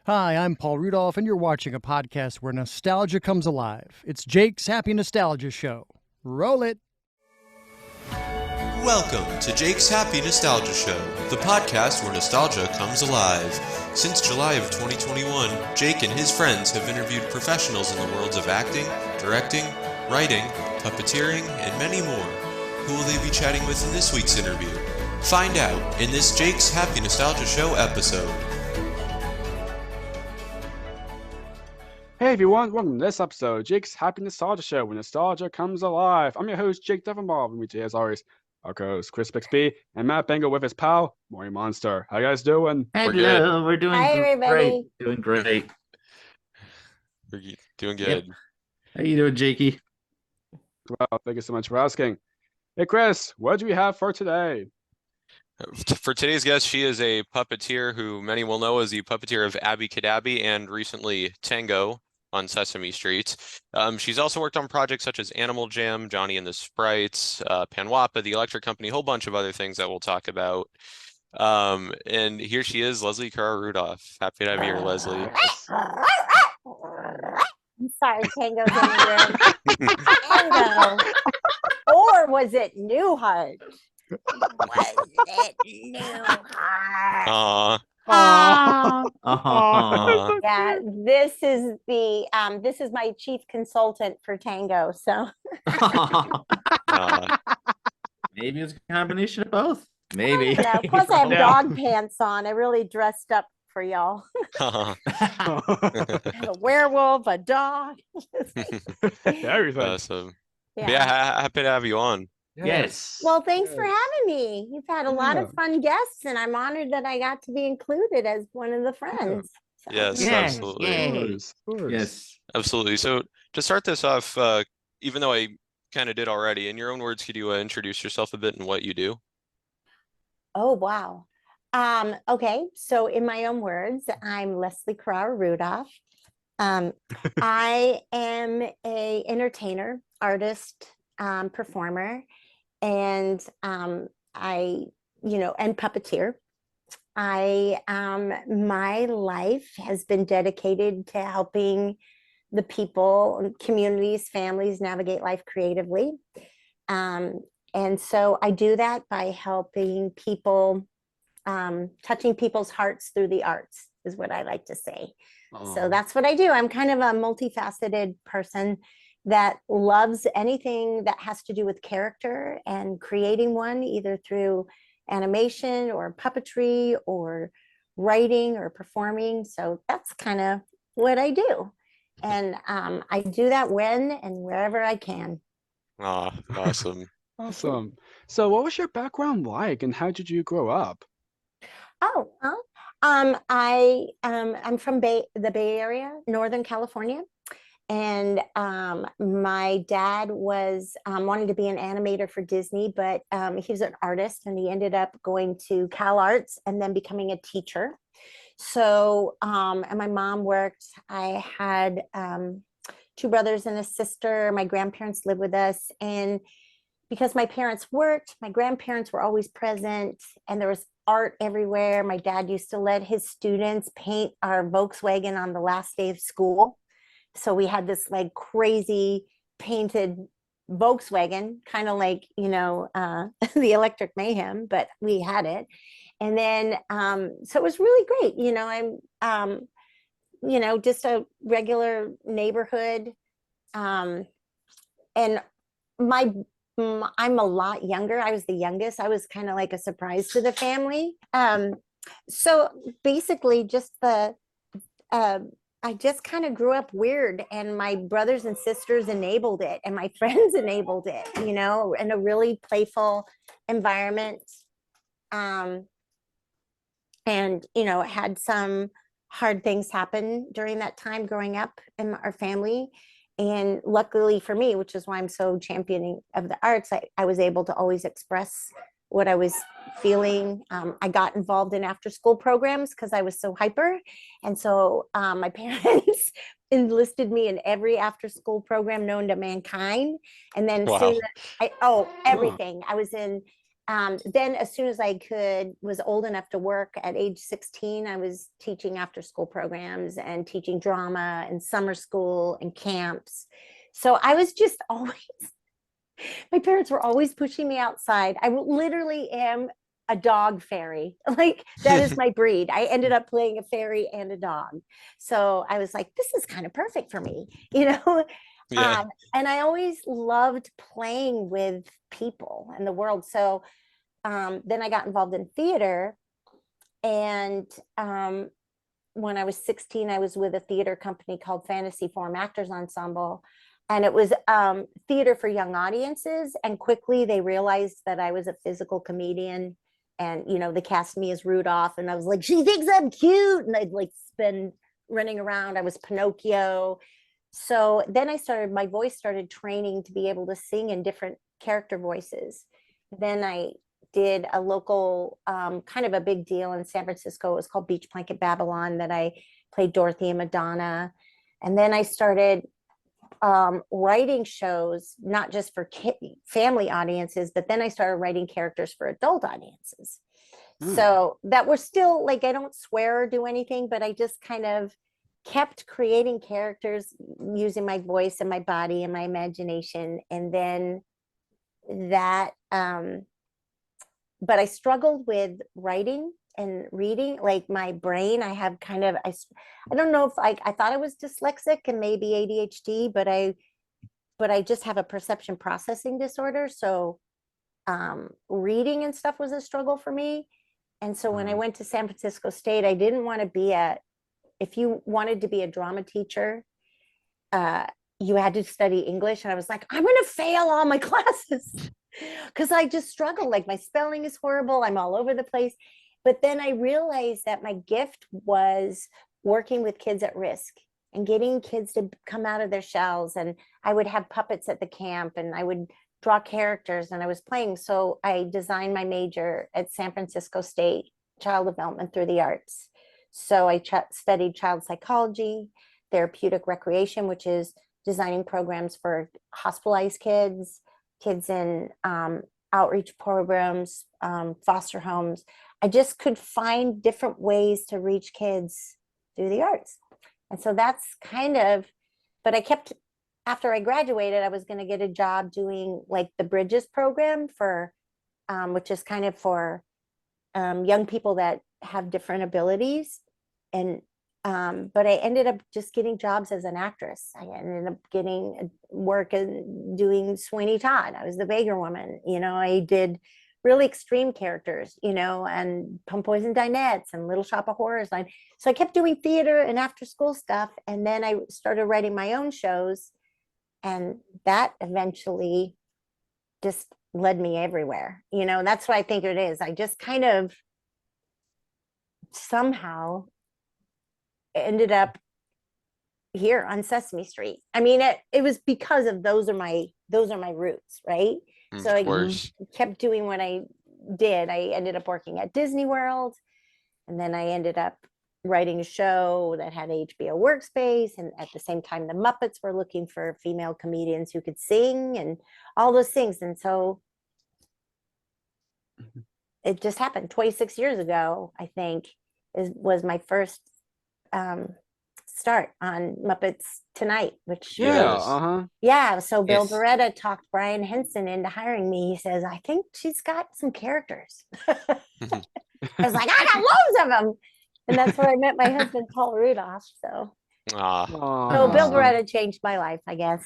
Hi, I'm Paul Rudolph, and you're watching a podcast where nostalgia comes alive. It's Jake's Happy Nostalgia Show. Roll it! Welcome to Jake's Happy Nostalgia Show, the podcast where nostalgia comes alive. Since July of 2021, Jake and his friends have interviewed professionals in the worlds of acting, directing, writing, puppeteering, and many more. Who will they be chatting with in this week's interview? Find out in this Jake's Happy Nostalgia Show episode. Hey everyone, welcome to this episode, Jake's Happy Nostalgia Show, where nostalgia comes alive. I'm your host, Jake Duffenbaugh, and with me today, as always, our co-host, Chris Bixby, and Matt Bingel with his pal, Maury Monster. How you guys doing? Hello, we're doing Hi, everybody. great. Doing great. We're doing good. Yep. How you doing, Jakey? Well, thank you so much for asking. Hey Chris, what do we have for today? For today's guest, she is a puppeteer who many will know as the puppeteer of Abby Cadabby and recently Tango on Sesame Street. She's also worked on projects such as Animal Jam, Johnny and the Sprites, Panwapa, the Electric Company, a whole bunch of other things that we'll talk about. And here she is, Leslie Carrara-Rudolph. Happy to have you here, Leslie. I'm sorry, Tango's in the room. Tango. Or was it Newhart? Was it Newhart? Yeah, this is my chief consultant for Tango. So Maybe it's a combination of both. Maybe. Plus, I have dog pants on. I really dressed up for y'all. A werewolf, a dog. Everything. Awesome. Yeah, happy to have you on. Yes. Well, thanks for having me. You've had a lot of fun guests, and I'm honored that I got to be included as one of the friends. So. Yes, absolutely. Of course. Yes. Absolutely. So to start this off, even though I kind of did already, in your own words, could you introduce yourself a bit and what you do? Oh, wow. Okay, so in my own words, I'm Leslie Carrara-Rudolph. I am a entertainer, artist, performer, and and puppeteer. My life has been dedicated to helping the people, communities, families navigate life creatively. And so I do that by helping people, touching people's hearts through the arts, is what I like to say. So that's what I do. I'm kind of a multifaceted person that loves anything that has to do with character and creating one, either through animation or puppetry or writing or performing. So that's kind of what I do. And I do that when and wherever I can. Awesome. Awesome. So what was your background like and how did you grow up? I'm from the Bay Area, Northern California. And my dad was wanting to be an animator for Disney, but he was an artist and he ended up going to Cal Arts and then becoming a teacher. So, and my mom worked. I had 2 brothers and a sister. My grandparents lived with us. And because my parents worked, my grandparents were always present and there was art everywhere. My dad used to let his students paint our Volkswagen on the last day of school. So we had this like crazy painted Volkswagen, kind of like, the Electric Mayhem, but we had it. And then, so it was really great. I'm, just a regular neighborhood. And I'm a lot younger. I was the youngest. I was kind of like a surprise to the family. So basically just I just kind of grew up weird and my brothers and sisters enabled it and my friends enabled it, in a really playful environment. And, had some hard things happen during that time growing up in our family. And luckily for me, which is why I'm so championing of the arts, I was able to always express what I was feeling. I got involved in after school programs because I was so hyper. And so my parents enlisted me in every after school program known to mankind. And then Wow. everything. I was in then as soon as I was old enough to work at age 16, I was teaching after school programs and teaching drama and summer school and camps. So I was just always, my parents were always pushing me outside. I literally am a dog fairy. Like that is my breed. I ended up playing a fairy and a dog. So I was like, this is kind of perfect for me, you know? Yeah. And I always loved playing with people and the world. So then I got involved in theater. And when I was 16, I was with a theater company called Fantasy Forum Actors Ensemble. And it was theater for young audiences. And quickly they realized that I was a physical comedian. And, you know, they cast me as Rudolph. And I was like, she thinks I'm cute. And I'd like been running around. I was Pinocchio. So then my voice started training to be able to sing in different character voices. Then I did a local, kind of a big deal in San Francisco. It was called Beach Blanket Babylon, that I played Dorothy and Madonna. And then I started writing shows, not just for family audiences, but then I started writing characters for adult audiences. So that were still like, I don't swear or do anything, but I just kind of kept creating characters using my voice and my body and my imagination. And then that, but I struggled with writing and reading. Like my brain, I have kind of, I don't know if I thought I was dyslexic and maybe ADHD, but I just have a perception processing disorder. So reading and stuff was a struggle for me. And so when I went to San Francisco State, I didn't want to be if you wanted to be a drama teacher, you had to study English. And I was like, I'm going to fail all my classes because I just struggle. Like my spelling is horrible. I'm all over the place. But then I realized that my gift was working with kids at risk and getting kids to come out of their shells. And I would have puppets at the camp and I would draw characters and I was playing. So I designed my major at San Francisco State, child development through the arts. So I studied child psychology, therapeutic recreation, which is designing programs for hospitalized kids in outreach programs, foster homes. I just could find different ways to reach kids through the arts. And so that's kind of, but after I graduated, I was going to get a job doing like the Bridges program for, which is kind of for young people that have different abilities. And but I ended up just getting jobs as an actress. I ended up getting work and doing Sweeney Todd. I was the Beggar Woman. You know, I did really extreme characters, you know, and Pump Poison Dinettes and Little Shop of Horrors. So I kept doing theater and after school stuff. And then I started writing my own shows. And that eventually just led me everywhere. You know, that's what I think it is. I just kind of somehow ended up here on Sesame Street. I mean, it was because of those are my roots, right? So I kept doing what I did. I ended up working at Disney World, and then I ended up writing a show that had HBO Workspace, and at the same time the Muppets were looking for female comedians who could sing and all those things. And so it just happened 26 years ago, I think, was my first start on Muppets Tonight, which so Bill Beretta talked Brian Henson into hiring me. He says, I think she's got some characters. I was like, I got loads of them. And that's where I met my husband, Paul Rudolph. So Bill Beretta changed my life, I guess.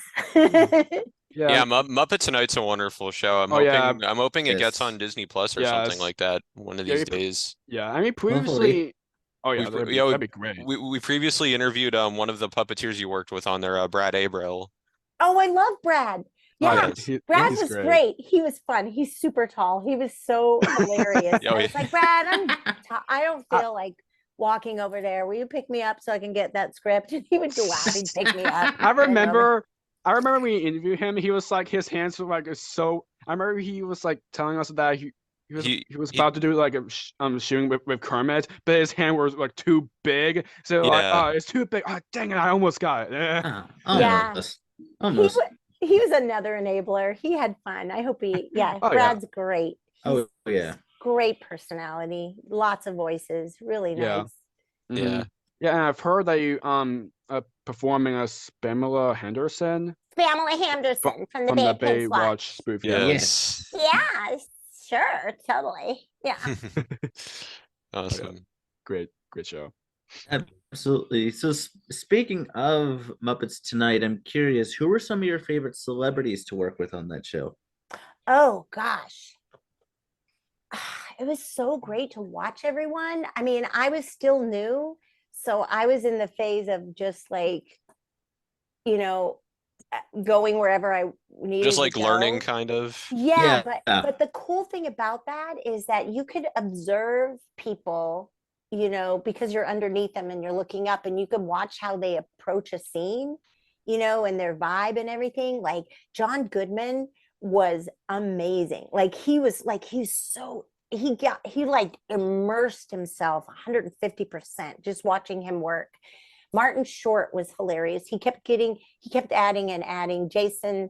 Muppet Tonight's a wonderful show. I'm hoping it gets on Disney Plus or something like that one of these days. Yeah, I mean, previously, that'd be great. We previously interviewed one of the puppeteers you worked with on there, Brad Abril. Oh, I love Brad. Yeah, Brad was great. He was fun. He's super tall. He was so hilarious. I was like, Brad, I don't feel like walking over there. Will you pick me up so I can get that script? And he would go out and pick me up. I remember when we interviewed him, he was like, his hands were like so. I remember he was like telling us that he was about to do like a shooting with Kermit, but his hand was like too big. So like, it's too big. Oh, dang it! I almost got it. Almost. He was another enabler. He had fun. I hope Brad's great. Oh yeah. Great personality, lots of voices, really Yeah. nice. Yeah. Yeah, and I've heard that you performing as Spamela Hamderson Spamela Hamderson from the from the Pink Swatch. Baywatch spoof. Yes. Yeah, sure, totally. Yeah. Awesome. Great show. Absolutely. So speaking of Muppets Tonight, I'm curious, who were some of your favorite celebrities to work with on that show? Oh gosh. It was so great to watch everyone. I mean, I was still new, so I was in the phase of just like, you know, going wherever I needed Just to like learning, go. kind of. Yeah, Yeah. but the cool thing about that is that you could observe people, because you're underneath them and you're looking up, and you could watch how they approach a scene, and their vibe and everything. Like John Goodman was amazing. Like he like immersed himself 150% just watching him work. Martin Short was hilarious. He kept adding and adding. Jason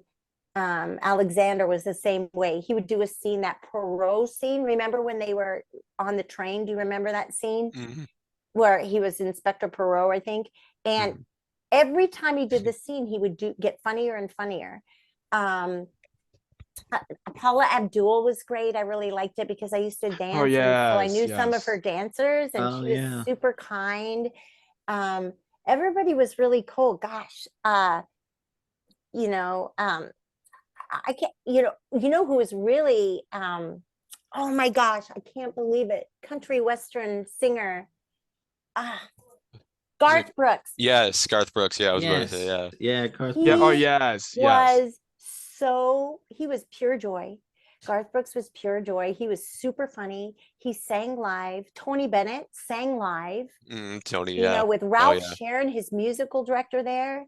Alexander was the same way. He would do a scene, that Perot scene. Remember when they were on the train? Do you remember that scene? Mhm. Where he was Inspector Perot, I think. And every time he did the scene, he would get funnier and funnier. Paula Abdul was great. I really liked it because I used to dance. Oh, and so I yes, knew some of yes. her dancers, and Oh, she was yeah. super kind. Everybody was really cool. Gosh, I can't, who was really, oh my gosh, I can't believe it. Country Western singer, Garth Brooks. Yes, Garth Brooks. Yeah, I was going to say, yeah. Yeah, Garth He Yeah. Oh, Brooks. yes. he was pure joy. Garth Brooks was pure joy. He was super funny. He sang live. Tony Bennett sang live. Tony, yeah. With Ralph Sharon, his musical director there.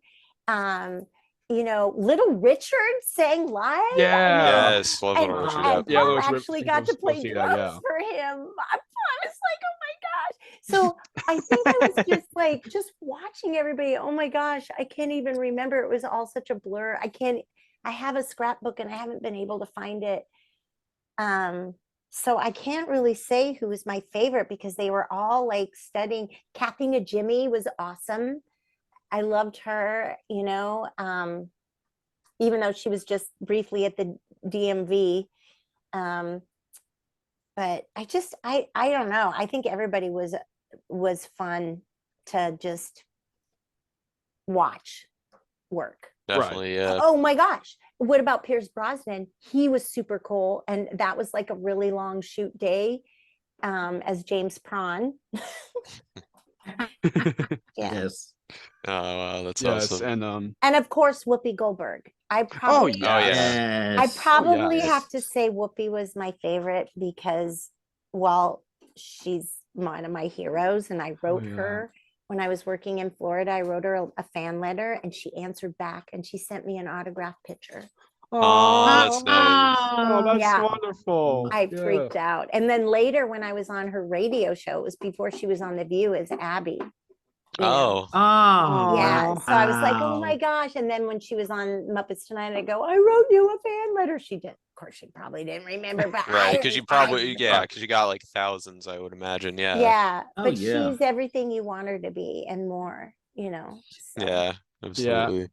Little Richard sang live. Yeah. Yes, love Little Richard. And Yeah. Paul actually got to play drums for him. I was like, oh my gosh. So I think I was just watching everybody. Oh my gosh, I can't even remember. It was all such a blur. I have a scrapbook and I haven't been able to find it. So I can't really say who was my favorite because they were all like studying. Kathy Najimy was awesome. I loved her, even though she was just briefly at the DMV. But I don't know. I think everybody was fun to just watch work. Definitely, yeah. Oh my gosh. What about Pierce Brosnan? He was super cool. And that was like a really long shoot day as James Prawn. Yes. Oh, wow, that's Yes, awesome. And of course, Whoopi Goldberg. I probably have to say Whoopi was my favorite because, well, she's one of my heroes, and I wrote her when I was working in Florida. I wrote her a fan letter, and she answered back, and she sent me an autographed picture. Oh, that's nice. Oh, that's wonderful. I freaked out. And then later, when I was on her radio show, it was before she was on The View as Abby. Oh. Yeah. So I was like, oh my gosh. And then when she was on Muppets Tonight, I go, I wrote you a fan letter. She did. Of course, she probably didn't remember, but right, because you probably because you got like thousands, I would imagine. Yeah. Yeah. But she's everything you want her to be and more, So. Yeah, absolutely. Yeah.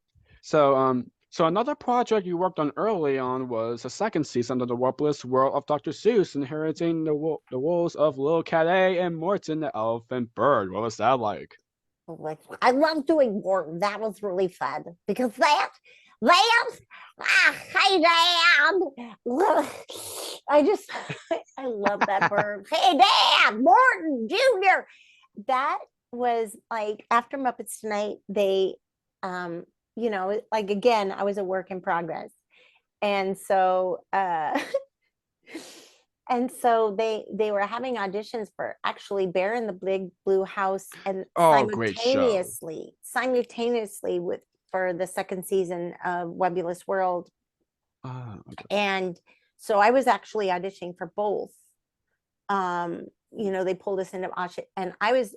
So another project you worked on early on was the second season of the Wubbulous World of Dr. Seuss, inheriting the roles of Little Cat A and Morton the Elephant Bird. What was that like? I love doing Morton. That was really fun because hey Dad, I love that bird. Hey Dad, Morton Jr. That was like after Muppets Tonight, they like again, I was a work in progress. And so they were having auditions for actually Bear in the Big Blue House, and simultaneously for the second season of Wubbulous World. And so I was actually auditioning for both. They pulled us into audition, and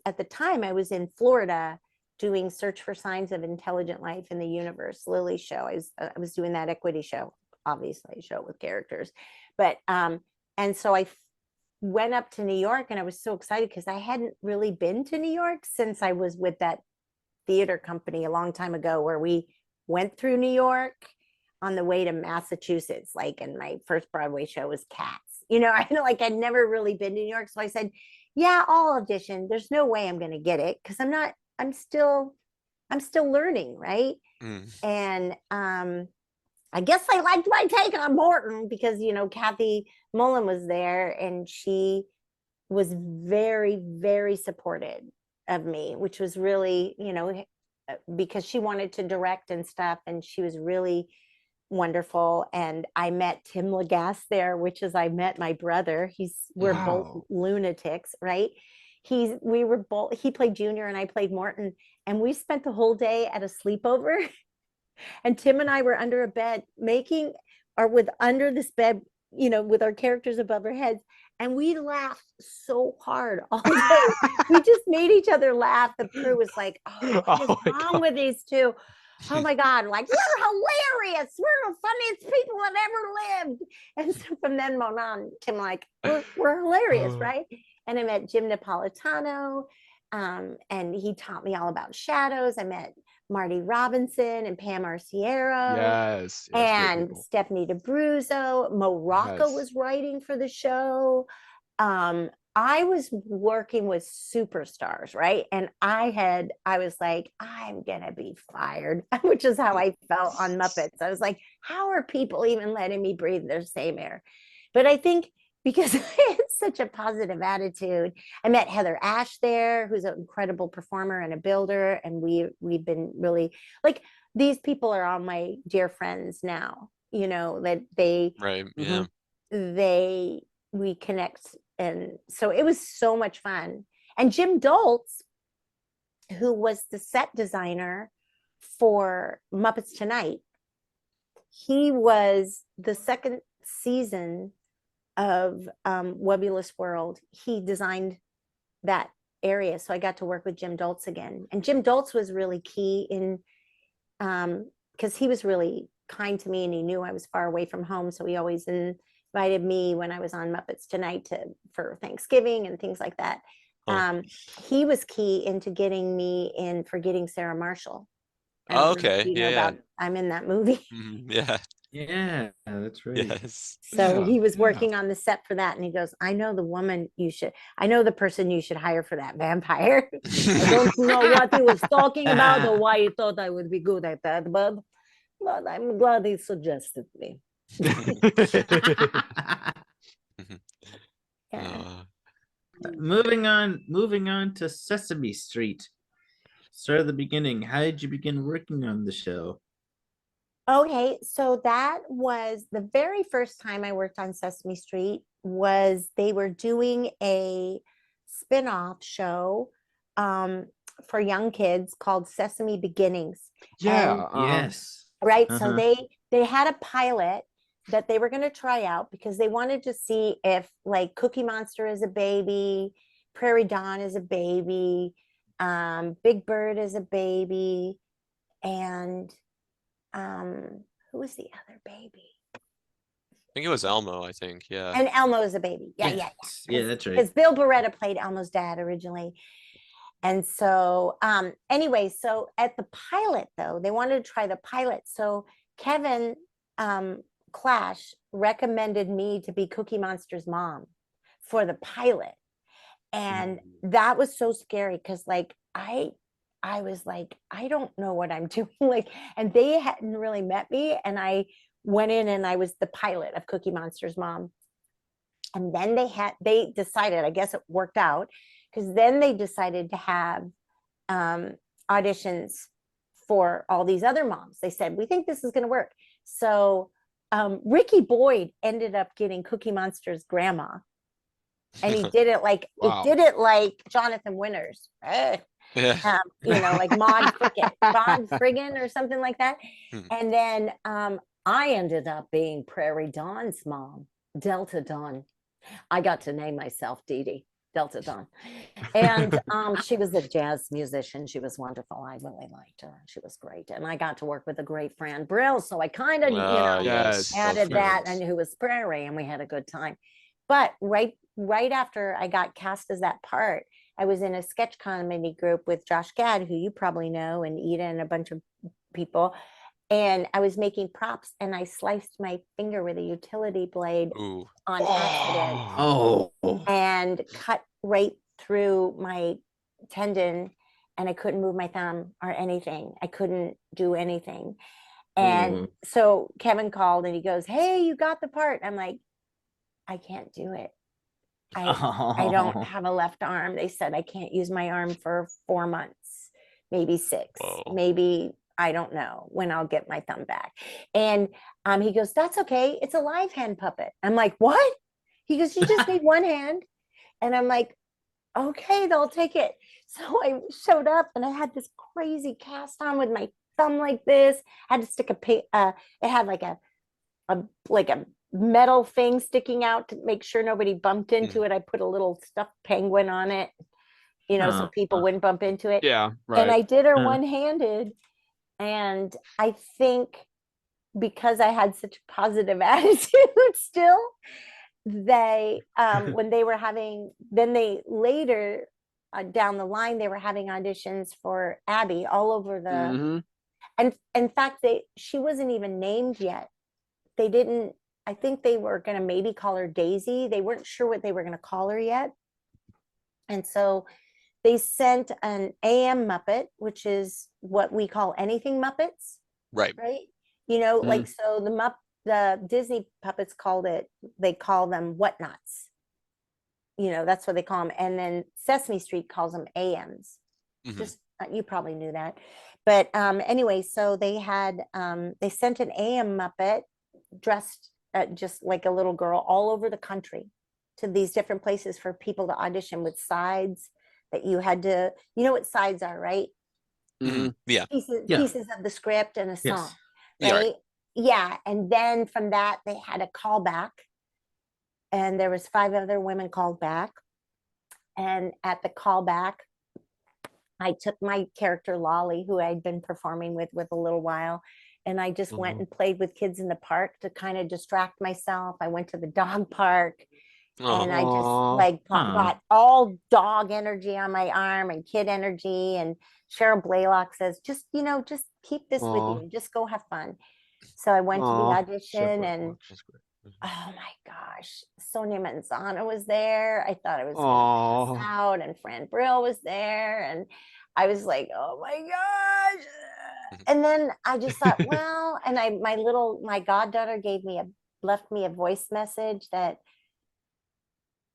at the time I was in Florida doing Search for Signs of Intelligent Life in the Universe, Lily's show. I was doing that equity show, obviously a show with characters, but And so I went up to New York, and I was so excited because I hadn't really been to New York since I was with that theater company a long time ago, where we went through New York on the way to Massachusetts. Like, and my first Broadway show was Cats. You know, I know, like, I'd never really been to New York. So I said, yeah, I'll audition. There's no way I'm going to get it because I'm still learning, right? And I guess I liked my take on Morton because, you know, Kathy Mullen was there, and she was very, very supportive of me, which was really, you know, because she wanted to direct and stuff, and she was really wonderful. And I met Tim Lagasse there, which is, I met my brother. We're both lunatics, right? He played Junior and I played Morton, and we spent the whole day at a sleepover. And Tim and I were under a bed under this bed, you know, with our characters above our heads. And we laughed so hard all day. We just made each other laugh. The crew was like, oh, what is wrong with these two? Oh my God, like, we're hilarious. We're the funniest people that ever lived. And so from then on, Tim, like, we're hilarious, right? And I met Jim Napolitano, and he taught me all about shadows. I met Marty Robinson and Pam Arciero. Yes. And Stephanie DeBruzzo. Mo Rocca was writing for the show. I was working with superstars, right? And I was like, I'm gonna be fired, which is how I felt on Muppets. I was like, how are people even letting me breathe the same air? But I think because I had such a positive attitude, I met Heather Ash there, who's an incredible performer and a builder. And we've been really, like, these people are all my dear friends now, you know, that we connect. And so it was so much fun. And Jim Doltz, who was the set designer for Muppets Tonight, he was the second season of Wubbulous World. He designed that area. So I got to work with Jim Doltz again. And Jim Doltz was really key in, because he was really kind to me, and he knew I was far away from home. So he always invited me when I was on Muppets Tonight for Thanksgiving and things like that. He was key into getting me in for Getting Sarah Marshall. Okay. You know about, I'm in that movie. Yeah, that's right. Yes. So he was working on the set for that, and he goes, I know the person you should hire for that vampire. I don't know what he was talking about or why he thought I would be good at that, but I'm glad he suggested me. Moving on to Sesame Street. Start at the beginning. How did you begin working on the show? Okay, so that was the very first time I worked on Sesame Street. Was they were doing a spin-off show for young kids called Sesame Beginnings. Yeah. Yes. Right. So they had a pilot that they were going to try out because they wanted to see if, like, Cookie Monster is a baby, Prairie Dawn is a baby, Big Bird is a baby, and who was the other baby? I think it was Elmo, I think. Yeah. And Elmo is a baby. Yeah, Yeah, that's right. Because Bill Beretta played Elmo's dad originally. And so anyway, so at the pilot, though, they wanted to try the pilot. So Kevin Clash recommended me to be Cookie Monster's mom for the pilot. And that was so scary because, like, I was like, I don't know what I'm doing. Like, and they hadn't really met me. And I went in and I was the pilot of Cookie Monster's mom. And then they decided, I guess it worked out, because then they decided to have auditions for all these other moms. They said, we think this is going to work. So Ricky Boyd ended up getting Cookie Monster's grandma. And he did it like, Jonathan Winters. You know, like Maud Friggin or something like that. And then I ended up being Prairie Dawn's mom, Delta Dawn. I got to name myself Dee Dee, Delta Dawn. And she was a jazz musician. She was wonderful. I really liked her. She was great. And I got to work with a great Fran Brill. So I kind of, added that, and who was Prairie, and we had a good time. But right after I got cast as that part, I was in a sketch comedy group with Josh Gad, who you probably know, and Eda and a bunch of people. And I was making props, and I sliced my finger with a utility blade Ooh. on accident Oh. and cut right through my tendon, and I couldn't move my thumb or anything. I couldn't do anything. And so Kevin called and he goes, "Hey, you got the part." I'm like, "I can't do it. I don't have a left arm." They said I can't use my arm for 4 months, maybe 6, Whoa. maybe I don't know when I'll get my thumb back. And he goes, "That's okay. It's a live hand puppet." I'm like, "What?" He goes, "You just need one hand." And I'm like, "Okay, they'll take it." So I showed up and I had this crazy cast on with my thumb like this. I had to stick it had like a metal thing sticking out to make sure nobody bumped into it. I put a little stuffed penguin on it, so people wouldn't bump into it. Yeah, right. And I did her one-handed. And I think because I had such a positive attitude still, they when they were having, then they later down the line, they were having auditions for Abby all over the, and in fact, she wasn't even named yet. They didn't, I think they were going to maybe call her Daisy. They weren't sure what they were going to call her yet. And so they sent an AM Muppet, which is what we call anything Muppets. Right. Right. Like, so the Disney puppets they call them whatnots. That's what they call them. And then Sesame Street calls them AMs. Just, you probably knew that. But anyway, so they sent an AM Muppet dressed just like a little girl all over the country to these different places for people to audition with sides that you had to, what sides are, right? Yeah. Pieces of the script and a song, Yes. right? Yeah. And then from that, they had a callback, and there was 5 other women called back. And at the callback, I took my character Lolly, who I'd been performing with a little while, and I just went and played with kids in the park to kind of distract myself. I went to the dog park. And I just got all dog energy on my arm and kid energy. And Cheryl Blaylock says, just keep this with you. Just go have fun. So I went to the audition, and oh my gosh, Sonia Manzano was there. I thought I was gonna pass out, and Fran Brill was there. And I was like, oh my gosh. And then I just thought, well, and my goddaughter left me a voice message that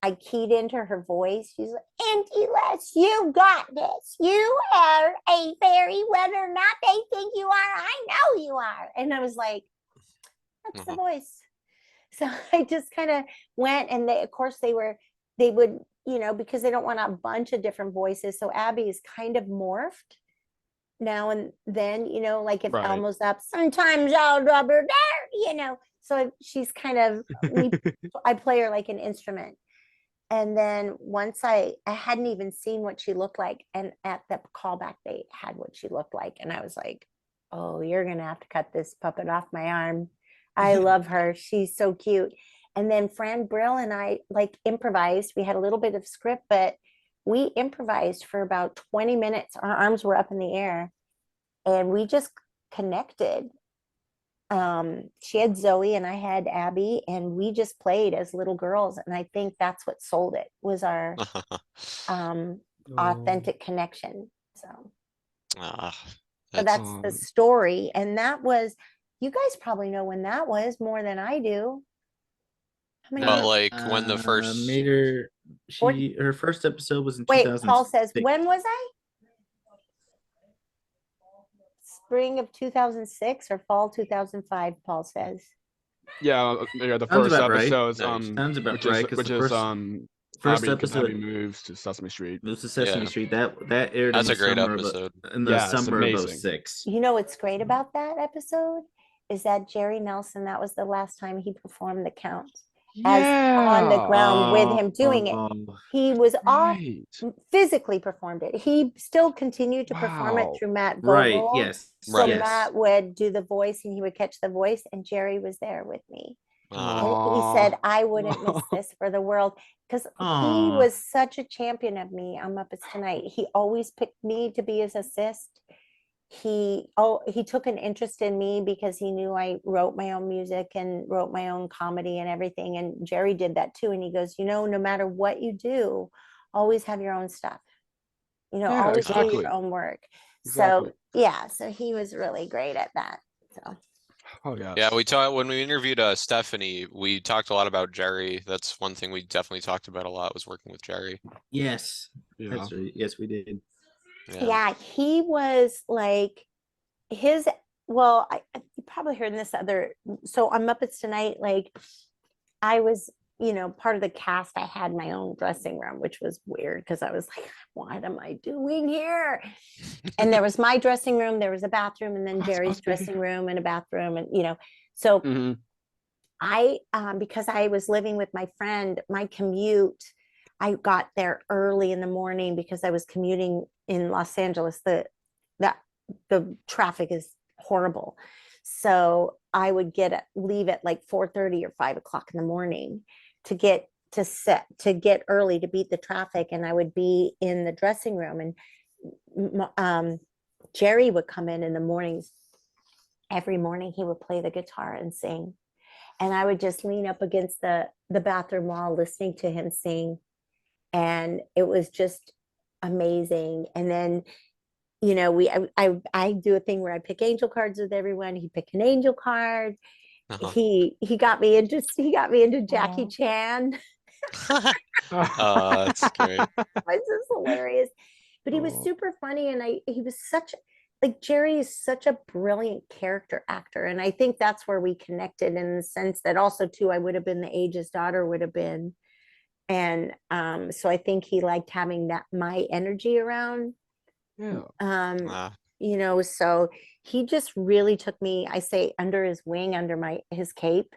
I keyed into her voice. She's like, "Auntie Les, you got this. You are a fairy, whether or not they think you are. I know you are." And I was like, that's the voice. So I just kind of went, and they would, because they don't want a bunch of different voices. So Abby is kind of morphed now and then, like if Elmo's up, sometimes I'll rubber there, So she's kind of, I play her like an instrument. And then once I hadn't even seen what she looked like. And at the callback, they had what she looked like. And I was like, oh, you're going to have to cut this puppet off my arm. I love her. She's so cute. And then Fran Brill and I improvised. We had a little bit of script, but we improvised for about 20 minutes. Our arms were up in the air and we just connected. She had Zoe and I had Abby, and we just played as little girls. And I think that's what sold it, was our authentic connection. So that's the story. And that was, you guys probably know when that was more than I do. How many But when the first made her first episode was in 2000. Wait, Paul says, when was I? Spring of 2006 or fall 2005, Paul says. Yeah, the first episode, sounds about right, which is first Abby episode Cadabby moves to Sesame Street. Moves to Sesame Street. That aired. That's in a great summer episode. In the summer of 2006. You know what's great about that episode is that Jerry Nelson, that was the last time he performed the count. As on the ground with him doing it. He was off, physically performed it. He still continued to perform it through Matt Bingel. Right, yes. So Matt would do the voice and he would catch the voice, and Jerry was there with me. And he said, I wouldn't miss this for the world, because he Aw. was such a champion of me on Muppets Tonight. He always picked me to be his assist. He took an interest in me because he knew I wrote my own music and wrote my own comedy and everything. And Jerry did that too. And he goes, no matter what you do, always have your own stuff. Yeah, always do exactly. your own work. Exactly. So yeah, so he was really great at that. So Oh yeah. Yeah, we talked when we interviewed Stephanie, we talked a lot about Jerry. That's one thing we definitely talked about a lot, was working with Jerry. Yes. Yeah. That's right. Yes, we did. yeah, he was like his, well, you probably heard in this other, so on Muppets Tonight, like I was, part of the cast. I had my own dressing room, which was weird because I was like, what am I doing here? And there was my dressing room, there was a bathroom, and then Jerry's dressing room and a bathroom. And, so I, because I was living with my friend, my commute, I got there early in the morning because I was commuting in Los Angeles. The traffic is horrible. So I would leave at like 4:30 or 5 o'clock in the morning to get early to beat the traffic. And I would be in the dressing room, and Jerry would come in the mornings. Every morning he would play the guitar and sing. And I would just lean up against the bathroom wall listening to him sing. And it was just amazing. And then, I do a thing where I pick angel cards with everyone. He picked an angel card. He got me into Jackie Chan. That's great. This is hilarious. But he was super funny, and he was Jerry is such a brilliant character actor. And I think that's where we connected, in the sense that also too, I would have been the age his daughter would have been. And so I think he liked having my energy around. Yeah. So he just really took me, I say, under his wing, under his cape.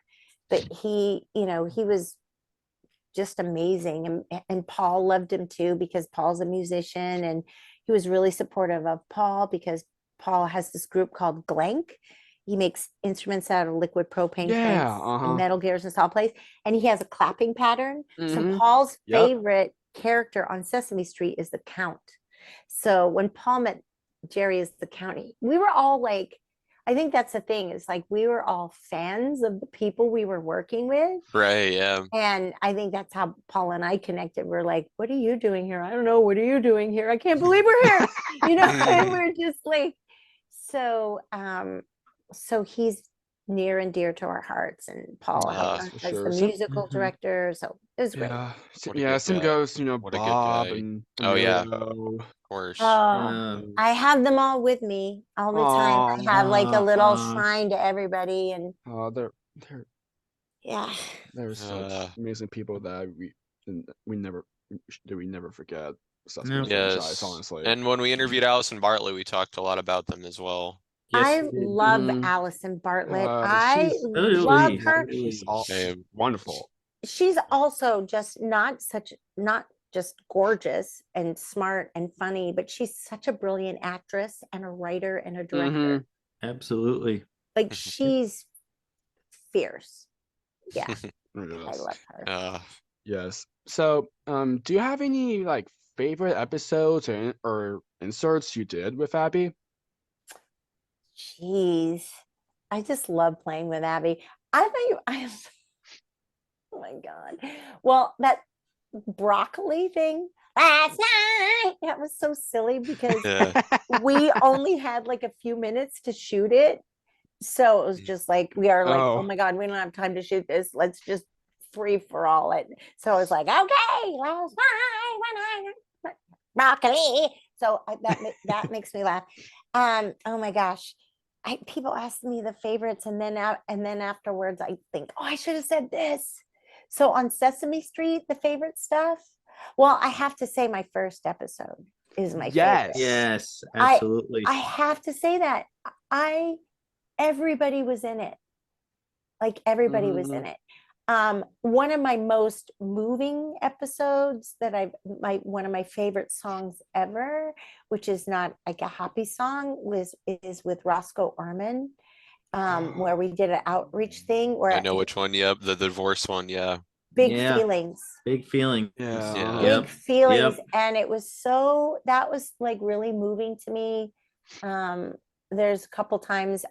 But he was just amazing. And Paul loved him too, because Paul's a musician, and he was really supportive of Paul, because Paul has this group called Glenk. He makes instruments out of liquid propane tanks and metal gears and saw plates, and he has a clapping pattern. So Paul's favorite character on Sesame Street is the Count. So when Paul met Jerry as the Count, we were all like, I think that's the thing, is like we were all fans of the people we were working with. Right, yeah. And I think that's how Paul and I connected. We're like, what are you doing here? I don't know. What are you doing here? I can't believe we're here. And we're just like, so he's near and dear to our hearts. And Paul as the musical director. So it was great. Yeah, same goes, What a good Bob guy. and Oh, yeah. Emilio. Of course. Oh, I have them all with me all the time. I have like a little shrine to everybody, and they're such amazing people that we never forget. Franchise, honestly. And when we interviewed Allison Bartlett, we talked a lot about them as well. I love Allison Bartlett. I love her. She's wonderful. She's also just not just gorgeous and smart and funny, but she's such a brilliant actress and a writer and a director. Absolutely. Like, she's fierce. Yeah. I Yes. love her. Yes. So, do you have any like favorite episodes or inserts you did with Abby? Jeez, I just love playing with Abby. Oh my God. Well, that broccoli thing last night, that was so silly, because we only had like a few minutes to shoot it. So it was just like, we are like, oh my God, we don't have time to shoot this. Let's just free for all it. So I was like, okay, last night when I broccoli. So that makes me laugh. Oh my gosh. People ask me the favorites, and then afterwards I think, I should have said this. So on Sesame Street, the favorite stuff. Well, I have to say my first episode is my favorite. Yes, absolutely. I have to say that everybody was in it. Like, everybody was in it. One of my most moving episodes one of my favorite songs ever, which is not like a happy song, is with Roscoe Orman. where we did an outreach thing I where know which one. Yep, the divorce one. Yeah. big Yeah. feelings. Big feeling. Yeah. Yeah. Big Yep. feelings. Yep. And it was that was like really moving to me. There's a couple times,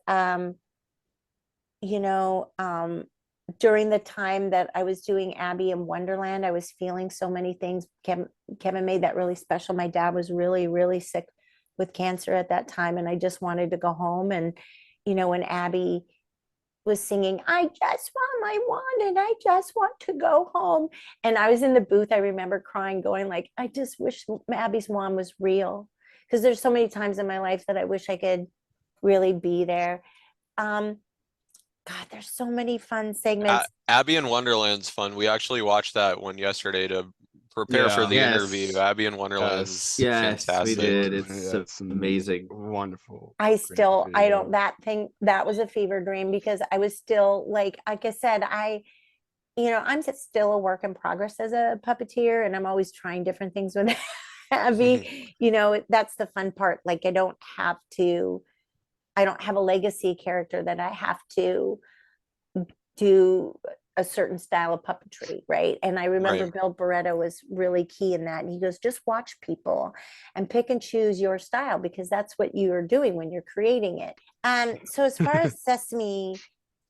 during the time that I was doing Abby in Wonderland, I was feeling so many things. Kevin made that really special. My dad was really, really sick with cancer at that time, and I just wanted to go home. And, when Abby was singing, I just want my wand and I just want to go home. And I was in the booth. I remember crying, going like, I just wish Abby's wand was real. Because there's so many times in my life that I wish I could really be there. God, there's so many fun segments. Abby in Wonderland's fun. We actually watched that one yesterday to prepare for the Yes. interview. Abby in Wonderland's Yes, we fantastic. did. Yeah, It's amazing. Wonderful. I Great still, I video. don't, that was a fever dream because I was still like I said, I'm still a work in progress as a puppeteer, and I'm always trying different things with Abby. That's the fun part. Like I don't have a legacy character that I have to do a certain style of puppetry, right? And I remember Right. Bill Barretto was really key in that. And he goes, just watch people and pick and choose your style because that's what you're doing when you're creating it. So as far as Sesame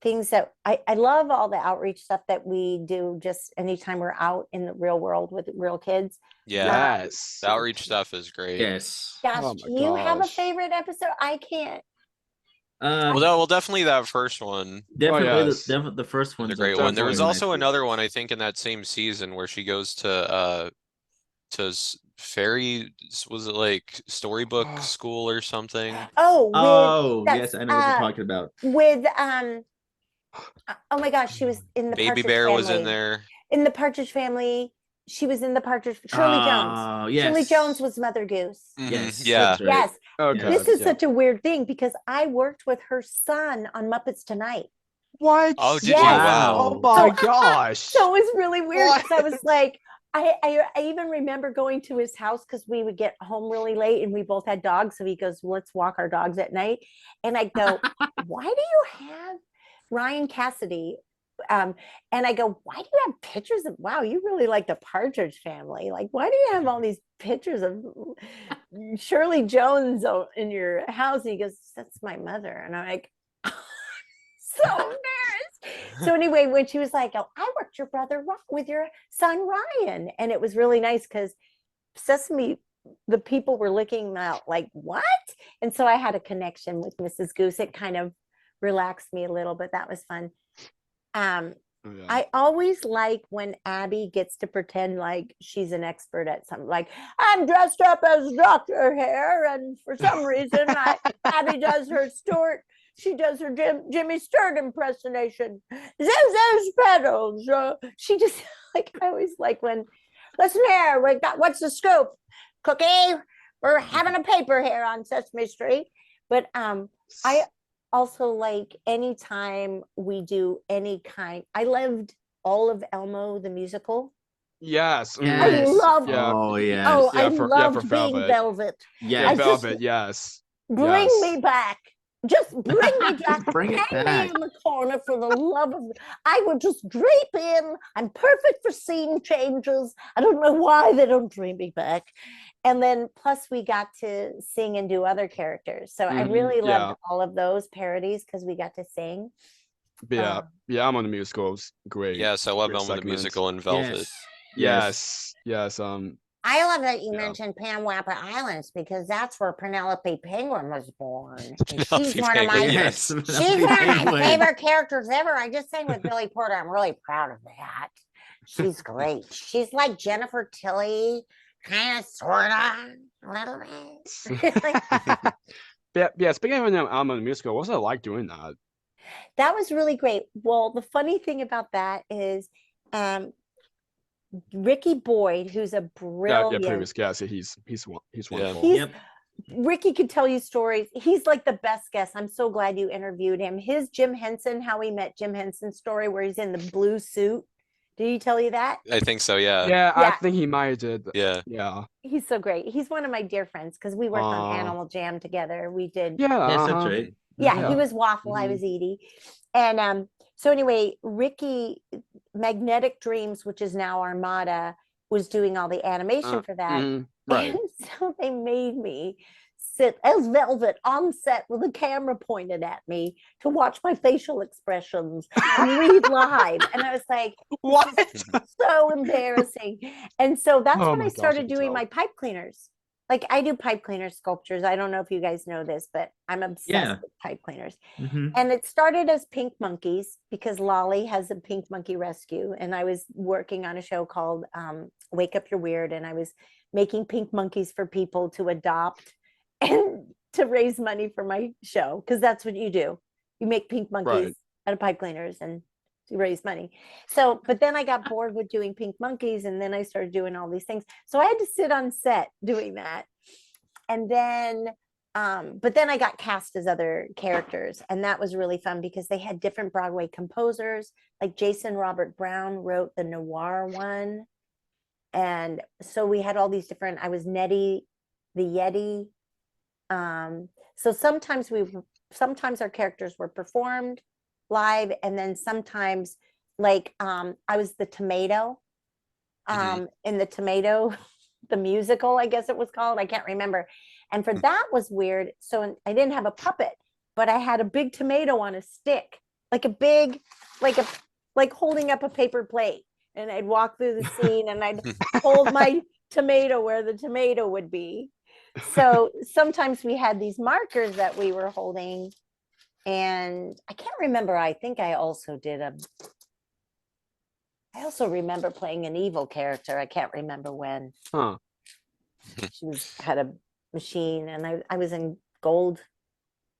things that I love all the outreach stuff that we do just anytime we're out in the real world with real kids. Yeah. Yes. The outreach stuff is great. Yes. Gosh, Oh do my you have a gosh. favorite episode? I can't. Well, definitely that first one Definitely yes. the first is one's a great one. There was Definitely. also another one, I think, in that same season where she goes to fairy, was it like storybook school or something? Oh, that's, yes, I know what you're talking about. with oh my gosh, she was in the Baby Partridge Bear Family. was in there. In the Partridge Family, she was in the Partridge. Shirley Jones. Oh, yes. Shirley Jones was Mother Goose. Yes. Yeah. That's right. Yes. Okay. This is yeah. such a weird thing because I worked with her son on Muppets Tonight. What? Oh, did Yes. you? Wow. Oh my So- gosh. So it was really weird What? because I was like, I even remember going to his house because we would get home really late and we both had dogs. So he goes, let's walk our dogs at night. And I go, why do you have Ryan Cassidy? And I go, why do you have pictures of, wow, you really like the Partridge Family. Like, why do you have all these pictures of Shirley Jones in your house? And he goes, that's my mother. And I'm like, so embarrassed. So anyway, when she was like, oh, I worked your brother with your son Ryan. And it was really nice because Sesame, the people were looking out like, what? And so I had a connection with Mrs. Goose. It kind of relaxed me a little, but that was fun. Yeah. I always like when Abby gets to pretend like she's an expert at something. Like, I'm dressed up as Dr. here, and for some reason, Abby does her Stewart. She does her Jimmy Stewart impersonation. Those pedals. She just like, I always like when, listen here, what's the scoop? Cookie, we're having a paper here on Sesame Street. But I also like anytime we do any kind, I loved all of Elmo the Musical. Yes. I Yes. loved, Yeah. Oh, yes. oh, Yeah, I for loved being Velvet. Velvet. Yeah, I Yes. just- Velvet. Yes. Bring Yes. me back. Just bring me back. Bring it Hang back. me in the corner for the love of, I would just drape in. I'm perfect for scene changes. I don't know why they don't bring me back. And then plus we got to sing and do other characters. So I really loved all of those parodies because we got to sing. Yeah. Yeah, I'm on the musical. It's great. Yes, I love Great Elmo the segment. Musical and Velvet. Yes. Yes. I love that you Yeah. mentioned Panwapa Islands because that's where Penelope Penguin was born. And Penelope she's one of Penguin, my yes. she's one of my favorite characters ever. I just sang with Billy Porter. I'm really proud of that. She's great. She's like Jennifer Tilly, kind of, sort of, a little bit. Yeah. Speaking of Elmo the Musical, what's it like doing that? That was really great. Well, the funny thing about that is Ricky Boyd, who's a brilliant, Previous guest. He's wonderful. He's- Ricky could tell you stories. He's like the best guest. I'm so glad you interviewed him. His Jim Henson, how he met Jim Henson story where he's in the blue suit. Did he tell you that? I think so, yeah. Yeah, I Yeah. think he might have did. Yeah. Yeah. He's so great. He's one of my dear friends because we worked on Animal Jam together. We did. Yeah. Yes, that's right. Yeah, he Yeah. was Waffle, I was Edie. And so anyway, Ricky Magnetic Dreams, which is now Armada, was doing all the animation for that. Right. And so they made me sit as Velvet on set with a camera pointed at me to watch my facial expressions and read live. And I was like, What? so embarrassing. And so that's Oh when my I gosh, I started can doing tell. my pipe cleaners. Like I do pipe cleaner sculptures. I don't know if you guys know this, but I'm obsessed with pipe cleaners. And it started as pink monkeys because Lolly has a pink monkey rescue. And I was working on a show called Wake Up You're Weird. And I was making pink monkeys for people to adopt and to raise money for my show. Because that's what you do. You make pink monkeys out of pipe cleaners and to raise money. So, but then I got bored with doing pink monkeys and then I started doing all these things. So I had to sit on set doing that. And then, but then I got cast as other characters and that was really fun because they had different Broadway composers, like Jason Robert Brown wrote the noir one. And so we had all these different, I was Nettie the Yeti. So sometimes our characters were performed live and then sometimes like I was the tomato in the tomato the musical I guess it was called, I can't remember, and for that was weird. So I didn't have a puppet but I had a big tomato on a stick, like a big like holding up a paper plate, and I'd walk through the scene and I'd hold my tomato where the tomato would be. So sometimes we had these markers that we were holding. And I can't remember. I think I also I also remember playing an evil character. I can't remember when. Had a machine and I was in gold.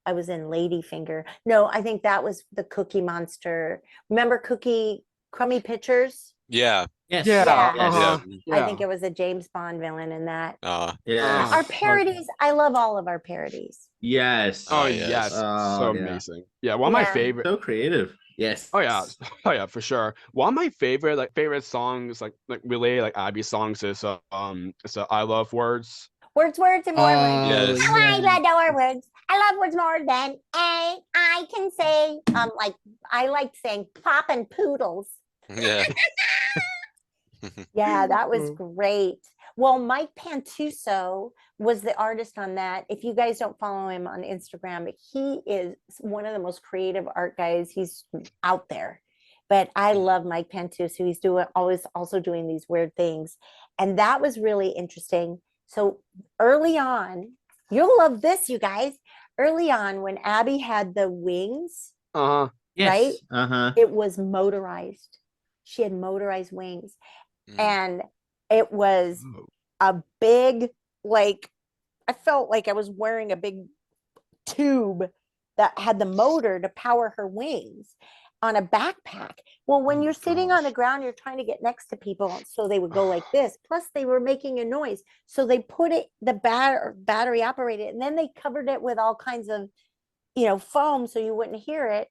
I was in Ladyfinger. No, I think that was the Cookie Monster. Remember Cookie Crummy Pictures? Yeah. Yes. Yeah. Yeah. I think it was a James Bond villain in that. Yes. Our parodies, I love all of our parodies. Yes. Oh yes. yes. So yeah. amazing. Yeah, one of my favorite. So creative. Yes. Oh yeah, for sure. One of my favorite songs, like related like Abby songs is I Love Words. Words, and more words. Yes. I adore words. I love words more than I can say. Like I like saying pop and poodles. Yeah. Yeah, that was great. Well, Mike Pantuso was the artist on that. If you guys don't follow him on Instagram, he is one of the most creative art guys. He's out there. But I love Mike Pantuso. He's always also doing these weird things. And that was really interesting. So early on, you'll love this, you guys. Early on, when Abby had the wings, right? It was motorized. She had motorized wings. And it was a big, like, I felt like I was wearing a big tube that had the motor to power her wings on a backpack. Well, when you're sitting on the ground, you're trying to get next to people. So they would go like this. Plus they were making a noise. So they put it, the battery operated, and then they covered it with all kinds of, foam so you wouldn't hear it.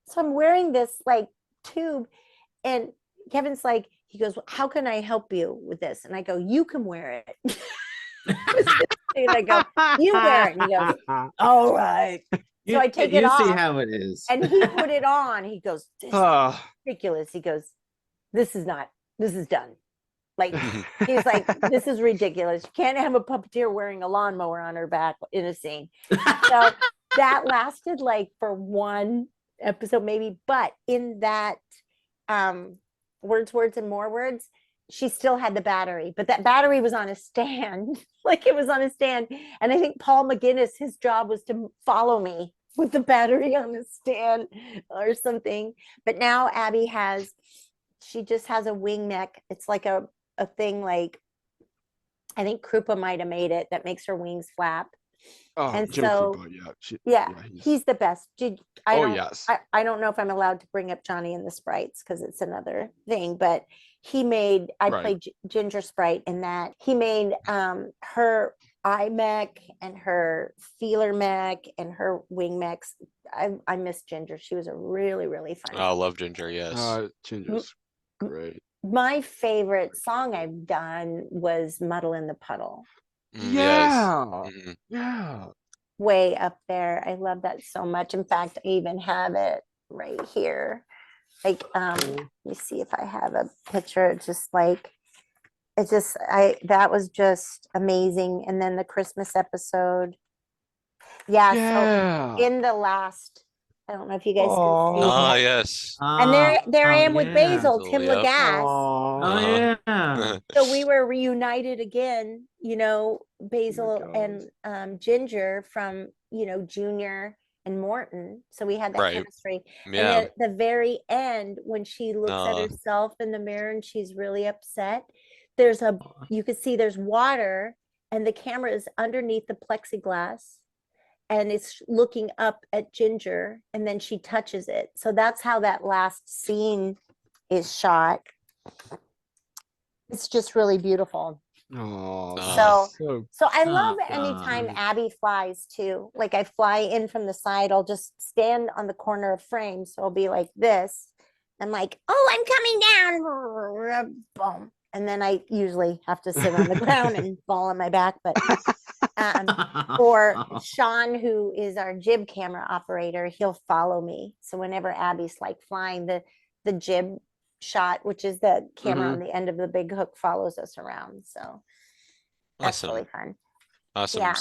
So I'm wearing this like tube and Kevin's like, he goes, well, how can I help you with this? And I go, you can wear it. And I go, you wear it. And he goes, all right. So I take it off. You see how it is. And he put it on. He goes, this is ridiculous. He goes, this is done. Like, he's like, this is ridiculous. You can't have a puppeteer wearing a lawnmower on her back in a scene. So that lasted like for one episode maybe. But in that words and more words, she still had the battery, but that battery was on a stand. Like it was on a stand. And I think Paul McGinnis, his job was to follow me with the battery on the stand or something. But now Abby she just has a wing neck. It's like a thing, like I think Krupa might have made it, that makes her wings flap. And Jimmy so Krupa, he's the best. Yes. I don't know if I'm allowed to bring up Johnny and the Sprites because it's another thing, but he made, I played Ginger Sprite in that. He made her eye mech and her feeler mech and her wing mechs. I miss Ginger. She was a really, really fun. I love Ginger, yes. Ginger's great. My favorite song I've done was Muddle in the Puddle. Yeah. way up there. I love that so much. In fact, I even have it right here. Like, let me see if I have a picture. That was just amazing. And then the Christmas episode. Yeah. Yeah. So in the last, I don't know if you guys can Aw. see Ah, that. yes. And there I am with Basil, Basil, Tim yep. Lagasse. Oh Uh-huh. yeah. So we were reunited again, Basil God. and Ginger from, Junior and Morton. So we had that Right. chemistry. Yeah. And at the very end, when she looks at Uh, herself in the mirror and she's really upset, you can see there's water and the camera is underneath the plexiglass and it's looking up at Ginger and then she touches it. So that's how that last scene is shot. It's just really beautiful. Oh, So I love Oh, anytime God. Abby flies too. Like I fly in from the side, I'll just stand on the corner of frame. So I'll be like this. I'm like, oh, I'm coming down. Boom. And then I usually have to sit on the ground and fall on my back. But or Sean, who is our jib camera operator, he'll follow me. So whenever Abby's like flying, the jib shot, which is the camera on the end of the big hook, follows us around. So that's awesome. really fun. Awesome. Yeah.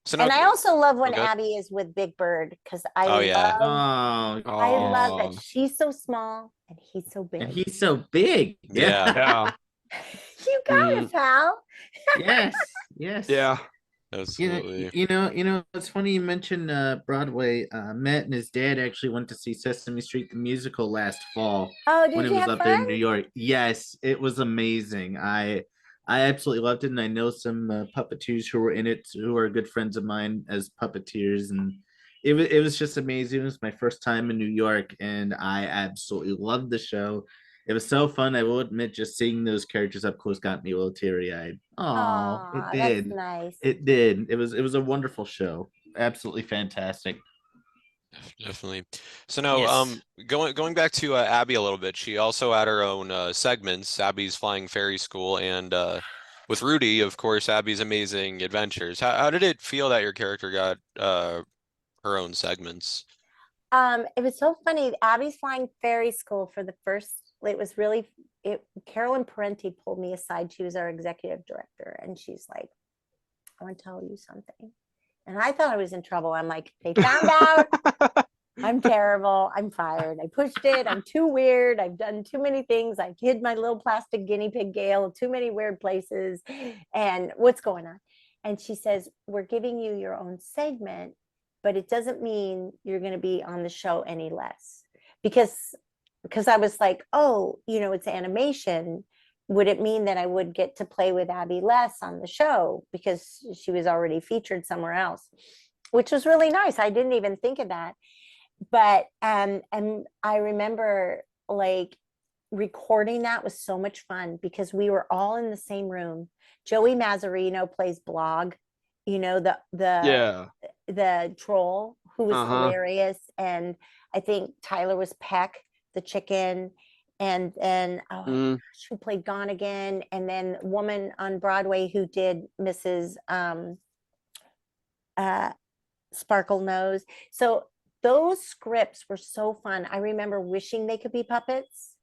So now, And I also love when okay. Abby is with Big Bird because I Oh, yeah. love that Oh. she's so small and he's so big. And he's so big. Yeah. Yeah. You got it, pal. Yes. Yes. Yeah. Absolutely. You know, it's funny you mentioned Broadway. Matt and his dad actually went to see Sesame Street the musical last fall Oh, when did it you was have up there in fun? New York. Yes, it was amazing. I absolutely loved it, and I know some puppeteers who were in it who are good friends of mine as puppeteers, and it was just amazing. It was my first time in New York, and I absolutely loved the show. It was so fun. I will admit, just seeing those characters up close got me a little teary-eyed. Oh, it Aw, that's did. nice. It did. It was a wonderful show. Absolutely fantastic. Definitely. So now, Yes. going back to Abby a little bit, she also had her own segments, Abby's Flying Fairy School, and with Rudy, of course, Abby's Amazing Adventures. How did it feel that your character got her own segments? It was so funny. Abby's Flying Fairy School for the first, it was really, Carolyn Parenti pulled me aside. She was our executive director. And she's like, I want to tell you something. And I thought I was in trouble. I'm like, they found out. I'm terrible. I'm fired. I pushed it. I'm too weird. I've done too many things. I've hid my little plastic guinea pig Gale too many weird places. And what's going on? And she says, we're giving you your own segment, but it doesn't mean you're going to be on the show any less. Because I was like, oh, it's animation. Would it mean that I would get to play with Abby less on the show because she was already featured somewhere else, which was really nice. I didn't even think of that. But and I remember like recording that was so much fun because we were all in the same room. Joey Mazzarino plays Blog, the troll who was hilarious, and I think Tyler was Peck, the chicken, and then who played Gone Again, and then woman on Broadway who did Mrs. Sparkle Nose. So those scripts were so fun. I remember wishing they could be puppets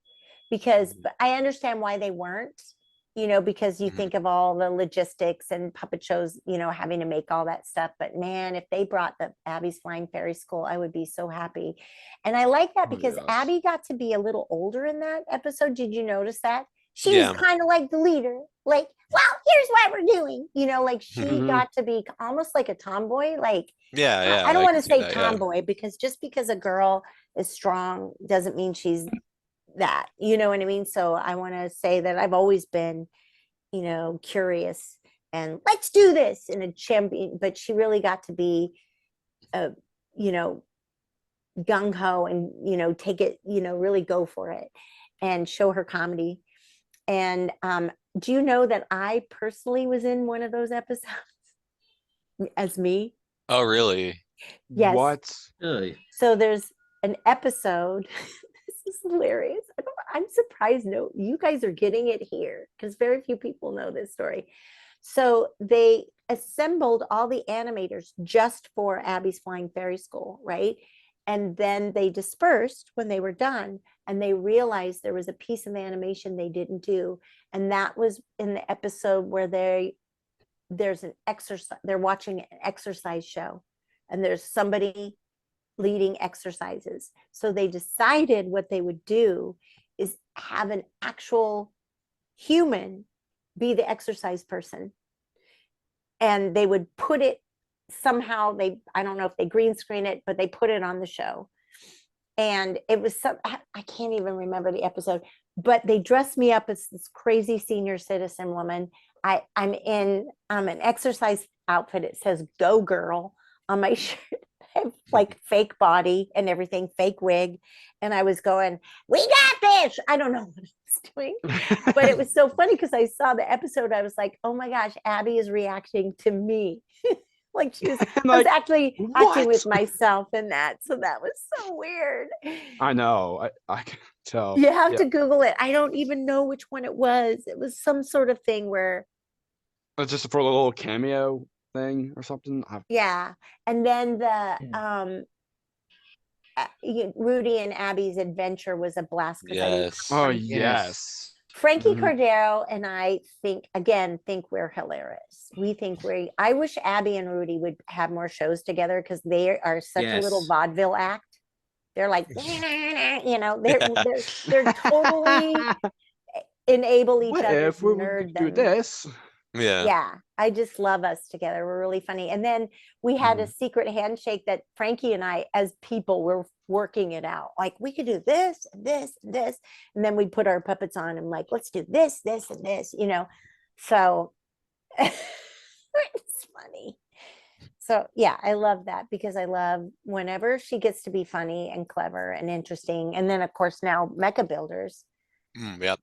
because I understand why they weren't, because you think of all the logistics and puppet shows, having to make all that stuff. But man, if they brought the Abby's Flying Fairy School, I would be so happy. And I like that because Abby got to be a little older in that episode. Did you notice that? She was kind of like the leader, like, well, here's what we're doing. Like she got to be almost like a tomboy. Like, I don't want to say tomboy because just because a girl is strong doesn't mean she's that. You know what I mean? So I want to say that I've always been, curious and let's do this in a champion. But she really got to be, gung ho and, take it, really go for it and show her comedy. And do you know that I personally was in one of those episodes as me? Oh, really? Yes. What? Really? So there's an episode. This is hilarious. I'm surprised you guys are getting it here because very few people know this story. So they assembled all the animators just for Abby's Flying Fairy School, right? And then they dispersed when they were done, and they realized there was a piece of animation they didn't do. And that was in the episode where there's an exercise, they're watching an exercise show, and there's somebody leading exercises. So they decided what they would do is have an actual human be the exercise person. And they would put it somehow, I don't know if they green screen it, but they put it on the show. And it was I can't even remember the episode, but they dressed me up as this crazy senior citizen woman. I'm in an exercise outfit. It says "Go Girl" on my shirt. I have like fake body and everything, fake wig. And I was going, "We got this." I don't know what I was doing, but it was so funny because I saw the episode. I was like, oh my gosh, Abby is reacting to me. Like I was actually acting with myself in that. So that was so weird. I know. I can tell. You have to Google it. I don't even know which one it was. It was some sort of thing where it's just for a little cameo thing or something. Yeah. And then the Rudy and Abby's adventure was a blast. Yes. Oh yes. Frankie Cordero and I think we're hilarious. We think I wish Abby and Rudy would have more shows together because they are such a little vaudeville act. They're like, you know, they're totally enable each other. If we do this. Yeah, I just love us together. We're really funny. And then we had a secret handshake that Frankie and I, as people, were working it out. Like, we could do this and this and this. And then we put our puppets on and like, let's do this, this, and this, you know. So it's funny. So yeah, I love that because I love whenever she gets to be funny and clever and interesting. And then of course now Mecha Builders. Yep.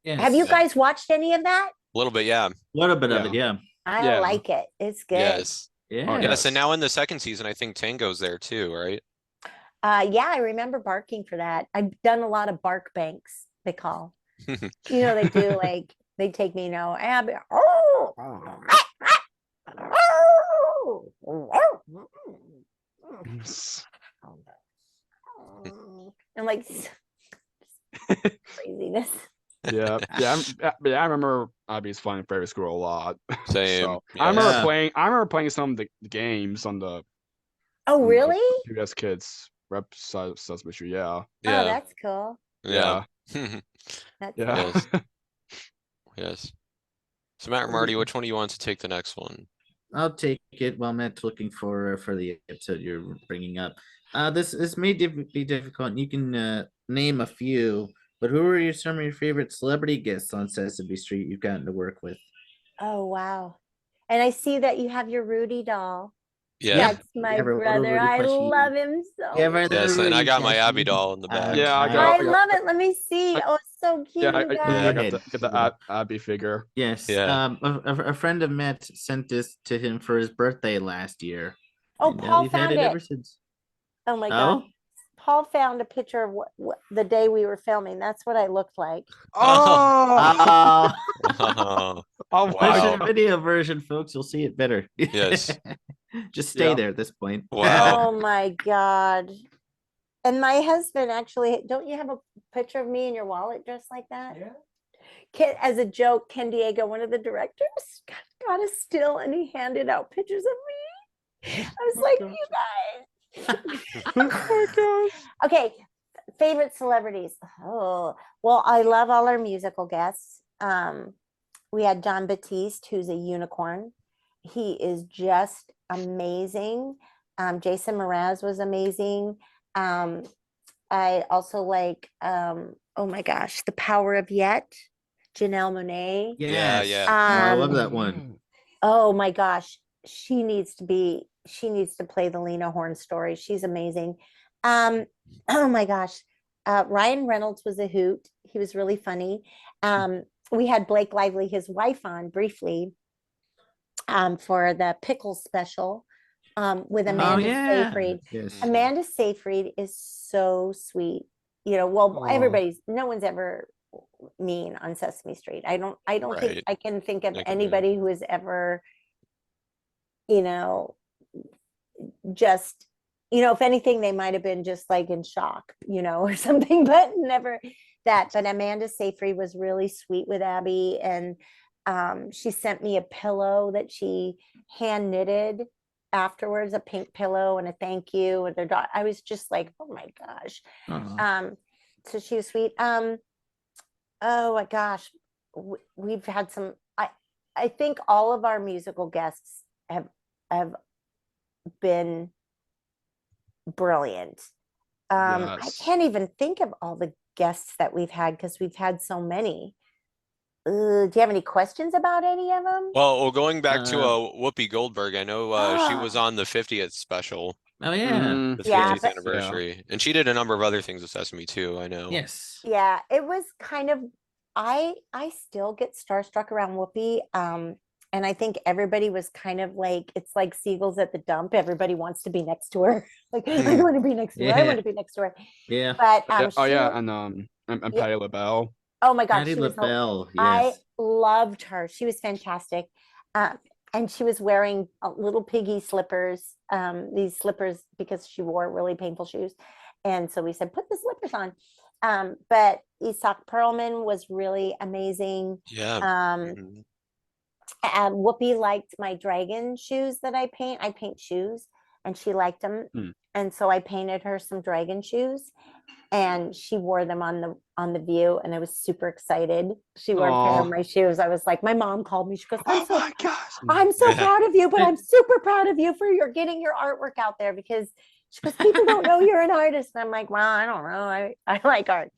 Yes. Have you guys watched any of that? A little bit, yeah. A little bit of it, yeah. I like it. It's good. Yes. Yeah. Yes. And now in the second season, I think Tango's there too, right? Yeah, I remember barking for that. I've done a lot of bark banks, they call. You know, they do like they take me, you know, Abby. And like craziness. Yeah. I remember Abby's Flying Fairy School a lot. Same. So, I remember playing some of the games on the. Oh really? PBS Kids website, Sesame Street. Yeah. Oh, that's cool. Yeah. That's Yes. Yes. So Matt and Marty, which one do you want to take the next one? I'll take it while Matt's looking for the episode you're bringing up. This may be difficult. You can name a few, but who are some of your favorite celebrity guests on Sesame Street you've gotten to work with? Oh wow! And I see that you have your Rudy doll. Yeah. That's my brother. I love him so much. Yes, and I got my Abby doll in the back. Yeah, I love it. Let me see. Oh, it's so cute. Yeah, I guys. got the Abby figure. Yes. Yeah. A friend of Matt sent this to him for his birthday last year. Oh, and, Paul we've found had it. ever since. Oh my God. Paul found a picture of what the day we were filming. That's what I looked like. Oh, Oh, wow. Watch the video version, folks. You'll see it better. Yes. Just stay there at this point. Wow. Oh my God. And my husband actually, don't you have a picture of me in your wallet dressed like that? Yeah. As a joke, Ken Diego, one of the directors, got a still and he handed out pictures of me. I was like, you guys. Oh my gosh. Okay, favorite celebrities. Oh, well, I love all our musical guests. We had John Batiste, who's a unicorn. He is just amazing. Jason Mraz was amazing. I also like, oh my gosh, The Power of Yet, Janelle Monáe. Yeah. I love that one. Oh my gosh, she needs to play the Lena Horne story. She's amazing. Oh my gosh, Ryan Reynolds was a hoot. He was really funny. We had Blake Lively, his wife, on briefly for the Pickle special with Amanda Seyfried. Yes. Amanda Seyfried is so sweet. You know, well, no one's ever mean on Sesame Street. I don't think Right. I can think of I can anybody who has ever, you know, just, you know, if anything, they might have been just like in shock, you know, or something, but never that. But Amanda Seyfried was really sweet with Abby, and she sent me a pillow that she hand knitted afterwards, a pink pillow and a thank you. And their daughter, I was just like, oh my gosh. Aw. So she was sweet. Oh my gosh, we've had some. I think all of our musical guests have been brilliant. I Yes. can't even think of all the guests that we've had because we've had so many. Do you have any questions about any of them? Well, going back to Uh, Whoopi Goldberg, I know she was on the 50th special, Oh yeah. Mhm. the Yeah, 50th but anniversary, and she did a number of other things with Sesame too. I know. Yes. yeah, it was kind of. I still get starstruck around Whoopi. And I think everybody was kind of like, it's like seagulls at the dump. Everybody wants to be next to her. Like, I want to be next to her. I want Yeah. to be next to her. Yeah. But Oh she, yeah, and yeah, Patti LaBelle. oh my God, Patti she was. LaBelle. I Yes. loved her. She was fantastic. And she was wearing little piggy slippers, these slippers because she wore really painful shoes. And so we said, put the slippers on. But Isak Perlman was really amazing. Yeah. Um, Whoopi liked my dragon shoes that I paint. I paint shoes, and she liked them. And so I painted her some dragon shoes, and she wore them on the View, and I was super excited. She wore a pair of my shoes. I was like, my mom called me. She goes, Oh my gosh. I'm so proud of you, but I'm super proud of you for your getting your artwork out there, because she goes, people don't know you're an artist. And I'm like, well, I don't know. I like art.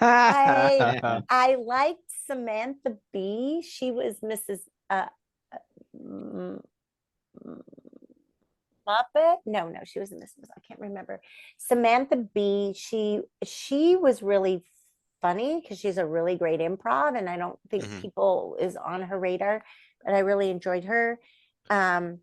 I liked Samantha Bee. She was Mrs. Muppet. No, she wasn't Mrs. I can't remember. Samantha Bee. She was really funny because she's a really great improv, and I don't think people is on her radar, but I really enjoyed her. John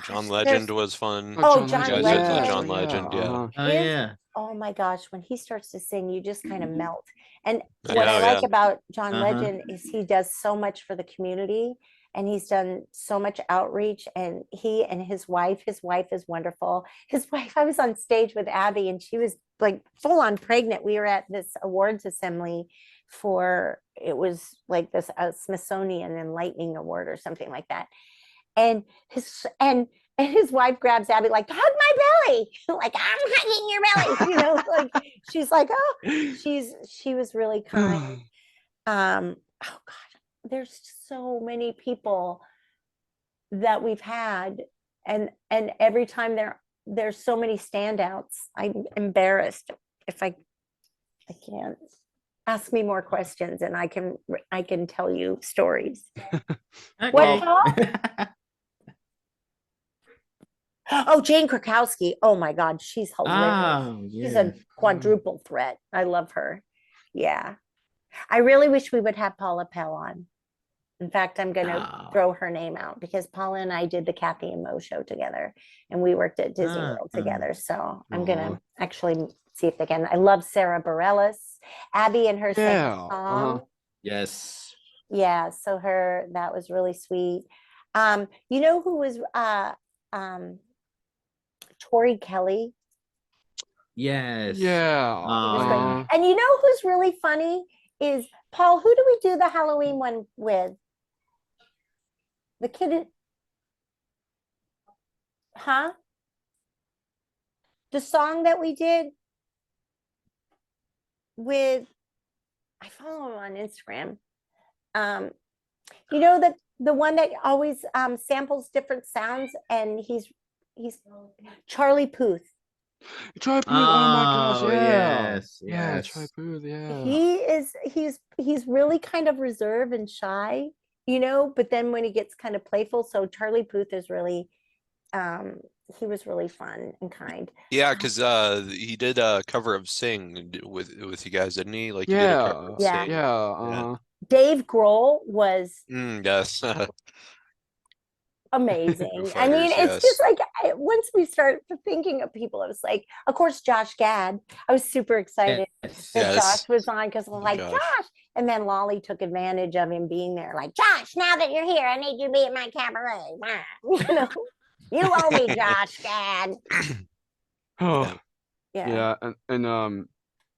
Gosh, Legend was fun. Oh, You John guys did the John Legend. Legend, yeah. Oh yeah. Oh my gosh, when he starts to sing, you just kind of melt. And I what I know, like yeah. about John Uh-huh. Legend is he does so much for the community, and he's done so much outreach. And he and his wife is wonderful. His wife, I was on stage with Abby, and she was like full on pregnant. We were at this awards assembly for, it was like this Smithsonian Enlightening Award or something like that. And his wife grabs Abby like, hug my belly, like, I'm hugging your belly, you know, like she's like, oh, she was really kind. Oh God, there's so many people that we've had, and every time there's so many standouts. I'm embarrassed if I can't. Ask me more questions and I can tell you stories. What, Paul? Oh, Jane Krakowski. Oh my God, she's hilarious. Oh, She's yeah. a quadruple threat. I love her. Yeah. I really wish we would have Paula Pell on. In fact, I'm going to throw her name out because Paula and I did the Kathy and Mo show together, and we worked at Disney World together. So I'm going to actually see if they can. I love Sarah Bareilles. Abby and her second song. Yes. Yeah, so that was really sweet. You know who was Tori Kelly? Yes. Yeah. And you know who's really funny is Paul. Who do we do the Halloween one with? The kid, huh? The song that we did with, I follow him on Instagram. You know, the one that always samples different sounds, and he's Charlie Puth. Charlie Puth. Oh my gosh, yeah. Yes. Yeah, Charlie Puth, yeah. He's really kind of reserved and shy, you know, but then when he gets kind of playful, so Charlie Puth is really he was really fun and kind. Yeah, because he did a cover of Sing with you guys, didn't he? Like, he did a cover of Yeah. Sing. Yeah. Dave Grohl was yes. amazing. I Fighters, mean, it's just yes. like once we start thinking of people, it was like, of course, Josh Gad. I was super excited Yes. that Josh Yes. was on because I'm like, Josh. Josh. And then Lolly took advantage of him being there, like, Josh, now that you're here, I need you to be at my cabaret. You know, you owe me, Josh Gad. Oh, Yeah. yeah, and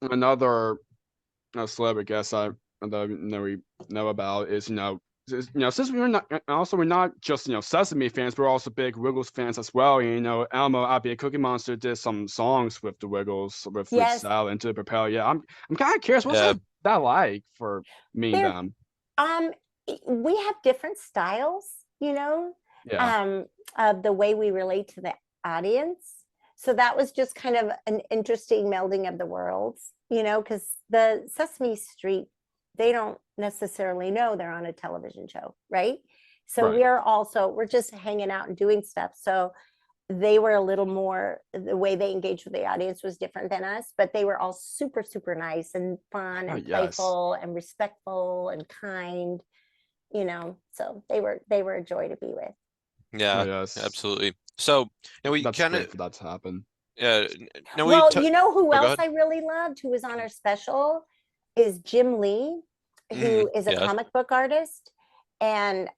another celebrity guest that we know about is since we're not just Sesame fans, we're also big Wiggles fans as well. And, Elmo, Abby, Cookie Monster did some songs with the Wiggles with fruit Yes. salad and to prepare. Yeah, I'm kind of curious. What's Yeah. that like for me and They're- them? We have different styles, Yeah, of the way we relate to the audience. So that was just kind of an interesting melding of the worlds, because the Sesame Street, they don't necessarily know they're on a television show, right? So Right. we're just hanging out and doing stuff. So they were a little more, the way they engaged with the audience was different than us, but they were all super, super nice and fun and Yes. playful and respectful and kind, so they were a joy to be with. Yeah, Yes. absolutely. So now we That's kind great of for that to happen. now Well, we you know who go else ahead. I really loved who was on our special is Jim Lee, who is a Yes. comic book artist. And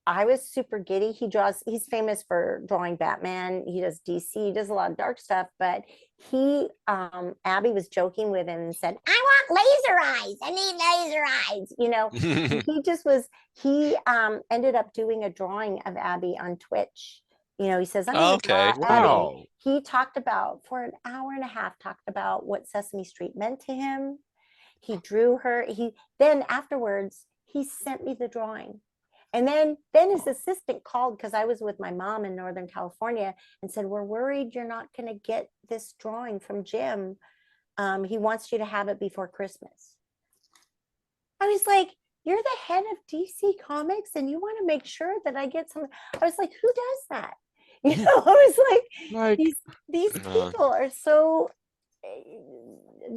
I was super giddy. He's famous for drawing Batman. He does DC, he does a lot of dark stuff, but Abby was joking with him and said, I want laser eyes. I need laser eyes. He ended up doing a drawing of Abby on Twitch. He says, I'm going to draw Okay. Abby. Wow. He talked about, for an hour and a half, talked about what Sesame Street meant to him. He drew her. Then afterwards, he sent me the drawing. And then his assistant called, because I was with my mom in Northern California, and said, we're worried you're not going to get this drawing from Jim. He wants you to have it before Christmas. I was like, you're the head of DC Comics and you want to make sure that I get something. I was like, who does that? I was like these people are so,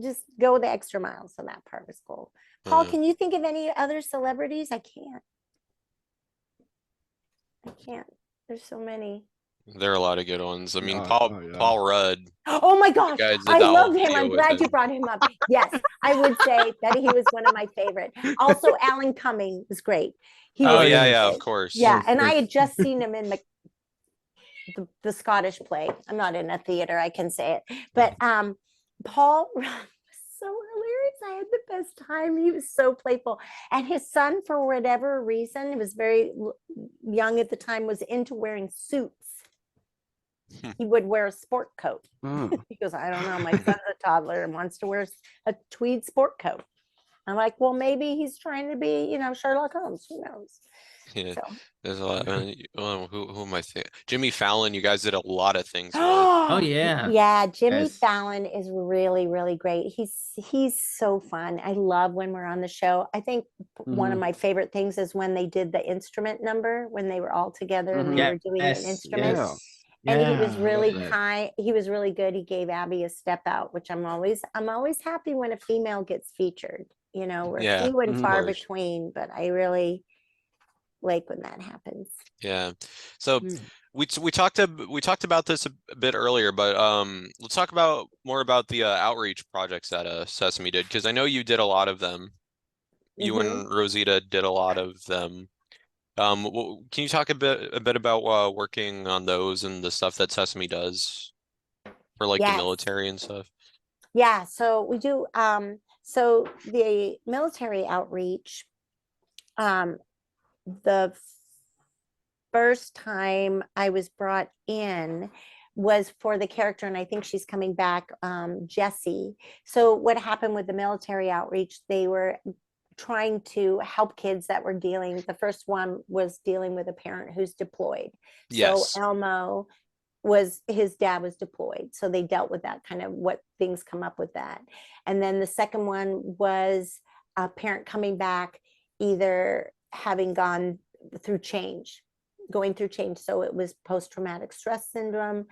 just go the extra mile. So that part was cool. Paul, can you think of any other celebrities? I can't. There's so many. There are a lot of good ones. I mean, Yeah. Paul Rudd. Oh my gosh, guys did I that whole love him. video I'm with glad you him. brought him up. Yes, I would say that he was one of my favorite. Also, Alan Cumming was great. He Oh was yeah, great. of course. Yeah, and I had just seen him in the Scottish play. I'm not in a theater, I can say it. But Paul was so hilarious. I had the best time. He was so playful. And his son, for whatever reason, he was very young at the time, was into wearing suits. He would wear a sport coat. He goes, I don't know, my son's a toddler and wants to wear a tweed sport coat. I'm like, well, maybe he's trying to be, Sherlock Holmes. Who knows? Yeah, So. there's a lot. Who am I thinking? Jimmy Fallon. You guys did a lot of things with. Oh yeah. Yeah, Jimmy Yes. Fallon is really, really great. He's so fun. I love when we're on the show. I think one of my favorite things is when they did the instrument number, when they were all together and they were doing an instrument. Yeah. And he was Yeah, I really love that. kind. He was really good. He gave Abby a step out, which I'm always happy when a female gets featured. We're Yeah, few and of far course. between, but I really like when that happens. Yeah. So we talked about this a bit earlier, but let's talk more about the outreach projects that Sesame did, because I know you did a lot of them. You and Rosita did a lot of them. Can you talk a bit about working on those and the stuff that Sesame does for like the military and stuff? Yeah, so we do so the military outreach, the first time I was brought in was for the character, and I think she's coming back, Jessie. So what happened with the military outreach, they were trying to help kids that were the first one was dealing with a parent who's deployed. Yes. So Elmo his dad was deployed. So they dealt with that, kind of what things come up with that. And then the second one was a parent coming back, either having gone through change, going through change. So it was post-traumatic stress syndrome,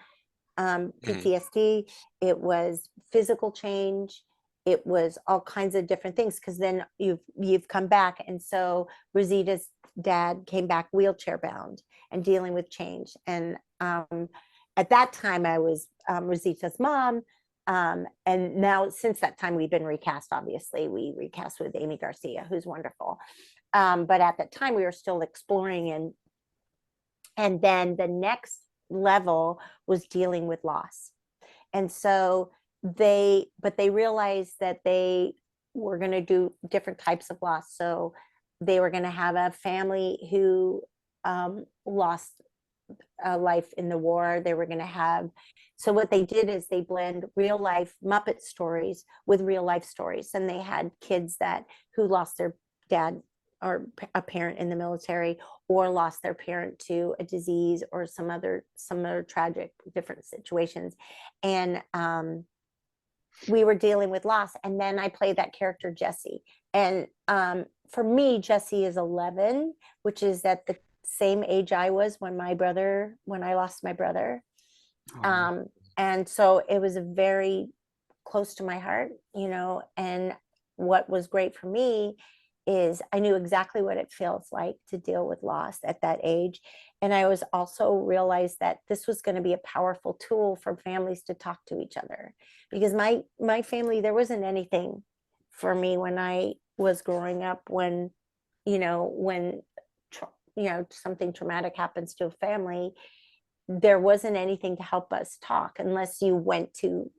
PTSD, it was physical change, it was all kinds of different things, because then you've come back. And so Rosita's dad came back wheelchair bound and dealing with change. And at that time I was Rosita's mom. And now since that time we've been recast. Obviously we recast with Amy Garcia, who's wonderful. But at that time we were still exploring, and then the next level was dealing with loss. And so they realized that they were going to do different types of loss. So they were going to have a family who lost a life in the war. They were going to have, so what they did is they blend real life Muppet stories with real life stories. And they had kids who lost their dad or a parent in the military, or lost their parent to a disease or some other tragic different situations. And we were dealing with loss. And then I played that character Jessie. And for me, Jessie is 11, which is at the same age I was when I lost my brother. And so it was very close to my heart, and what was great for me is I knew exactly what it feels like to deal with loss at that age. And I was also realized that this was going to be a powerful tool for families to talk to each other, because my family, there wasn't anything for me when I was growing up, when something traumatic happens to a family, there wasn't anything to help us talk unless you went to,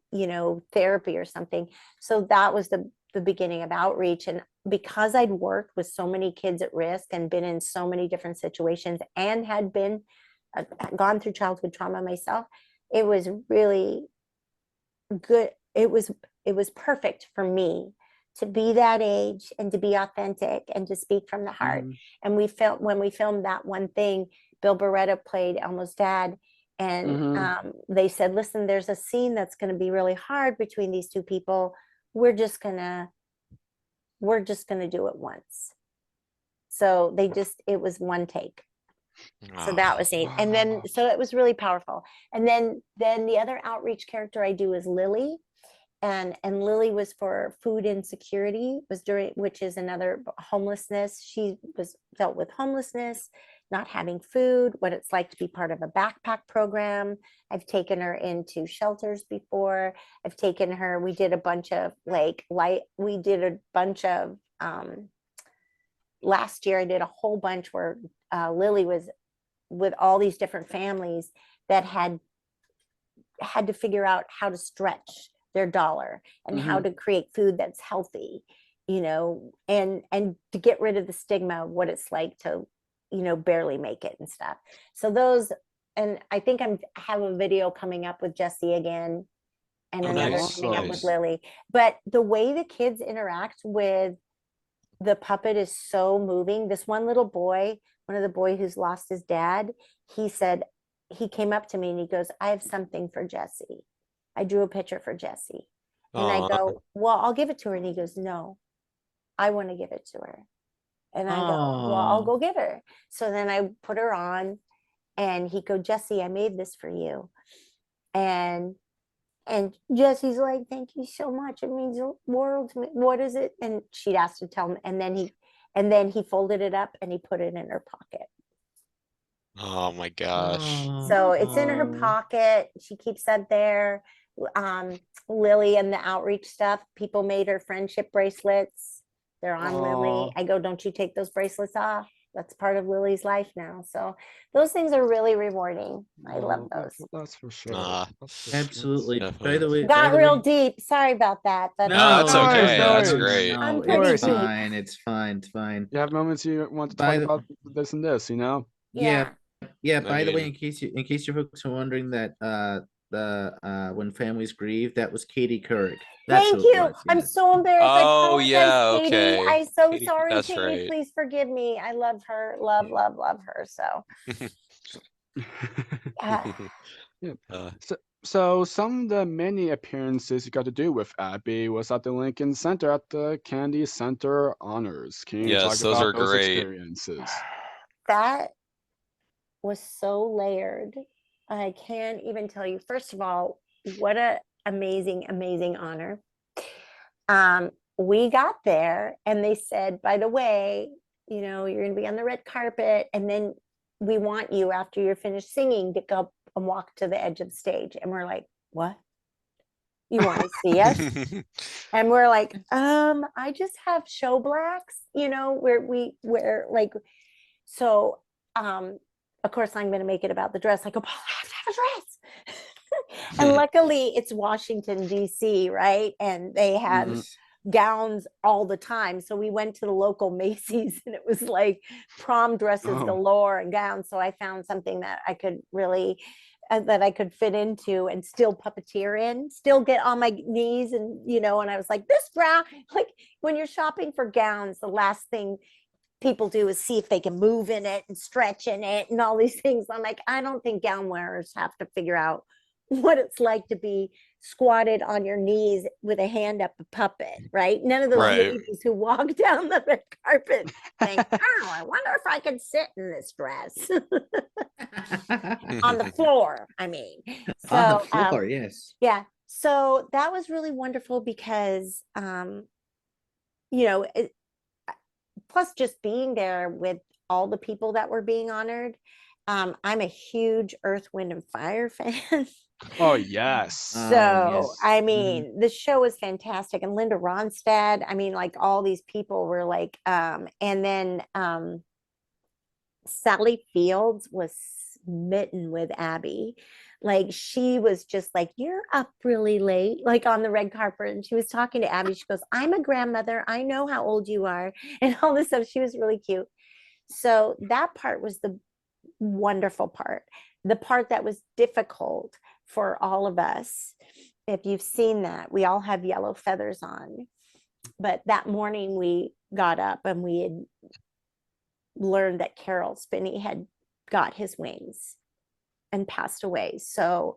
therapy or something. So that was the beginning of outreach. And because I'd worked with so many kids at risk and been in so many different situations and had been gone through childhood trauma myself, it was really good. It was perfect for me to be that age and to be authentic and to speak from the heart. And when we filmed that one thing, Bill Beretta played Elmo's dad. And they said, listen, there's a scene that's going to be really hard between these two people. We're just gonna do it once. So it was one take. So that was neat. And then, so it was really powerful. And then the other outreach character I do is Lily. And Lily was for food insecurity, which is another homelessness. She dealt with homelessness, not having food, what it's like to be part of a backpack program. I've taken her into shelters before. I've taken her, we did a bunch of last year I did a whole bunch where Lily was with all these different families that had to figure out how to stretch their dollar and how to create food that's healthy, and to get rid of the stigma of what it's like to, barely make it and stuff. So those, and I think I have a video coming up with Jessie again, and another coming up with Lily. But the way the kids interact with the puppet is so moving. This one little boy, one of the boys who's lost his dad, he said, he came up to me and he goes, I have something for Jessie. I drew a picture for Jessie. And I go, well, I'll give it to her. And he goes, no, I want to give it to her. And I go, well, I'll go get her. So then I put her on, and he go, Jessie, I made this for you. And Jessie's like, thank you so much. It means the world to me. What is it? And she'd asked to tell him. And then he folded it up and he put it in her pocket. Oh my gosh. So it's in her pocket. She keeps that there. Lily and the outreach stuff, people made her friendship bracelets. They're on Lily. I go, don't you take those bracelets off. That's part of Lily's life now. So those things are really rewarding. I love those. That's for sure. Absolutely. Definitely. By the way, Got real deep. Sorry about that. But No, that's okay. no That's worries. great. I'm No, pretty it's deep. fine. It's fine. It's fine. You have moments you want to By talk the- about this and this, Yeah. Yeah. I By the way, mean- in case you folks are wondering that when families grieve, that was Katie Couric. Thank you. I'm so embarrassed. I Oh, apologize, yeah, Katie. okay. I'm so Katie, sorry. that's Katie, right. please forgive me. I love her. Love her. So So some of the many appearances you got to do with Abby was at the Lincoln Center at the Candy Center Honors. Can you Yes, talk those about are those great. experiences? that was so layered. I can't even tell you. First of all, what a amazing honor. we got there and they said, by the way, you know, you're going to be on the red carpet, and then we want you, after you're finished singing, to go and walk to the edge of the stage. And we're like, what? You want to see us? And we're like, I just have show blacks, you know, where we wear like, so of course I'm going to make it about the dress. I go, Paul, I have to have a dress. And luckily it's Washington, DC, right? And they have gowns all the time. So we went to the local Macy's and it was like prom dresses galore and gowns. So I found something that I could really that I could fit into and still puppeteer in, still get on my knees. And, you know, and I was like, this brown, like when you're shopping for gowns, the last thing people do is see if they can move in it and stretch in it and all these things. I'm like, I don't think gown wearers have to figure out what it's like to be squatted on your knees with a hand up a puppet, right? None of those ladies who walk down the red carpet think, oh, I wonder if I could sit in this dress. On the floor, I mean. So, on the floor, yes. Yeah. So that was really wonderful because, you know, plus just being there with all the people that were being honored. I'm a huge Earth, Wind, and Fire fan. Oh, yes. So, yes. I mean, the show was fantastic. And Linda Ronstadt, I mean, like all these people were like, and then Sally Fields was smitten with Abby. Like she was just like, you're up really late, like on the red carpet. And she was talking to Abby. She goes, I'm a grandmother. I know how old you are. And all this stuff. She was really cute. So that part was the wonderful part. The part that was difficult for all of us, if you've seen that, we all have yellow feathers on. But that morning we got up and we had learned that Carol Spinney had got his wings and passed away. So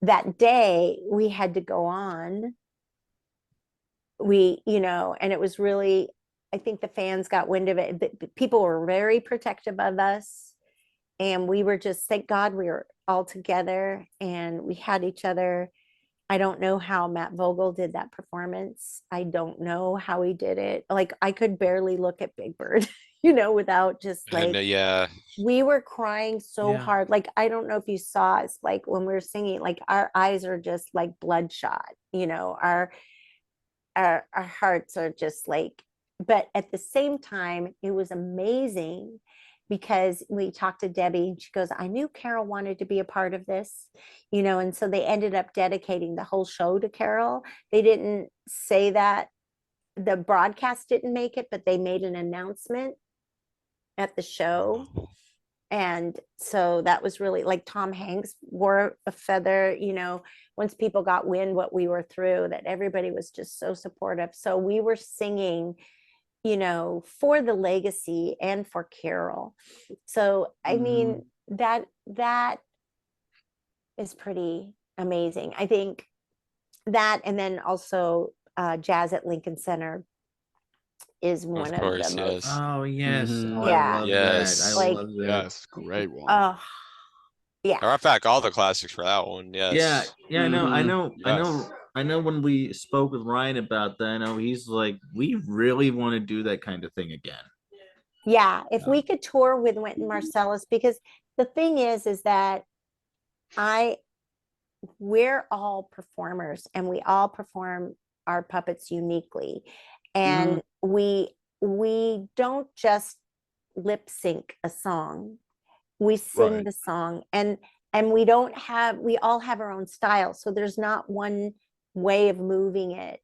that day we had to go on. We, you know, and it was really, I think the fans got wind of it. People were very protective of us. And we were just, thank God we were all together and we had each other. I don't know how Matt Vogel did that performance. I don't know how he did it. Like I could barely look at Big Bird, you know, without just like, we were crying so hard. Like, I don't know if you saw us, like when we were singing, like our eyes are just like bloodshot, you know, our hearts are just like, but at the same time, it was amazing because we talked to Debbie and she goes, I knew Carol wanted to be a part of this, you know, and so they ended up dedicating the whole show to Carol. They didn't say that, the broadcast didn't make it, but they made an announcement at the show. And so that was really like Tom Hanks wore a feather, you know, once people got wind what we were through, that everybody was just so supportive. So we were singing, you know, for the legacy and for Carol. So, I mean, that is pretty amazing. I think that, and then also Jazz at Lincoln Center is one of the most. Oh, yes. Oh, Yeah. I love Yes. that. I Like, love that. Yes, great one. Yeah. I brought back all the classics for that one. Yes. Yeah, Yes. I know when we spoke with Ryan about that, I know he's like, we really want to do that kind of thing again. Yeah, if we could tour with Wynton Marsalis, because the thing is that we're all performers and we all perform our puppets uniquely. And we don't just lip sync a song. We sing the song and we all have our own style. So there's not one way of moving it.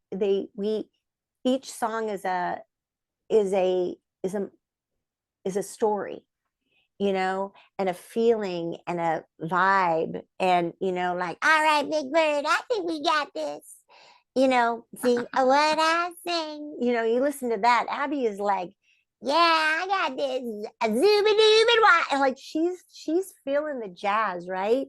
Each song is a story, you know, and a feeling and a vibe. And, you know, like, all right, Big Bird, I think we got this. You know, see what I sing. You know, you listen to that. Abby is like, yeah, I got this. And like she's feeling the jazz, right?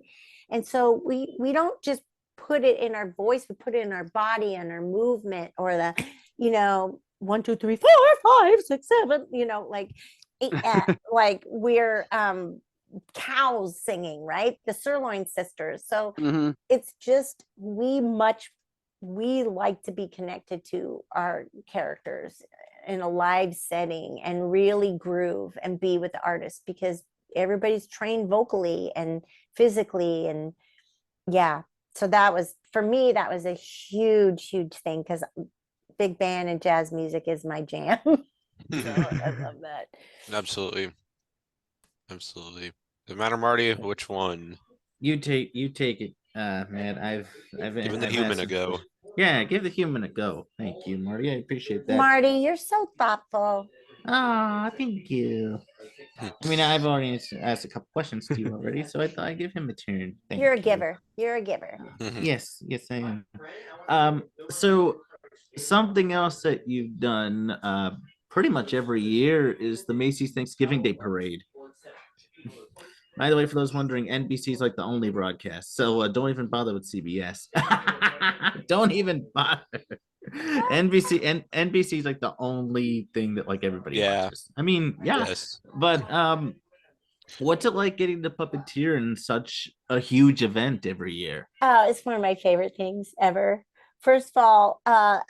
And so we don't just put it in our voice, we put it in our body and our movement, or the, you know, 1, 2, 3, 4, 5, 6, 7, you know, like like we're cows singing, right? The Sirloin Sisters. So it's just, we much we like to be connected to our characters in a live setting and really groove and be with the artist, because everybody's trained vocally and physically. And yeah, so that was, for me, that was a huge thing, because big band and jazz music is my jam. So I love that. Absolutely. No matter, Marty, which one? You take it, man. Giving the I've human asked a this go. question. Yeah, give the human a go. Thank you, Marty. I appreciate that. Marty, you're so thoughtful. Ah, thank you. I mean, I've already asked a couple questions to you already, so I thought I'd give him a turn. Thank You're a you. giver. You're a giver. Yes, I am. So something else that you've done pretty much every year is the Macy's Thanksgiving Day Parade. By the way, for those wondering, NBC is like the only broadcast, so don't even bother with CBS. Don't even bother. NBC is like the only thing that like everybody watches. I mean, yeah, Yes. but what's it like getting to puppeteer in such a huge event every year? Oh, it's one of my favorite things ever. First of all,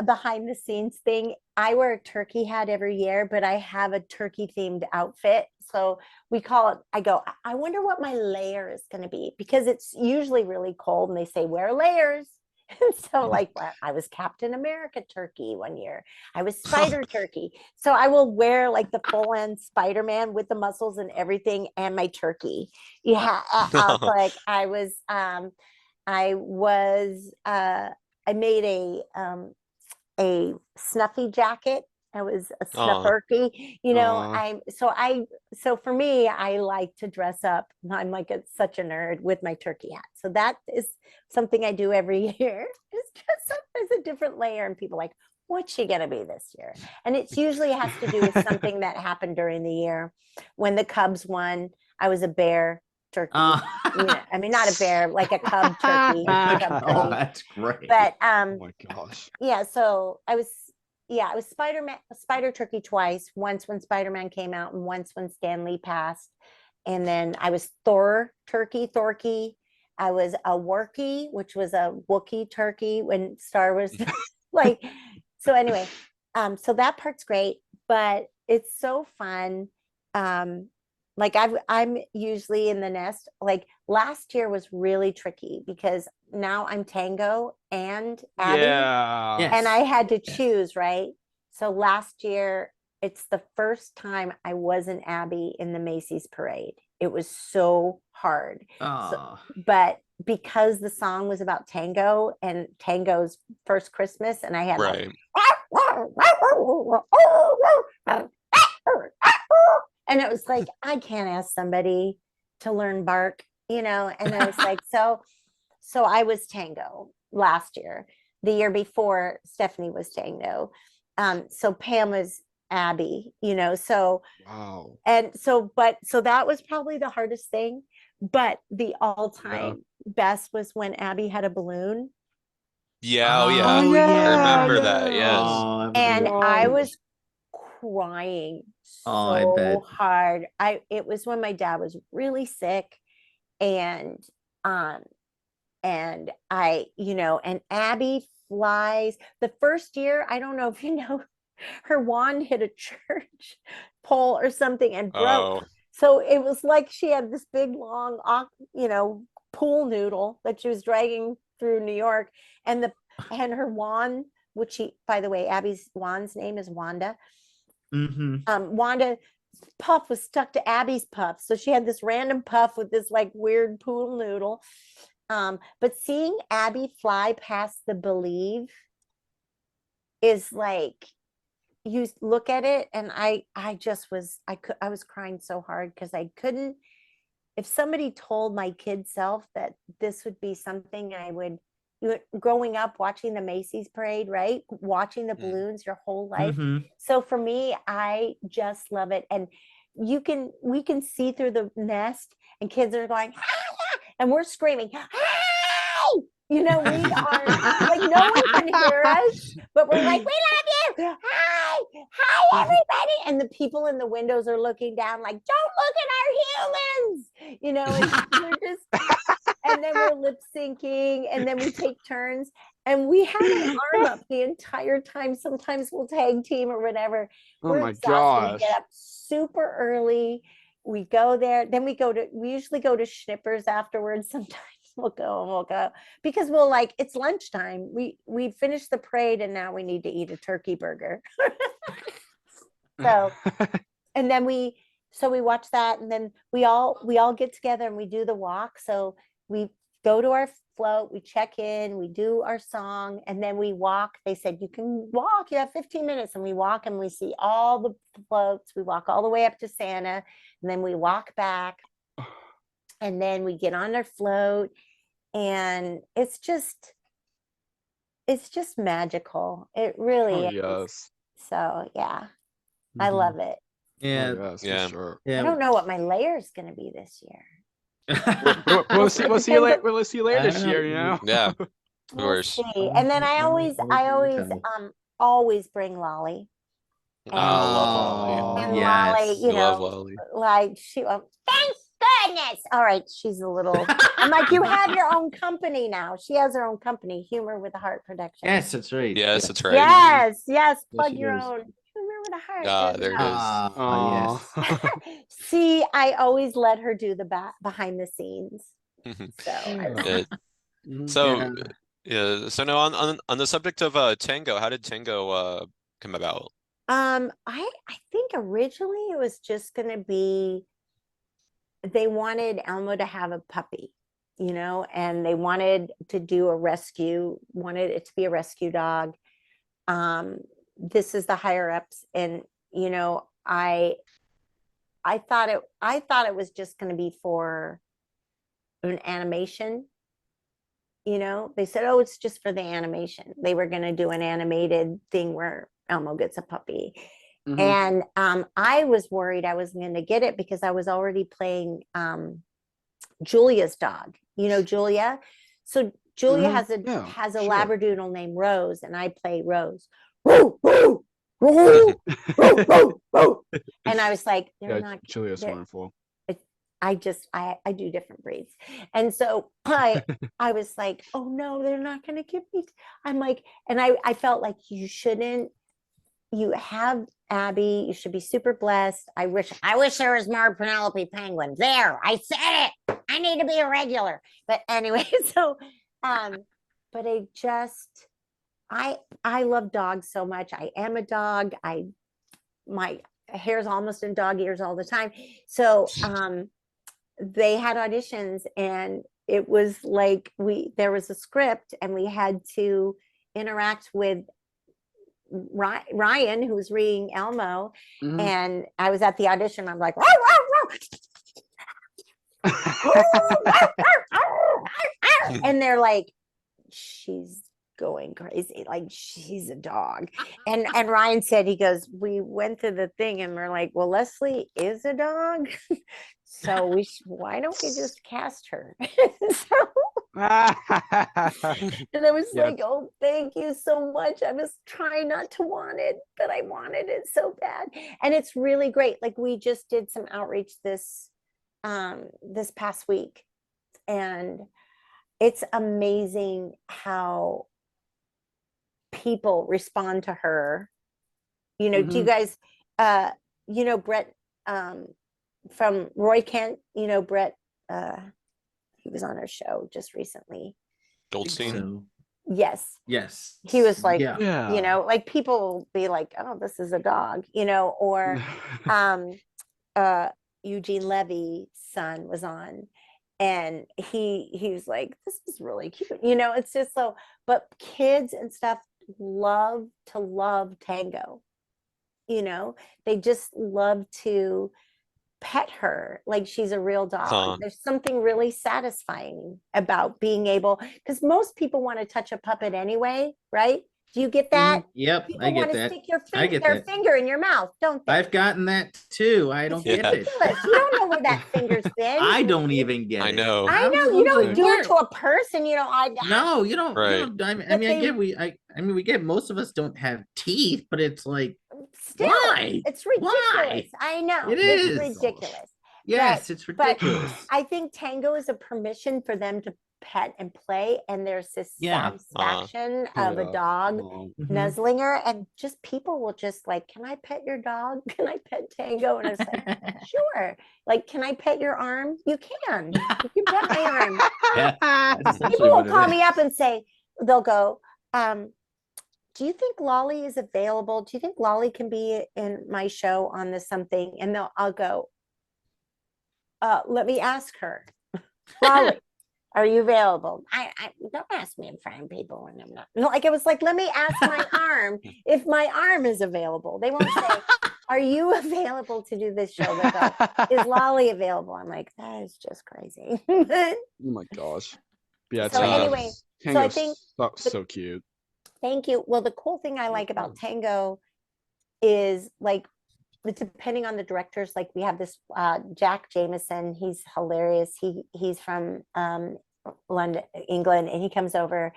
behind the scenes thing, I wear a turkey hat every year, but I have a turkey themed outfit. So we call it, I wonder what my layer is going to be, because it's usually really cold and they say wear layers. And so like I was Captain America turkey one year. I was Spider turkey. So I will wear like the full end Spider-Man with the muscles and everything and my turkey. Yeah. Like I made a snuffy jacket. I was a snufferky, so for me, I like to dress up. I'm like such a nerd with my turkey hat. So that is something I do every year. Just dress up as a different layer, and people are like, what's she gonna be this year? And it usually has to do with something that happened during the year. When the Cubs won, I was a bear turkey. I mean, not a bear, like a cub turkey. Oh, that's great. But Oh my gosh. yeah, so I was Spider turkey twice. Once when Spider-Man came out, and once when Stan Lee passed. And then I was Thor turkey, Thorky. I was a Worky, which was a Wookiee turkey when Star Wars. Like, so anyway, so that part's great, but it's so fun. Like I'm usually in the nest. Like last year was really tricky because now I'm Tango and Abby. Yeah. Yes. And I had to choose, right? So last year, it's the first time I wasn't Abby in the Macy's parade. It was so hard. But because the song was about Tango and Tango's first Christmas, and I had Right. and it was like, I can't ask somebody to learn bark, and I was like, so I was Tango last year. The year before, Stephanie was Tango. So Pam was Abby, so Wow. and so that was probably the hardest thing. But the all-time best was when Abby had a balloon. Yeah, Oh, yeah. yeah. I remember that. Yes. And I gosh. was crying I so bet. hard. It was when my dad was really sick, and I, and Abby flies. The first year, I don't know if you know, her wand hit a church pole or something and broke. Oh. So it was like she had this big long, pool noodle that she was dragging through New York, and her wand, which by the way, Abby's wand's name is Wanda. Wanda puff was stuck to Abby's puff, so she had this random puff with this like weird pool noodle. But seeing Abby fly past the Believe is like, you look at it, and I was crying so hard because I couldn't. If somebody told my kid self that this would be something I would, growing up watching the Macy's parade, right? Watching the balloons your whole life. So for me, I just love it. And we can see through the nest, and kids are going, "Hi!" and we're screaming, "Hi!" We are like, no one can hear us, but we're like, "We love you. Hi, everybody." And the people in the windows are looking down like, "Don't look at our humans." And we're just, and then we're lip syncing, and then we take turns, and we have an arm up the entire time. Sometimes we'll tag team or whatever. Oh We're my exhausted. We gosh. get up super early. We go there, then we usually go to Schnippers afterwards. Sometimes we'll go because we'll like, it's lunchtime. We finished the parade and now we need to eat a turkey burger. So, and then we watch that, and then we all get together and we do the walk. So we go to our float, we check in, we do our song, and then we walk. They said, you can walk, you have 15 minutes. And we walk and we see all the floats. We walk all the way up to Santa, and then we walk back, and then we get on our float, and it's just magical. It really is. Yes. So yeah, I love it. Yeah. Yes, Yeah. for sure. Yeah. I don't know what my layer is going to be this year. We'll see you later. We'll see you later this I year. don't You know. Yeah. Of We'll course. see. And then I always bring Lolly. Oh, I love Lolly. Oh, And yes. Lolly, you I love know, Lolly. like thank goodness. All right, she's a little. I'm like, you have your own company now. She has her own company, Humor with a Heart Production. Yes, that's right. Yes, that's right. Yes. Plug she your does. own Humor with a Heart. Ah, there it is. Ah, yes. See, I always let her do the behind the scenes. So So yeah. So now on the subject of Tango, how did Tango come about? I think originally it was just gonna be, they wanted Elmo to have a puppy, you know, and they wanted to do a rescue, wanted it to be a rescue dog. This is the higher ups, and you know, I thought it was just going to be for an animation. You know, they said, oh, it's just for the animation. They were going to do an animated thing where Elmo gets a puppy. And I was worried I wasn't going to get it because I was already playing Julia's dog. You know, Julia. So Julia has a Labradoodle named Rose, and I play Rose. Woo, woo, woo, woo, woo, woo. And I was like, they're not. Julia's wonderful. I do different breeds. And so I was like, oh no, they're not going to give me. I'm like, and I felt like you have Abby, you should be super blessed. I wish there was more Penelope Penguin. There, I said it. I need to be a regular. But anyway, so but I love dogs so much. I am a dog. My hair's almost in dog ears all the time. So they had auditions, and it was like there was a script, and we had to interact with Ryan, who was reading Elmo, and I was at the audition. I'm like, and they're like, she's going crazy, like she's a dog. And Ryan said, he goes, we went to the thing, and we're like, well, Leslie is a dog, so why don't we just cast her? So and I was like, oh, thank you so much. I was trying not to want it, but I wanted it so bad. And it's really great. Like, we just did some outreach this past week, and it's amazing how people respond to her. You know, do you guys, you know, Brett from Roy Kent, you know, Brett, he was on our show just recently. Goldstein. So, yes. He was like, you know, like people will be like, oh, this is a dog, you know, or Eugene Levy's son was on, and he was like, this is really cute, you know. It's just so, but kids and stuff love Tango, you know. They just love to pet her like she's a real dog. There's something really satisfying about being able, because most people want to touch a puppet anyway, right? Do you get that? Yep, People I get want to that. stick their I get their that. finger in your mouth, don't they? I've gotten that too. I don't get it. Ridiculous. You don't know where that finger's been. I don't even get it. I know. I know. You don't do it to a person. You know, No, you don't. Right. You don't, I mean, we get, most of us don't have teeth, but it's like, still, why? It's ridiculous. Why? I know. It It's is ridiculous. Yes, it's but ridiculous. I think Tango is a permission for them to pet and play, and there's this Yeah. satisfaction of a dog Oh. Mhm. nuzzling her, and just people will just like, can I pet your dog? Can I pet Tango? And it's like, sure. Like, can I pet your arm? You can pet my arm. Yeah, that's essentially People will what it call me up is. and say, they'll go, do you think Lolly is available? Do you think Lolly can be in my show on this something? And I'll go, let me ask her. Lolly, are you available? I don't ask me in front of people when I'm not. Like, it was like, let me ask my arm if my arm is available. They won't say, are you available to do this show? They go, is Lolly available? I'm like, that is just crazy. Oh my gosh. Yeah, So anyway, so I think so cute. Thank you. Well, the cool thing I like about Tango is like, depending on the directors, like we have this Jack Jameson, he's hilarious. He's from London, England, and he comes over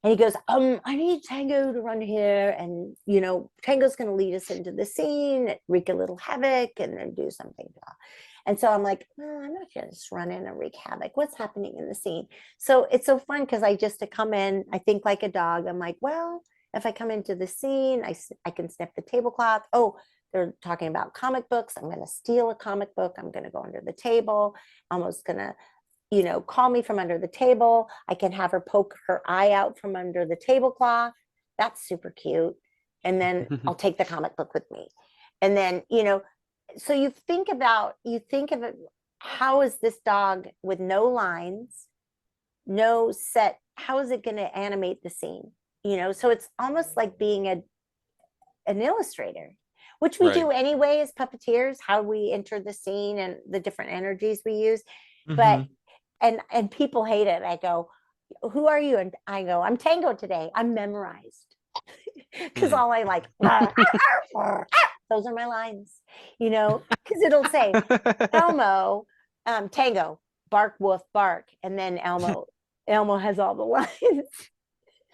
and he goes, I need Tango to run here, and Tango's gonna lead us into the scene, wreak a little havoc, and then do something. And so I'm like, I'm not gonna just run in and wreak havoc. What's happening in the scene? So it's so fun because I just to come in, I think like a dog. I'm like, well, if I come into the scene, I can sniff the tablecloth. Oh, they're talking about comic books. I'm gonna steal a comic book. I'm gonna go under the table. Elmo's gonna, call me from under the table. I can have her poke her eye out from under the tablecloth. That's super cute. And then I'll take the comic book with me. And then, so you think of it, how is this dog with no lines, no set, how is it going to animate the scene? So it's almost like being an illustrator, which we do anyway as puppeteers, how we enter the scene and the different energies we use. But and people hate it. I go, who are you? And I go, I'm Tango today. I'm memorized. Because all I like, those are my lines, because it'll say Elmo, Tango, bark, wolf, bark. And then Elmo has all the lines.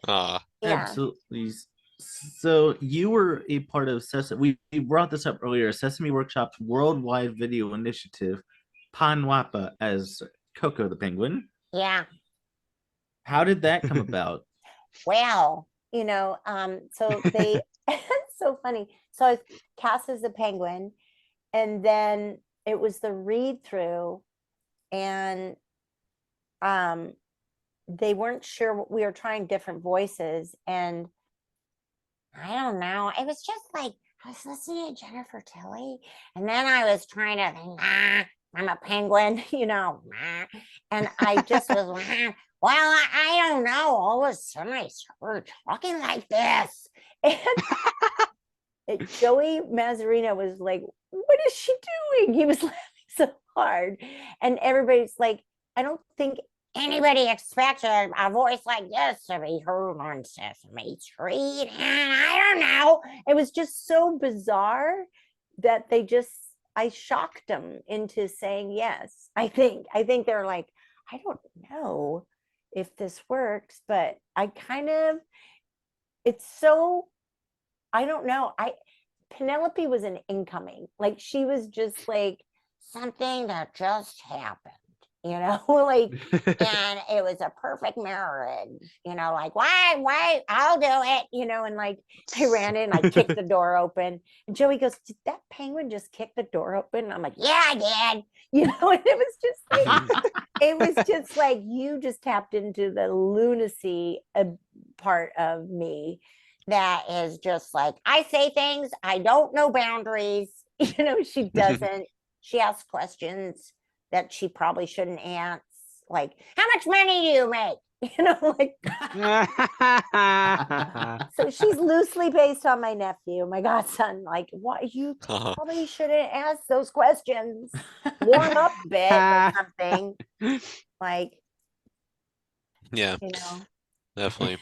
Yeah. Absolutely. So you were a part of Sesame. We brought this up earlier. Sesame Workshop's worldwide video initiative, Panwapa, as Koko the Penguin. Yeah. How did that come about? Well, so they it's so funny. So I was cast as a penguin, and then it was the read through, and they weren't sure. We were trying different voices, and I don't know. It was just like I was listening to Jennifer Tilly, and then I was trying to think, I'm a penguin, and I just was, well, I don't know. All of a sudden, I started talking like this. And Joey Mazzarino was like, what is she doing? He was laughing so hard. And everybody's like, I don't think anybody expects a voice like this to be heard on Sesame Street. And I don't know. It was just so bizarre that I shocked them into saying yes. I think they're like, I don't know if this works, but it's so, I don't know. Penelope was an incoming, like she was just like something that just happened, like, and it was a perfect marriage, like, why, I'll do it, and like I ran in, I kicked the door open, and Joey goes, did that penguin just kick the door open? And I'm like, yeah, I did, and it was just like, you just tapped into the lunacy part of me that is just like, I say things, I don't know boundaries, she doesn't, she asks questions that she probably shouldn't ask, like, how much money do you make? Like, so she's loosely based on my nephew, my godson. Like, what, you probably shouldn't ask those questions. Warm up a bit or something. Like, Yeah, definitely.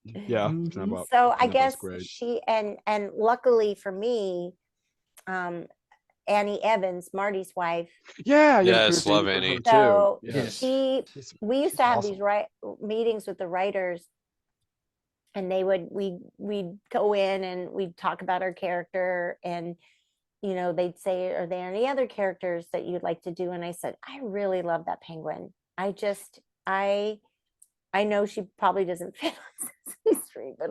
Yeah. So I guess she and luckily for me, Annie Evans, Marty's wife. Yeah, yes, love Annie. So too. We used to have these meetings with the writers, and we'd go in and we'd talk about our character, and they'd say, are there any other characters that you'd like to do? And I said, I really love that penguin. I know she probably doesn't fit on Sesame Street, but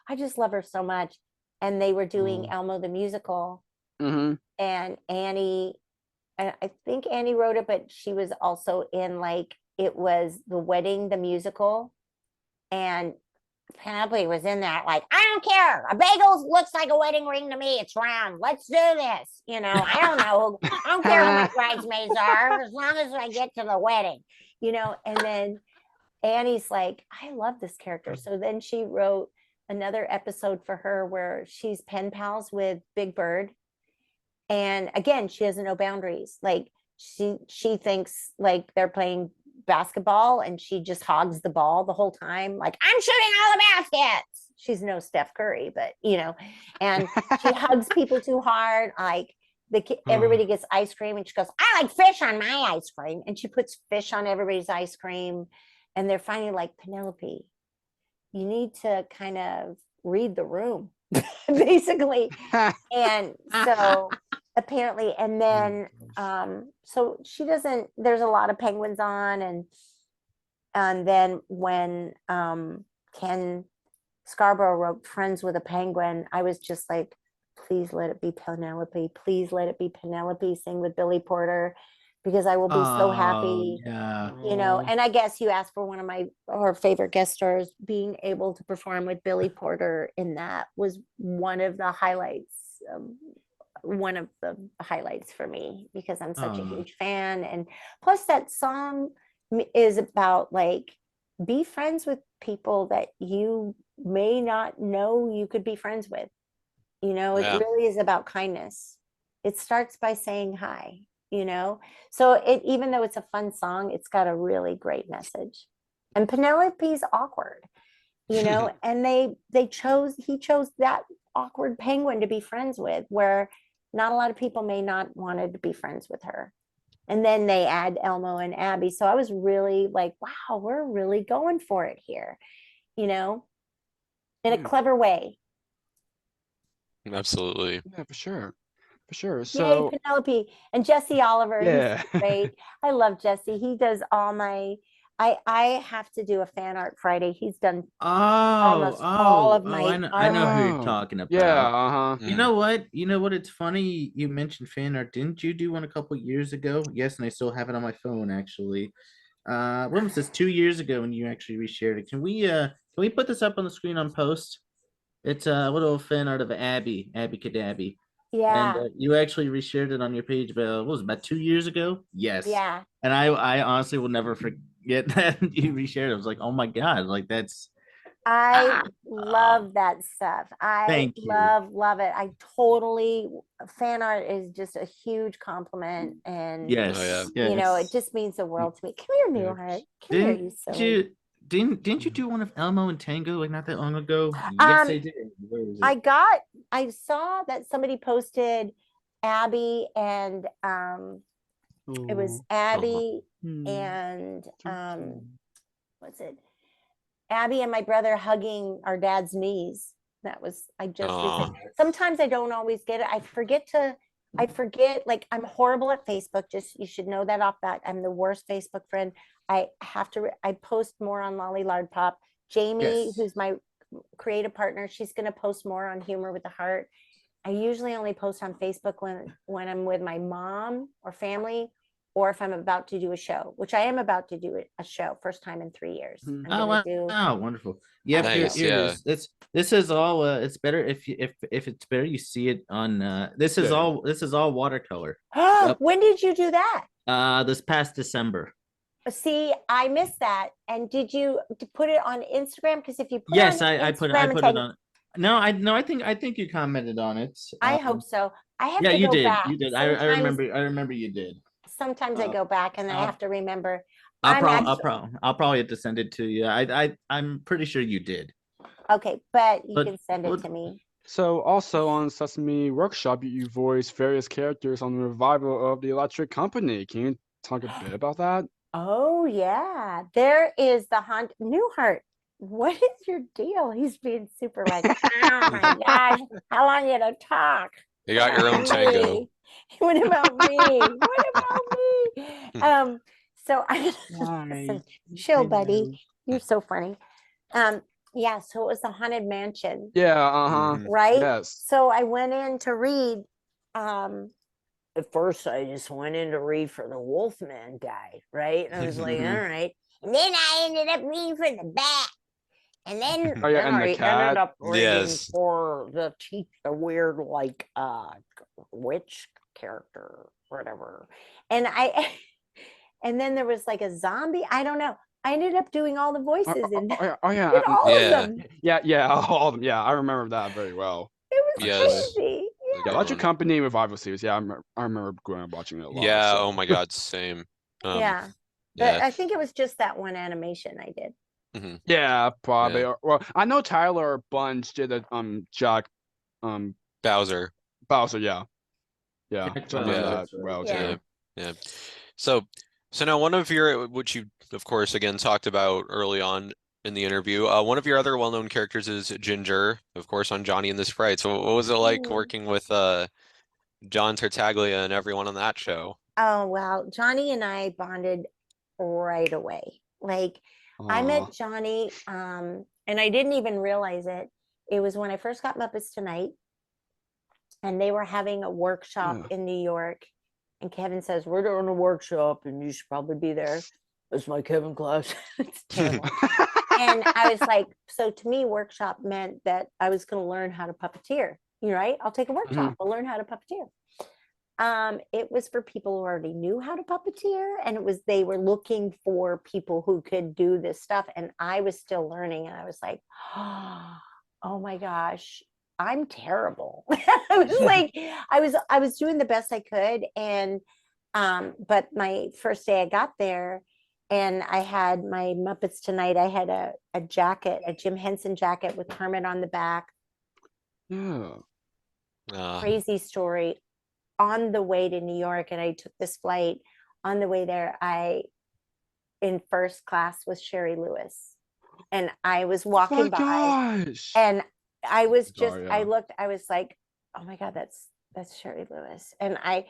I just love her so much. And they were doing Elmo the Musical, and Annie, and I think Annie wrote it, but she was also in it was The Wedding, the musical, and Penelope was in that, I don't care. A bagel looks like a wedding ring to me. It's round. Let's do this. I don't know. I don't care who my bridesmaids are, as long as I get to the wedding. And then Annie's like, I love this character. So then she wrote another episode for her where she's pen pals with Big Bird. And again, she has no boundaries. She thinks they're playing basketball, and she just hogs the ball the whole time. I'm shooting all the baskets. She's no Steph Curry, but and she hugs people too hard. Everybody gets ice cream, and she goes, I like fish on my ice cream. And she puts fish on everybody's ice cream. And they're finally Penelope, you need to kind of read the room, basically. And so apparently, and then so she doesn't, there's a lot of penguins on, and then when Ken Scarborough wrote Friends with a Penguin, I was just like, please let it be Penelope, please let it be Penelope sing with Billy Porter, because I will be so happy. Yeah. And I guess you asked for one of our favorite guest stars. Being able to perform with Billy Porter in that was one of the highlights for me, because I'm such a huge fan. And plus that song is about be friends with people that you may not know you could be friends with. It really is about kindness. It starts by saying hi, so even though it's a fun song, it's got a really great message. And Penelope's awkward, and he chose that awkward penguin to be friends with, where not a lot of people may not wanted to be friends with her. And then they add Elmo and Abby. So I was really wow, we're really going for it here, in a clever way. Absolutely. Yeah, for sure. Yay, So Penelope. And Jesse Oliver, yeah. he's great. I love Jesse. He does all my, I have to do a fan art Friday. He's done almost all of my I know who you're artwork. talking about. Yeah, You know what? It's funny you mentioned fan art. Didn't you do one a couple years ago? Yes, and I still have it on my phone actually. When was this? 2 years ago when you actually reshared it. Can we put this up on the screen on post? It's a little fan art of Abby Cadabby. Yeah. And you actually reshared it on your page about, what was it, about 2 years ago? Yes. Yeah. And I honestly will never forget that you reshared it. I was like, oh my God, that's. I love that stuff. Thank you. love it. Fan art is just a huge compliment. And Yes. Oh, yeah. it just means the world to me. Come here, Newhart. Come here, you silly. Didn't you do one of Elmo and Tango not that long ago? Yes, I did. Where is it? I saw that somebody posted Abby and it was Abby and what's it? Abby and my brother hugging our dad's knees. That was, sometimes I don't always get it. I forget, I'm horrible at Facebook. You should know that off bat. I'm the worst Facebook friend. I post more on Lolly Lardpop. Jamie, who's my creative partner, she's going to post more on Humor with the Heart. I usually only post on Facebook when I'm with my mom or family, or if I'm about to do a show, which I am about to do a show, first time in 3 years. Wow, wonderful. Yeah, Nice, here it is. This is all it's better if it's better you see it on this is all watercolor. Yep. When did you do that? This past December. See, I missed that. And did you put it on Instagram? Because if you put I put it on. No, I think you commented on it. I hope so. I have to go back. You did. I remember you did. Sometimes I go back and I have to remember. I'll probably have to send it to you. I'm pretty sure you did. Okay, but you can send it to me. So also on Sesame Workshop, you voice various characters on the revival of the Electric Company. Can you talk a bit about that? Oh yeah, there is the Newhart. What is your deal? He's being super oh my gosh, how long are you to talk? You got your own Tango. What about me? What about me? So I listen, chill, buddy. You're so funny. Yeah, so it was the Haunted Mansion. Yeah, Right? Yes. So I went in to read. At first I just went in to read for the Wolfman guy, right? And I was like, all right. And then I ended up reading for the bat. And then, Oh, yeah, and the I cat. ended up reading Yes. for the weird like witch character, whatever. And and then there was like a zombie. I don't know. I ended up doing all the voices and yeah. did all Yeah. of them. Yeah, all of them. Yeah, I remember that very well. It was Yes. crazy. Yeah, Good Electric one. Company Revival Series. Yeah, I remember growing up watching it a lot. Yeah, so. oh my God, same. Yeah. But Yeah. I think it was just that one animation I did. Mhm. Yeah, probably. Yeah. Well, I know Tyler Bunch did a Jack Bowser. Bowser. Yeah, I Jack remember Bowser, that that's right. well Yeah. too. Yeah. So now one of your, which you of course again talked about early on in the interview, one of your other well-known characters is Ginger, of course, on Johnny and the Sprites. So what was it like Mm. working with John Tartaglia and everyone on that show? Oh, well, Johnny and I bonded right away. Like I met Johnny, and I didn't even realize it. It was when I first got Muppets Tonight, and they were having a workshop in New York. And Kevin says, we're doing a workshop and you should probably be there. It's my Kevin class. It's terrible. And I was like, so to me, workshop meant that I was going to learn how to puppeteer. You're right. I'll take a workshop. I'll learn how to puppeteer. It was for people who already knew how to puppeteer, and they were looking for people who could do this stuff. And I was still learning, and I was like, oh my gosh, I'm terrible. I was like, I was doing the best I could. And but my first day I got there and I had my Muppets Tonight, I had a jacket, a Jim Henson jacket with Kermit on the back. Yeah. Crazy story. On the way to New York, and I took this flight. On the way there, I in first class with Sherry Lewis, and I was walking by, gosh. and I was just, yeah. I looked, I was like, oh my God, that's Sherry Lewis, and I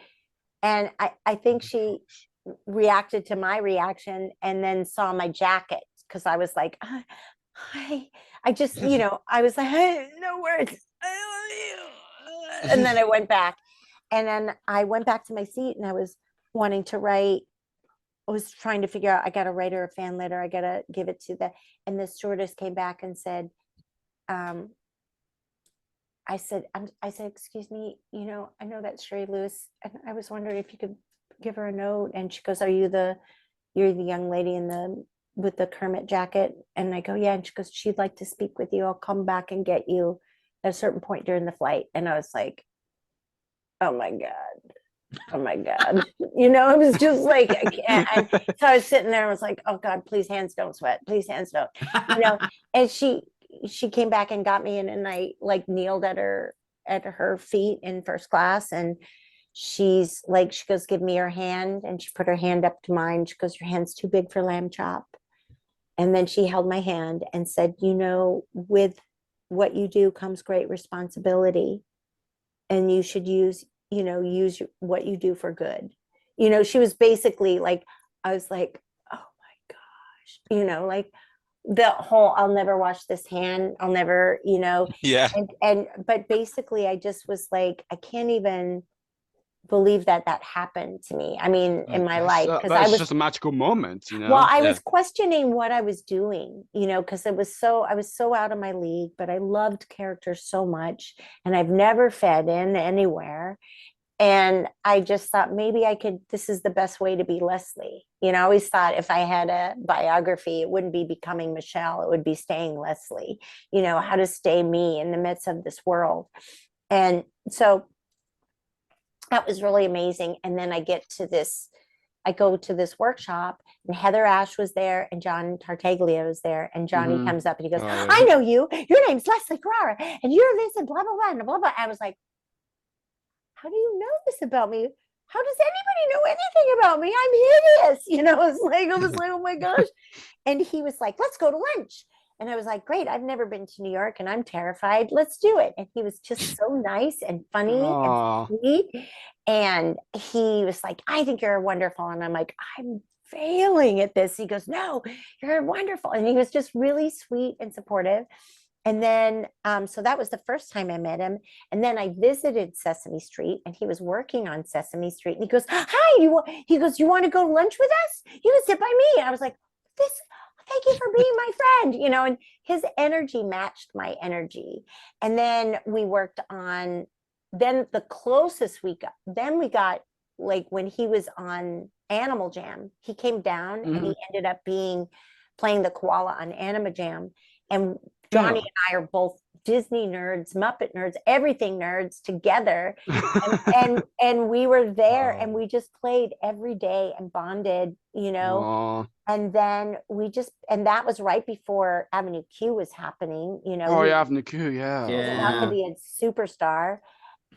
think she reacted to my reaction, and then saw my jacket because I was like, hi, I just, I was like, hey, no words, I love you, and then I went back. And then I went back to my seat and I was wanting to write. I was trying to figure out, I got to write her a fan letter. I got to give it to and the stewardess came back and said, I said, excuse me, I know that's Sherry Lewis. And I was wondering if you could give her a note. And she goes, you're the young lady with the Kermit jacket? And I go, yeah. And she goes, she'd like to speak with you. I'll come back and get you at a certain point during the flight. And I was like, oh my God. It was just like, and so I was sitting there and was like, oh God, please hands don't sweat. Please hands don't, and she came back and got me and I like kneeled at her feet in first class. And she's like, she goes, give me your hand. And she put her hand up to mine. She goes, your hand's too big for lamb chop. And then she held my hand and said, with what you do comes great responsibility. And you should use what you do for good. She was basically like, I was like, oh my gosh, like the whole, I'll never wash this hand. I'll never, Yeah. But basically I just was like, I can't even believe that happened to me. I mean, in my life, because I was just a magical moment, Well, I was questioning what I was doing, because I was so out of my league, but I loved characters so much, and I've never fed in anywhere. And I just thought maybe this is the best way to be Leslie. I always thought if I had a biography, it wouldn't be becoming Michelle, it would be staying Leslie, how to stay me in the midst of this world. And so that was really amazing. And then I go to this workshop, and Heather Ash was there and John Tartaglia was there. And Johnny comes up and he goes, I know you. Your name's Leslie Carrara and you're this and blah, blah, blah, and blah, blah. I was like, how do you know this about me? How does anybody know anything about me? I'm hideous. I was like, oh my gosh. And he was like, let's go to lunch. And I was like, great, I've never been to New York and I'm terrified. Let's do it. And he was just so nice and funny Aw. and sweet. And he was like, I think you're wonderful. And I'm like, I'm failing at this. He goes, no, you're wonderful. And he was just really sweet and supportive. And then, so that was the first time I met him. And then I visited Sesame Street, and he was working on Sesame Street. And he goes, hi, he goes, you want to go to lunch with us? You can sit by me. And I was like, thank you for being my friend, and his energy matched my energy. And then we worked on, then the closest we got, like when he was on Animal Jam, he came down and he ended up playing the koala on Anima Jam. And Johnny and I are both Disney nerds, Muppet nerds, everything nerds together. And we were there and we just played every day and bonded, Aw. And then and that was right before Avenue Q was happening, Oh, yeah, Avenue Q, yeah. He was about to be a superstar.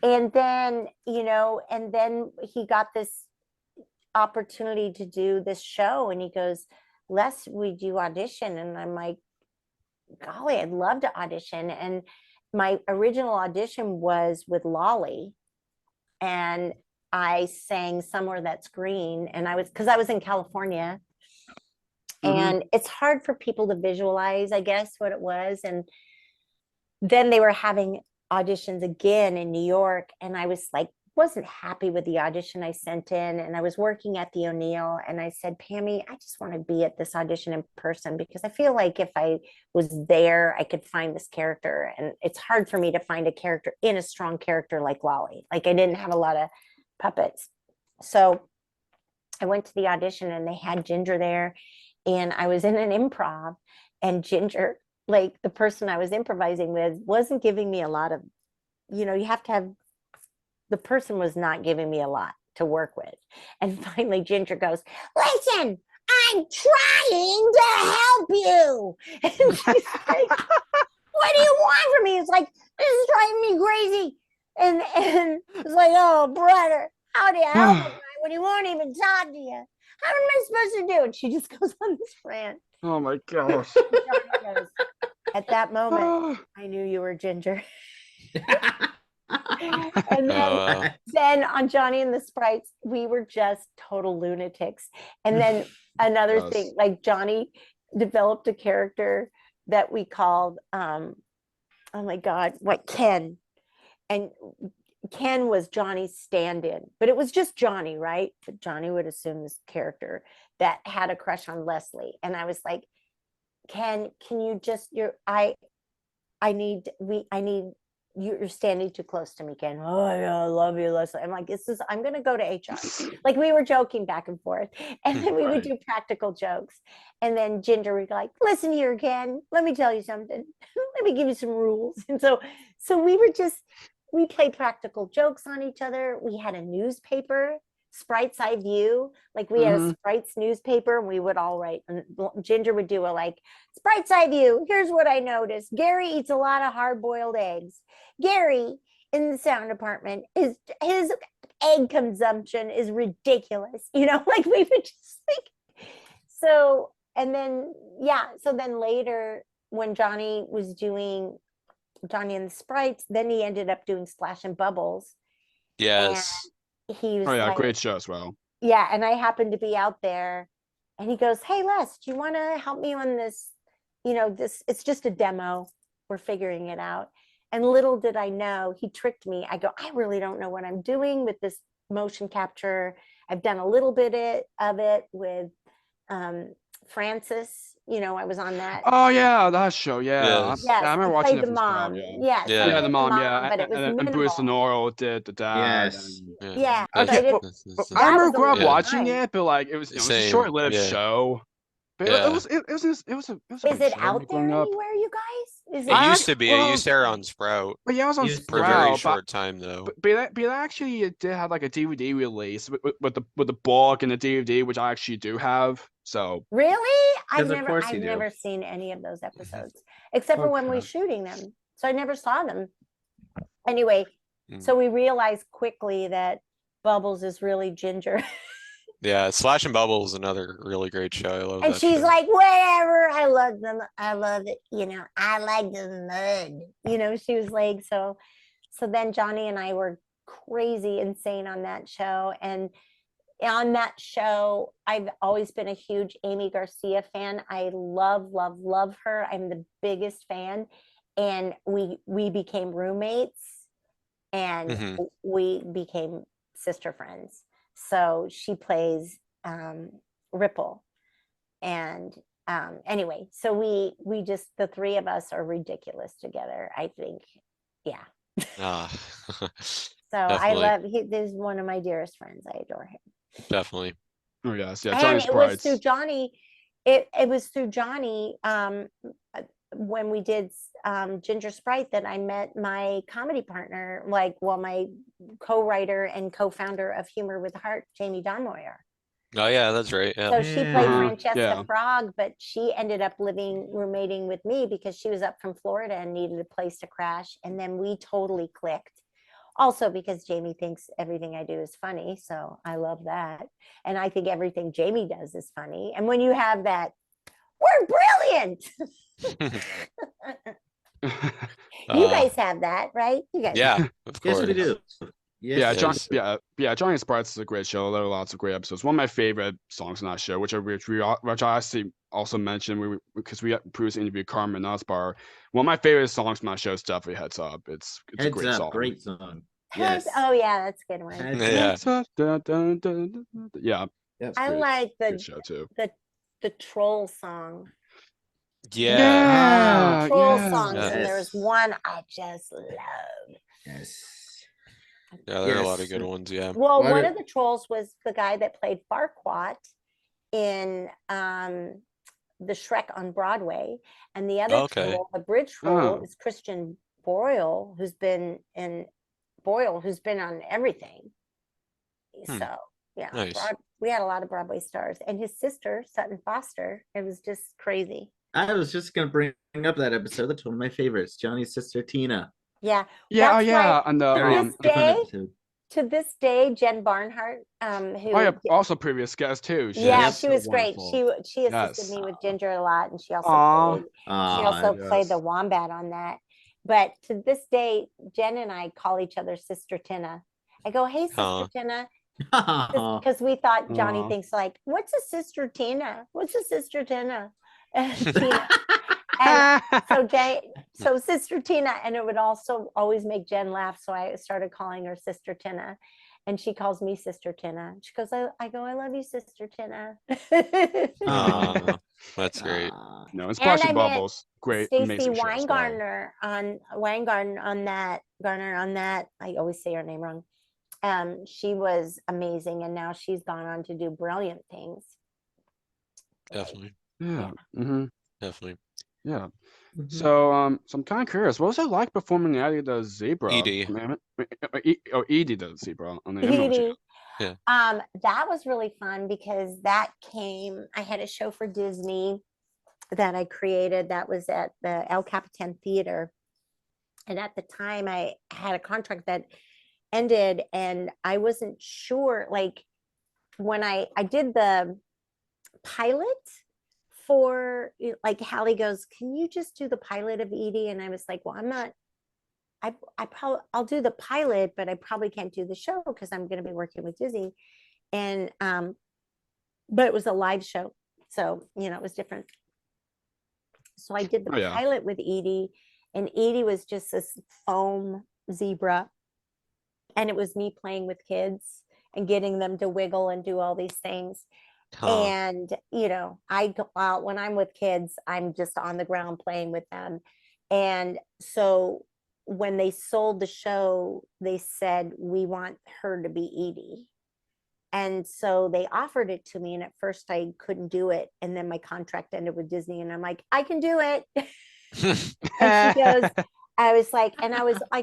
And then, and then he got this opportunity to do this show, and he goes, Les, would you audition? And I'm like, golly, I'd love to audition. And my original audition was with Lolly, and I sang Somewhere That's Green, and because I was in California, and it's hard for people to visualize, I guess, what it was. And then they were having auditions again in New York, and I was like, wasn't happy with the audition I sent in. And I was working at the O'Neill, and I said, Pammy, I just want to be at this audition in person, because I feel like if I was there, I could find this character. And it's hard for me to find a character in a strong character like Lolly. Like, I didn't have a lot of puppets. So I went to the audition, and they had Ginger there, and I was in an improv, and Ginger, like the person I was improvising with, wasn't giving me a lot of, you have to have, the person was not giving me a lot to work with. And finally Ginger goes, listen, I'm trying to help you. And she's like, what do you want from me? It's like, this is driving me crazy. And it's like, oh, brother, how do you help a guy when he won't even talk to you? How am I supposed to do it? She just goes on this rant. Oh my gosh. Goes, at that moment, I knew you were Ginger. And then on Johnny and the Sprites, we were just total lunatics. And then another thing, like Johnny developed a character that we called, oh my God, Ken. And Ken was Johnny's stand-in, but it was just Johnny, right? But Johnny would assume this character that had a crush on Leslie. And I was like, Ken, can you just, I need you're standing too close to me, Ken. Oh yeah, I love you, Leslie. I'm like, I'm gonna go to HR. Like, we were joking back and forth. And then we would do practical jokes. And then Ginger would be like, listen here, Ken, let me tell you something. Let me give you some rules. And so we played practical jokes on each other. We had a newspaper, Sprites Eye View. Like, we had a Sprites newspaper, and we would all write, and Ginger would do Sprites Eye View. Here's what I noticed. Gary eats a lot of hard-boiled eggs. Gary in the sound department, his egg consumption is ridiculous. Like, we would just so, and then, so then later when Johnny was doing Johnny and the Sprites, then he ended up doing Splash and Bubbles. Yes. And he was Great show as well. Yeah, and I happened to be out there, and he goes, hey, Les, do you want to help me on this? It's just a demo. We're figuring it out. And little did I know, he tricked me. I go, I really don't know what I'm doing with this motion capture. I've done a little bit of it with Francis. I was on that. Oh yeah, that show. Yeah, Yes, I remember watching it the from mom. Sprout, Yes, the mom. Yeah, but it was and Bruce Lenore did the dad. Yes. Yeah. I remember growing up watching it, but like it was a short-lived show. But it was a Is it out there anywhere, you guys? It used to be. It used to air on Sprout. But yeah, it was on for a very short time though. But it actually did have like a DVD release with the book and the DVD, which I actually do have. So really, I've never seen any of those episodes except for when we were shooting them. So I never saw them. Anyway, so we realized quickly that Bubbles is really Ginger. Yeah, Slash and Bubble is another really great show. I love And that she's show. like, whatever. I love them. I love it. I like the mud. She was like, so then Johnny and I were crazy insane on that show. And on that show, I've always been a huge Amy Garcia fan. I love, love, love her. I'm the biggest fan. And we became roommates and Mhm. we became sister friends. So she plays Ripple. And anyway, so we just, the three of us are ridiculous together, I think. Yeah. Ah, So I definitely, love, he's one of my dearest friends. I adore him. definitely. Oh yes, yeah. And Johnny it was Sprites. through Johnny. It was through Johnny when we did Ginger Sprite that I met my comedy partner, my co-writer and co-founder of Humor with Heart, Jamie Donmoyer. Oh yeah, that's right. Yeah. So she played Yeah. Francesca Yeah. Frog, but she ended up roommating with me because she was up from Florida and needed a place to crash. And then we totally clicked. Also because Jamie thinks everything I do is funny. So I love that. And I think everything Jamie does is funny. And when you have that, we're brilliant. You guys have that, right? You guys. Yeah, of Yes, course. we do. Yes, Yeah, Yes. Johnny Sprites is a great show. There are lots of great episodes. One of my favorite songs in that show, which I actually also mentioned because we previously interviewed Carmen Osbar. One of my favorite songs from that show is definitely "Heads Up." It's a Heads great Up, song. great song. Heads, Yes. oh yeah, that's a good one. Heads Yeah. Heads up, dun, dun, dun, dun, dun. Yeah, Yep. I great. like good show too. the troll song. Yeah. Troll yeah. songs, Yeah. and there's Yes. one I just love. Yes. Yeah, there are a lot of Yes. good ones. Yeah. Well, Why one do- of the trolls was the guy that played Farquaad in the Shrek on Broadway, and the other Okay. troll, the bridge troll, Oh. is Christian Boyle, who's been on everything. Hmm. So yeah, Nice. we had a lot of Broadway stars, and his sister Sutton Foster. It was just crazy. I was just gonna bring up that episode. That's one of my favorites. Johnny's sister Tina. Yeah, Yeah, that's yeah, why and Very this fun day, episode. to this day, Jen Barnhart, who oh yeah, also previous guest too. yeah, Yes. she was great. wonderful. She assisted Yes. me with Ginger a lot, and she also Aw. played the yes. wombat on that. But to this day, Jen and I call each other Sister Tina. I go, hey, Sister Huh. Tina, Aw. because we thought Johnny Aw. thinks like, what's a Sister Tina? What's a Sister Tina? Tina. And so Sister Tina, and it would also always make Jen laugh. So I started calling her Sister Tina, and she calls me Sister Tina. She goes, I go, I love you, Sister Tina. Aw, that's great. No, it's And I Splashing met Bubbles. Great, Stacy amazing show as well. Weingarten on that. I always say her name wrong. She was amazing, and now she's gone on to do brilliant things. Definitely. Yeah. Mm-hmm. Definitely. Yeah. Mhm. So I'm kind of curious. What was it like performing Edi the Zebra? Edie. Edi the Zebra on the Animal Edie. Yeah. That was really fun because I had a show for Disney that I created that was at the El Capitan Theater. And at the time I had a contract that ended, and I wasn't sure, like when I did the pilot for, like, Hallie goes, can you just do the pilot of Edie? And I was like, well, I'm not, I'll do the pilot, but I probably can't do the show because I'm going to be working with Disney. And but it was a live show, so it was different. So I did the pilot with Edie, and Edie was just this foam zebra, and it was me playing with kids and getting them to wiggle and do all these things. Huh. And I go out when I'm with kids, I'm just on the ground playing with them. And so when they sold the show, they said, we want her to be Edie. And so they offered it to me, and at first I couldn't do it, and then my contract ended with Disney, and I'm like, I can do it. And she goes, I was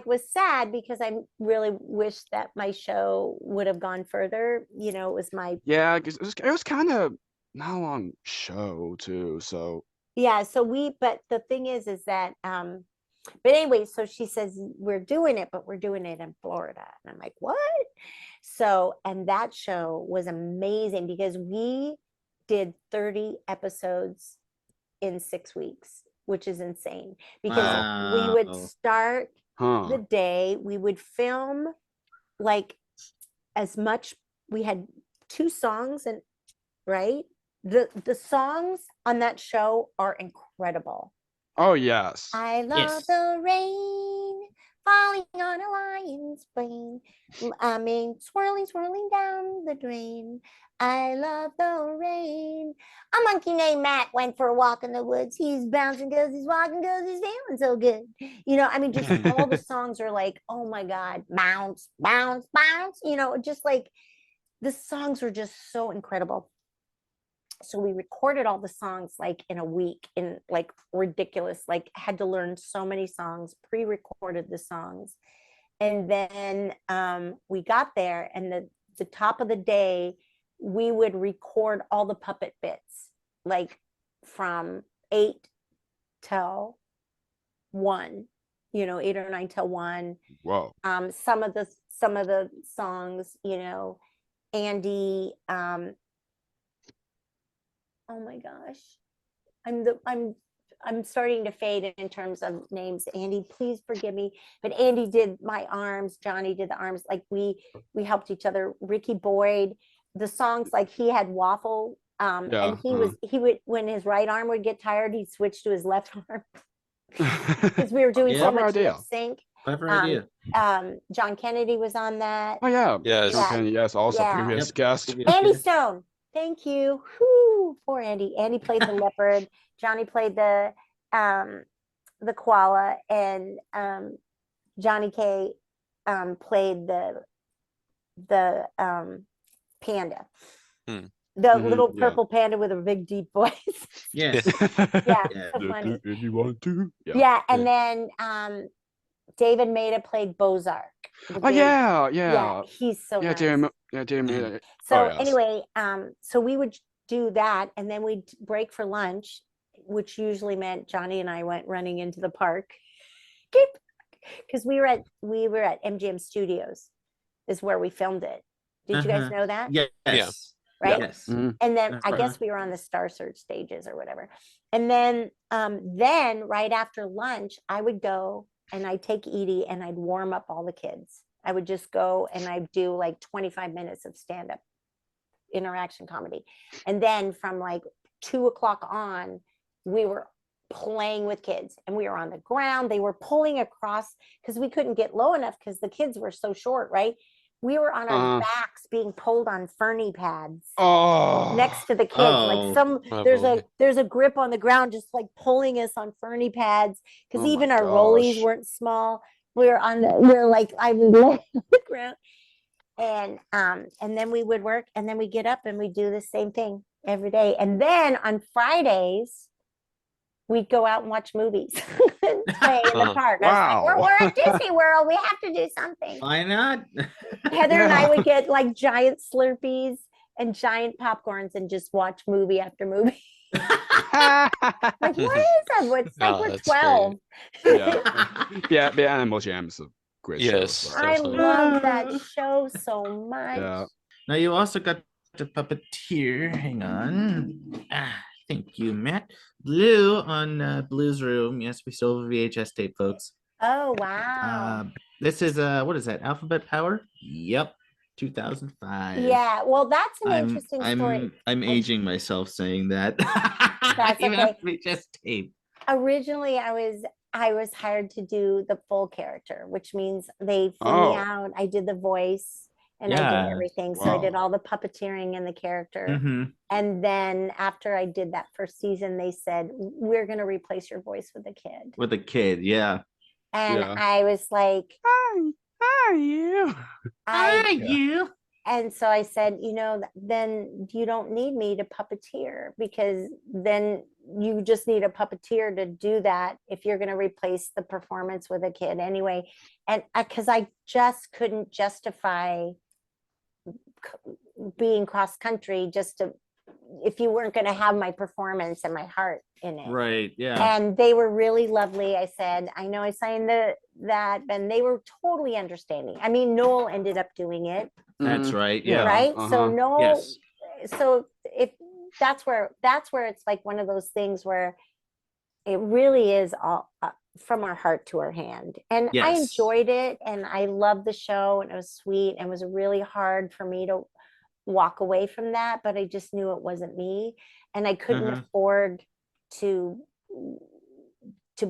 was sad because I really wish that my show would have gone further. It was my because it was kind of not a long show too. So yeah. So but the thing is that But anyway, so she says, we're doing it, but we're doing it in Florida. And I'm like, what? So, and that show was amazing because we did 30 episodes in 6 weeks, which is insane because we would start the day, we would film like as much, we had 2 songs and right. The songs on that show are incredible. Oh, yes. I love the rain falling on a lion's brain. I mean, swirling, swirling down the drain. I love the rain. A monkey named Matt went for a walk in the woods. He's bouncing because he's walking because he's feeling so good. You know, I mean, just all the songs are like, oh my God, bounce, bounce, bounce. You know, just like the songs were just so incredible. So we recorded all the songs like in a week in like ridiculous, like had to learn so many songs, pre-recorded the songs. And then we got there and the top of the day, we would record all the puppet bits, like from 8 till 1, you know, 8 or 9 till 1. Whoa. Some of the songs, you know, Andy, oh my gosh, I'm starting to fade in terms of names. Andy, please forgive me, but Andy did my arms. Johnny did the arms. Like we helped each other. Ricky Boyd, the songs, like he had waffle, and he would when his right arm would get tired, he'd switch to his left arm because we were doing so much lip sync. Clever idea. John Kennedy was on that. Oh yeah, yes, yes, also previous guest. Andy Stone. Thank you. Whew, poor Andy. Andy played the leopard. Johnny played the koala, and Johnny K played the panda. The little purple panda with a big deep voice. Yes. Yeah, so funny. Anyone to? Yeah, and then David Maida played Bozark. Yeah. He's so nice. David Maida. So anyway, so we would do that, and then we'd break for lunch, which usually meant Johnny and I went running into the park because we were at MGM Studios, is where we filmed it. Did you guys know that? Yes. Yeah. Right. Yes. And then I guess we were on the Star Search stages or whatever. And then right after lunch, I would go and I'd take Edi and I'd warm up all the kids. I would just go and I'd do like 25 minutes of stand-up interaction comedy. And then from like 2 o'clock on, we were playing with kids and we were on the ground. They were pulling across because we couldn't get low enough because the kids were so short, right? We were on our backs being pulled on ferny pads next to the kids. Like there's a grip on the ground, just like pulling us on ferny pads because even our rollies weren't small. We were I was laying on the ground. And then we would work and then we get up and we do the same thing every day. And then on Fridays, we'd go out and watch movies and play in the park. Wow. I was like, we're at Disney World. We have to do something. Why not? Heather and I would get like giant Slurpees and giant popcorns and just watch movie after movie. Like, what is that? It's like we're 12. Yeah, the Animal Jam is a great show. I love that show so much. Yeah. Now you also got the Puppeteer. Hang on. Thank you, Matt. Blue on Blue's Room. Yes, we still have a VHS tape, folks. Oh, wow. This is what is that? Alphabet Power? Yep. 2005. Yeah, well, that's an interesting story. I'm aging myself saying that. That's even okay. VHS tape. Originally, I was hired to do the full character, which means they flew me out. I did the voice and I did everything. So I did all the puppeteering and the character. And then after I did that first season, they said, we're going to replace your voice with a kid. With a kid, yeah. And I was like, Hi, you. Hi, you. And so I said, then you don't need me to puppeteer because then you just need a puppeteer to do that if you're going to replace the performance with a kid anyway. And because I just couldn't justify being cross country just to if you weren't going to have my performance and my heart in it. Right. Yeah. And they were really lovely. I said, I know I signed that, and they were totally understanding. I mean, Noel ended up doing it. That's right. Yeah. Right. So Noel. Yes. So if that's where it's like one of those things where it really is all from our heart to our hand. And I Yes. enjoyed it, and I loved the show, and it was sweet, and it was really hard for me to walk away from that, but I just knew it wasn't me, and I couldn't afford to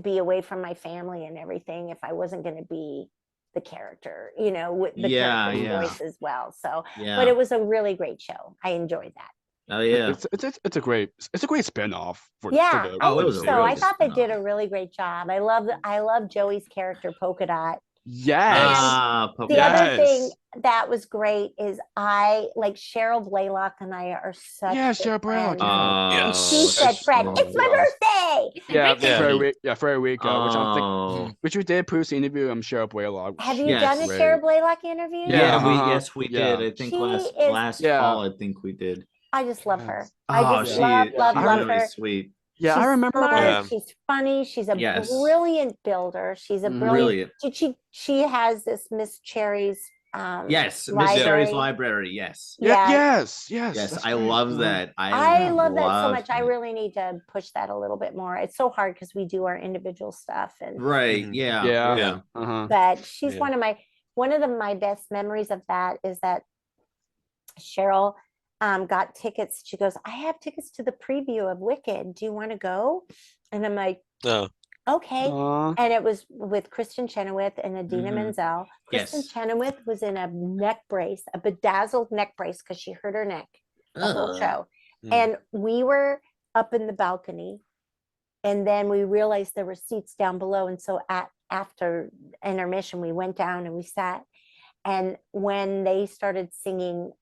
be away from my family and everything if I wasn't going to be the character, you know, with the character's voice as well. So, but it was a really great show. I enjoyed that. Oh yeah, it's a great spinoff. For I think so. I thought they did a really great job. I love Joey's character, Polka Dot. Yes. The other thing that was great is I like Cheryl Blaylock and I are such Cheryl Blaylock. And she said, "Fred, it's my birthday." Fred Week, which we did produce the interview. I'm Cheryl Blaylock. Have you done a Cheryl Blaylock interview? Yes, we did. I think last fall. I think we did. I just love her. I just love her. Sweet. Yeah, she's I remember. Smart, she's funny. She's a brilliant builder. She's a brilliant. She has this Miss Cherry's. Miss Cherry's library. Yes. Yes. I love that. I love that so much. I really need to push that a little bit more. It's so hard because we do our individual stuff and. Right. Yeah. But she's one of my best memories of that is that Cheryl got tickets. She goes, I have tickets to the preview of Wicked. Do you want to go? And I'm like, okay. And it was with Kristen Chenoweth and Idina Menzel. Kristen Chenoweth was in a neck brace, a bedazzled neck brace, because she hurt her neck the whole show. And we were up in the balcony, and then we realized there were seats down below. And so after intermission, we went down and we sat. And when they started singing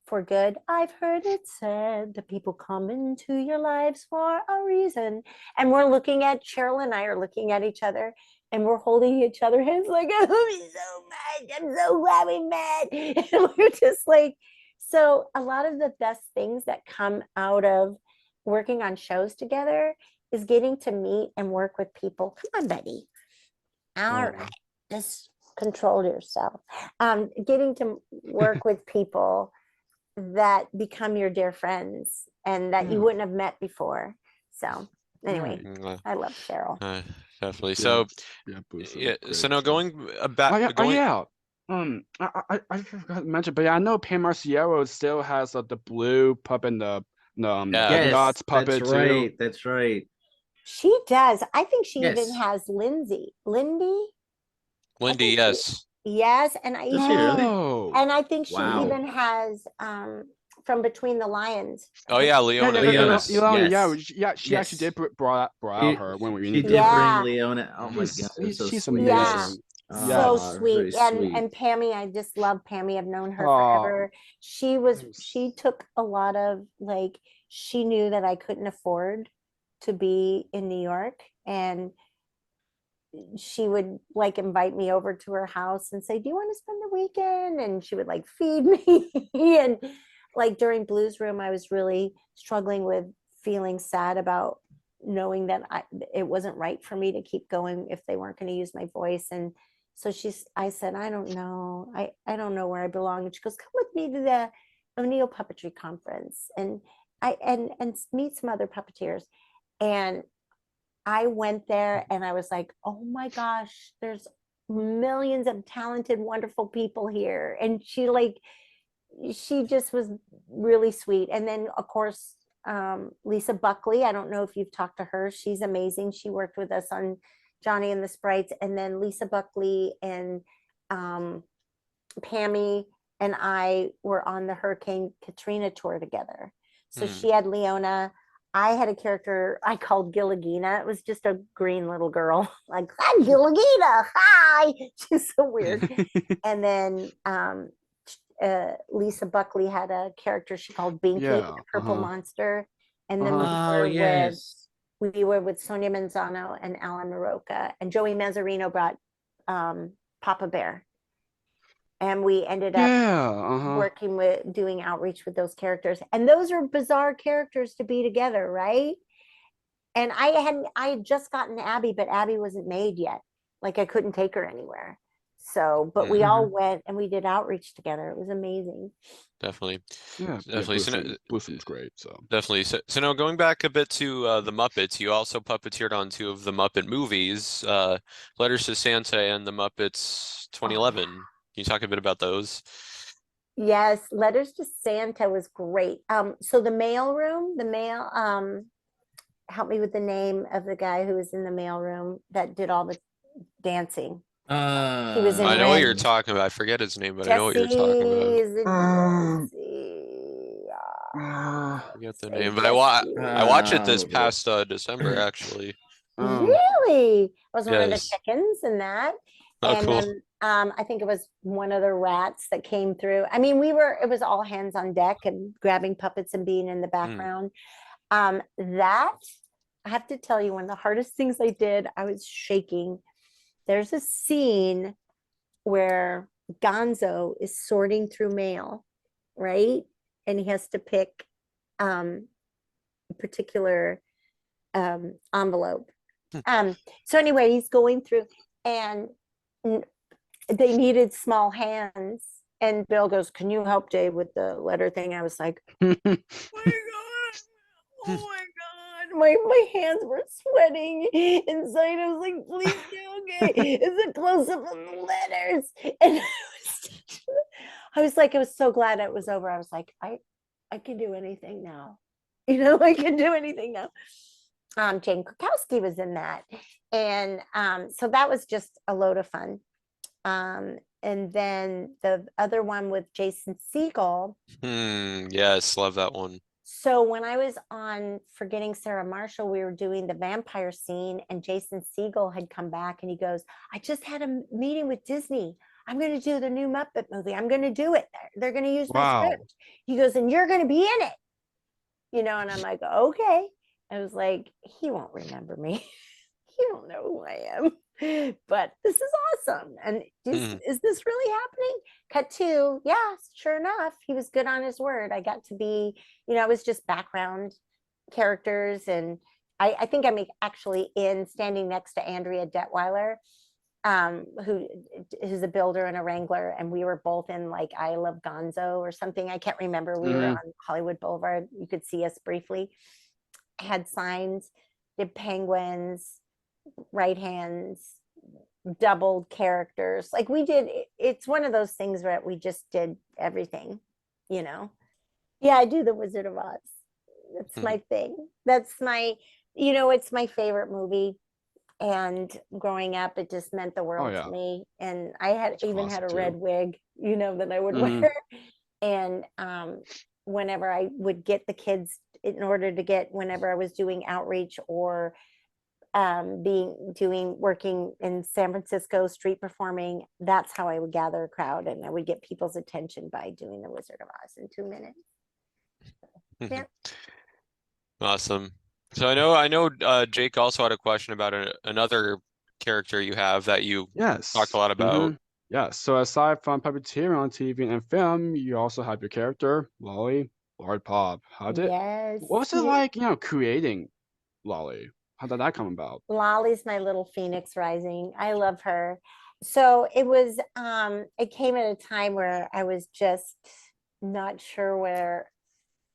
For Good, I've heard it said that people come into your lives for a reason. And Cheryl and I are looking at each other, and we're holding each other hands like, I love you so much. I'm so glad we met. And we're just like, so a lot of the best things that come out of working on shows together is getting to meet and work with people. Come on, buddy. All right. Just control yourself. Getting to work with people that become your dear friends and that you wouldn't have met before. So anyway, I love Cheryl. Definitely. So so now going back. I forgot to mention, but I know Pam Marciero still has the blue puppet and the dots puppet too. That's right. She does. I think she even has Lindy, yes. Yes, and I think she Wow. even has From Between the Lions. Oh yeah, Leona. She actually did brought out her when we. She did bring Leona. Oh my god, she's amazing. So sweet. And Pammy, I just love Pammy. I've known her forever. She took a lot of she knew that I couldn't afford to be in New York, and she would invite me over to her house and say, do you want to spend the weekend? And she would feed me. And during Blues Room, I was really struggling with feeling sad about knowing that it wasn't right for me to keep going if they weren't going to use my voice. And so I said, I don't know. I don't know where I belong. And she goes, come with me to the O'Neill Puppetry Conference and meet some other puppeteers. And I went there and I was like, oh my gosh, there's millions of talented, wonderful people here. And she just was really sweet. And then of course, Lisa Buckley, I don't know if you've talked to her. She's amazing. She worked with us on Johnny and the Sprites. And then Lisa Buckley and Pammy and I were on the Hurricane Katrina tour together. So she had Leona. I had a character I called Gillagina. It was just a green little girl. I'm Gillagina. Hi. She's so weird. And then Lisa Buckley had a character she called Binky, the purple monster. And then we were with Sonia Manzano and Alan Maroka. And Joey Mazzarino brought Papa Bear. and we ended up working with doing outreach with those characters, and those are bizarre characters to be together, right? And I had just gotten Abby, but Abby wasn't made yet. Like I couldn't take her anywhere. So, but we all went and we did outreach together. It was amazing. Definitely. Yeah, Definitely. Blue's was great. So definitely. So now going back a bit to the Muppets, you also puppeteered on two of the Muppet movies, Letters to Santa and the Muppets 2011. Can you talk a bit about those? Yes, Letters to Santa was great. So the mailroom, help me with the name of the guy who was in the mailroom that did all the dancing. He was in I know what you're Red. talking about. I forget his name, but I Jesse, know what you're talking about. is it I forget the name, but Jesse. I watched it this past December actually. Really? I was one of the Yes. chickens in that. Oh, And cool. then I think it was one of the rats that came through. I mean, it was all hands on deck and grabbing puppets and being in the background. That, I have to tell you, one of the hardest things I did, I was shaking. There's a scene where Gonzo is sorting through mail, right? And he has to pick a particular envelope. So anyway, he's going through, and they needed small hands. And Bill goes, "Can you help Dave with the letter thing?" I was like, "Oh my God. Oh my God." My hands were sweating inside. I was like, "Please do, okay." It's a close-up of the letters. And I was so glad it was over. I was like, I can do anything now. I can do anything now. Jane Krakowski was in that. And so that was just a load of fun. And then the other one with Jason Segel. Yes, love that one. So when I was on Forgetting Sarah Marshall, we were doing the vampire scene, and Jason Segel had come back and he goes, "I just had a meeting with Disney. I'm going to do the new Muppet movie. I'm going to do it. They're going to use my script." He goes, "And you're going to be in it." And I'm like, "Okay." I was like, he won't remember me. He don't know who I am. But this is awesome. And is this really happening? Cut to, yes, sure enough, he was good on his word. I got to be, it was just background characters. And I think I'm actually standing next to Andrea Detweiler, who's a builder and a wrangler. And we were both in like I Love Gonzo or something. I can't remember. We were on Hollywood Boulevard. You could see us briefly. Had signs, did penguins, right hands, doubled characters. Like we did, it's one of those things where we just did everything, Yeah, I do the Wizard of Oz. That's my thing. That's my, it's my favorite movie. And growing up, it just meant the world to me. And I had a red wig, that I would wear. And whenever I would get the kids, in order to get, whenever I was doing outreach or working in San Francisco street performing, that's how I would gather a crowd, and I would get people's attention by doing the Wizard of Oz in 2 minutes. Yeah. Awesome. So I know Jake also had a question about another character you have that you talked a lot about. Yes. So aside from puppeteering on TV and film, you also have your character, Lolly Lardpop. What was it like, creating Lolly? How did that come about? Lolly's my little phoenix rising. I love her. So it was, it came at a time where I was just not sure where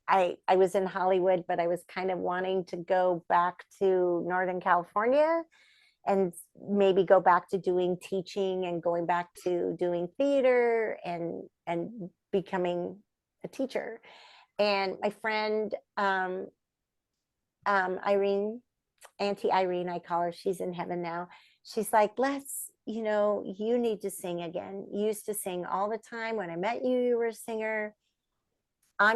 I was in Hollywood, but I was kind of wanting to go back to Northern California and maybe go back to doing teaching and going back to doing theater and becoming a teacher. And my friend, Irene, Auntie Irene, I call her, she's in heaven now. She's like, you need to sing again. You used to sing all the time. When I met you, you were a singer. I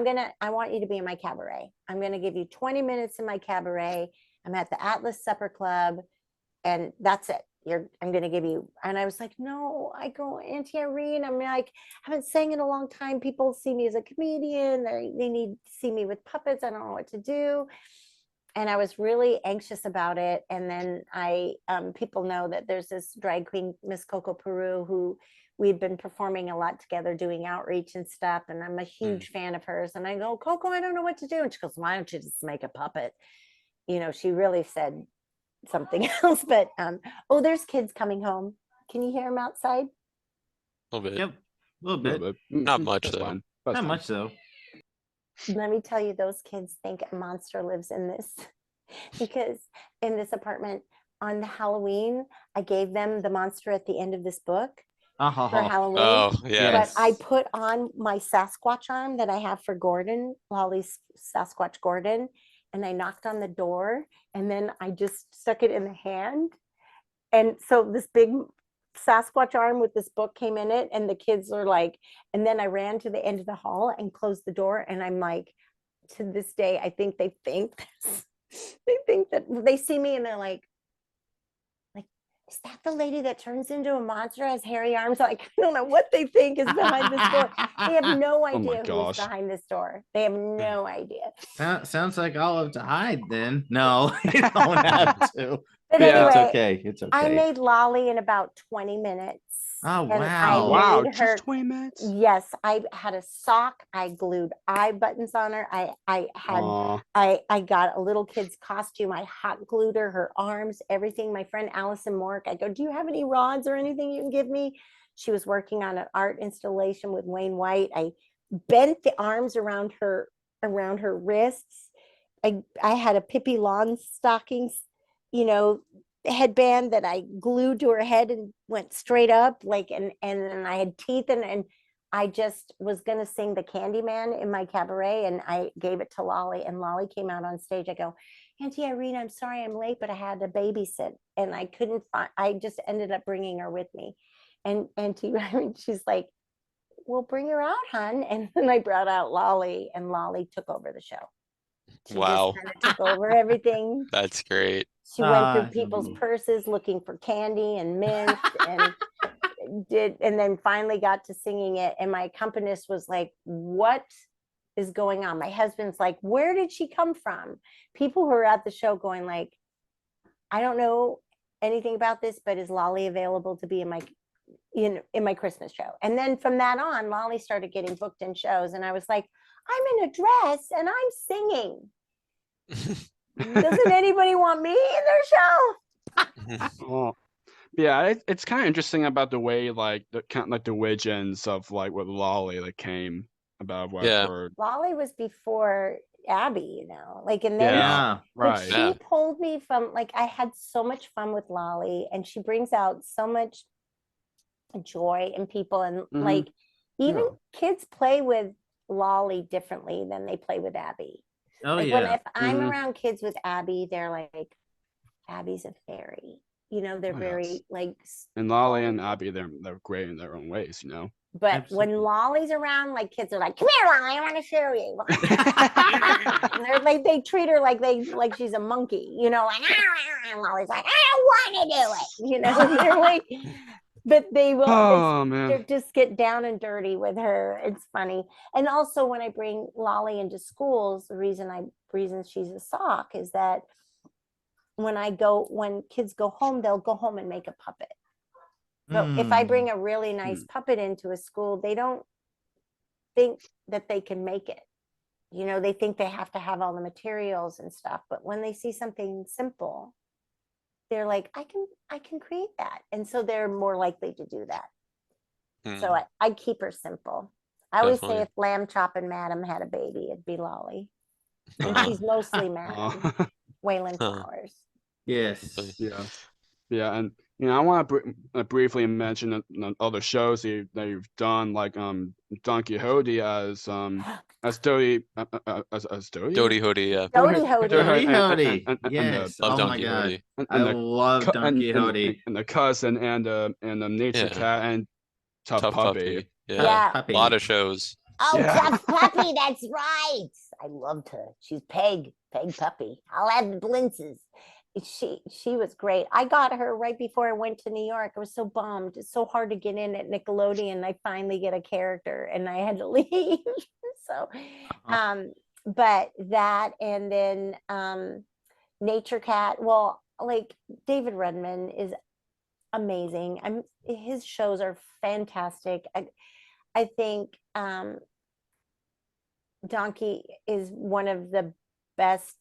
want you to be in my cabaret. I'm going to give you 20 minutes in my cabaret. I'm at the Atlas Supper Club, and that's it. I'm going to give you. And I was like, no, I go, Auntie Irene. I'm like, I haven't sang in a long time. People see me as a comedian. They need to see me with puppets. I don't know what to do. I was really anxious about it. And then people know that there's this drag queen, Miss Coco Peru, who we've been performing a lot together, doing outreach and stuff. And I'm a huge fan of hers. And I go, Coco, I don't know what to do. And she goes, why don't you just make a puppet? You know, she really said something else. But oh, there's kids coming home. Can you hear them outside? A little bit. Yep, a little bit. Not much That's though. fine. That's Not fine. much though. Let me tell you, those kids think a monster lives in this, because in this apartment on Halloween, I gave them the monster at the end of this book for Halloween. Oh, yeah. But I put on my Sasquatch arm that I have for Gordon, Lolly's Sasquatch Gordon, and I knocked on the door, and then I just stuck it in the hand. And so this big Sasquatch arm with this book came in it, and the kids are like, and then I ran to the end of the hall and closed the door, and I'm like, to this day, I think they think this. They think that they see me and they're like, is that the lady that turns into a monster, has hairy arms? Like, I don't know what they think is behind this door. They have no idea who's behind this door. They have no idea. Sounds like I'll have to hide then. No, you don't have to. But Yeah, it's anyway, okay. It's okay. I made Lolly in about 20 minutes. Oh, and wow. Wow, made her, just 20 minutes? Yes, I had a sock. I glued eye buttons on her. I got a little kid's costume. I hot glued her arms, everything. My friend Allison Mork, I go, do you have any rods or anything you can give me? She was working on an art installation with Wayne White. I bent the arms around her wrists. I had a Pippi Longstockings, headband that I glued to her head and went straight up, like, and then I had teeth, and I just was gonna sing the Candyman in my cabaret, and I gave it to Lolly, and Lolly came out on stage. I go, Auntie Irene, I'm sorry I'm late, but I had to babysit, and I couldn't find. I just ended up bringing her with me, and Auntie Irene, she's like, well, bring her out, hon. And then I brought out Lolly, and Lolly took over the show. She Wow. just kind of took over everything. That's great. She went through people's purses looking for candy and mint, and then finally got to singing it. And my accompanist was like, what is going on? My husband's like, where did she come from? People who are at the show going like, I don't know anything about this, but is Lolly available to be in my Christmas show? And then from that on, Lolly started getting booked in shows, and I was like, I'm in a dress and I'm singing. Doesn't anybody want me in their show? Well, yeah, it's kind of interesting about the way like the origins of like what Lolly came about. Lolly was before Abby, like, and then right. But she pulled me from, like, I had so much fun with Lolly, and she brings out so much joy in people, and like even kids play with Lolly differently than they play with Abby. Oh, like, yeah. If I'm around kids with Abby, they're like, Abby's a fairy. They're very like. And Lolly and Abby, they're great in their own ways, But Absolutely. when Lolly's around, like, kids are like, come here, Lolly, I want to show you. And they're like, they treat her like she's a monkey, like, and Lolly's like, I don't want to do it, and they're like, but they will. They just get down and dirty with her. It's funny. And also, when I bring Lolly into schools, the reason she's a sock is that when kids go home, they'll go home and make a puppet. But if I bring a really nice puppet into a school, they don't think that they can make it. They think they have to have all the materials and stuff. But when they see something simple, they're like, I can create that. And so they're more likely to do that. So I keep her simple. I always say if Lamb Chop and Madam had a baby, it'd be Lolly. And she's mostly Madam. Wayland Flowers. Yes. Yeah. And I want to briefly mention other shows that you've done, like Donkey Hodie as Dodie Dodie Hodie, yeah. Dodie Hodie. Dodie Hodie. And Yes. Love Oh my Donkey God. Hodie. I love Donkey Hodie. And the cousin and the nature cat and Tough Puppy. Yeah. Puppy. A lot of shows. Oh, Tough Puppy, that's right. I loved her. She's Peg Puppy. I'll have the blintzes. She was great. I got her right before I went to New York. I was so bummed. It's so hard to get in at Nickelodeon. I finally get a character and I had to leave. So, but that, and then Nature Cat. Well, like David Redman is amazing. His shows are fantastic. I think Donkey is one of the best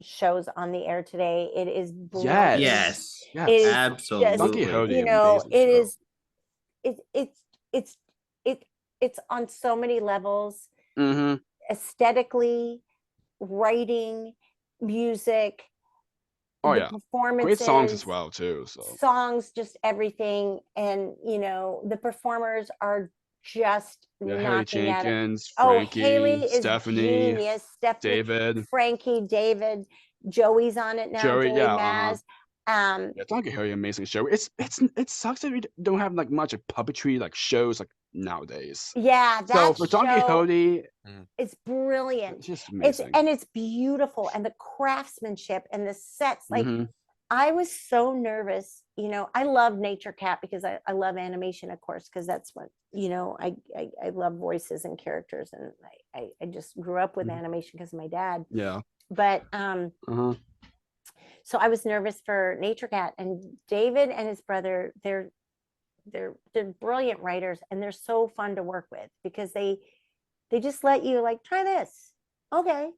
shows on the air today. It is brilliant. Yes. It is Absolutely. Donkey Hodie, you know, amazing it show. is it's it's on so many levels, aesthetically, writing, music, Oh the yeah, performances, great songs as well too. So songs, just everything. And you know, the performers are just yeah, Haley knocking at it. Jenkins, Oh, Frankie, Haley is Stephanie, genius. Stephanie, David, Frankie, David, Joey's on it now. Joey. Joey Yeah, Maz. yeah, Donkey Hodie, amazing show. It sucks that we don't have like much of puppetry like shows like nowadays. Yeah, So that for Donkey show Hodie, is brilliant. it's just It's amazing. and it's beautiful, and the craftsmanship and the sets. Like I was so nervous. You know, I love Nature Cat because I love animation, of course, because that's what, you know, I love voices and characters, and I just grew up with animation because of my dad. Yeah. But so I was nervous for Nature Cat, and David and his brother, they're brilliant writers, and they're so fun to work with because they just let you like try this, okay,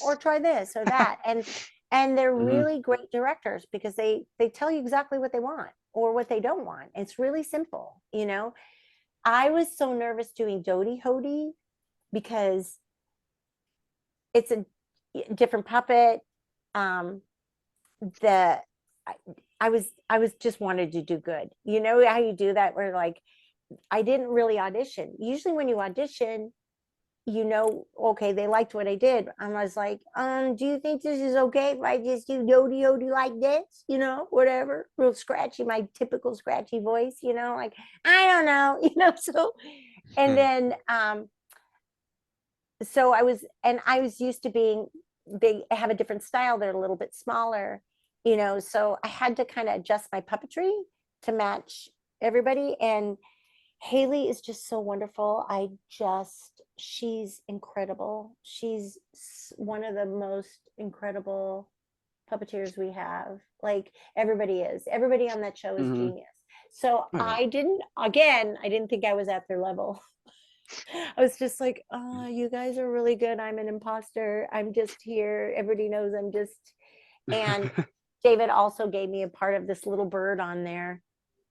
or try this or that, and they're really great directors because they tell you exactly what they want or what they don't want. It's really simple, you know. I was so nervous doing Dodie Hodie because it's a different puppet. I was just wanted to do good. You know how you do that where like I didn't really audition. Usually when you audition, you know, okay, they liked what I did. I was like, do you think this is okay if I just do Dodie Hodie like this? You know, whatever, real scratchy, my typical scratchy voice, you know, like, I don't know, you know, so, and then, so I was used to being big, have a different style. They're a little bit smaller, you know, so I had to kind of adjust my puppetry to match everybody. And Haley is just so wonderful. She's incredible. She's one of the most incredible puppeteers we have. Like everybody on that show is genius. So I didn't think I was at their level. I was just like, oh, you guys are really good. I'm an imposter. I'm just here. Everybody knows I'm just, and David also gave me a part of this little bird on there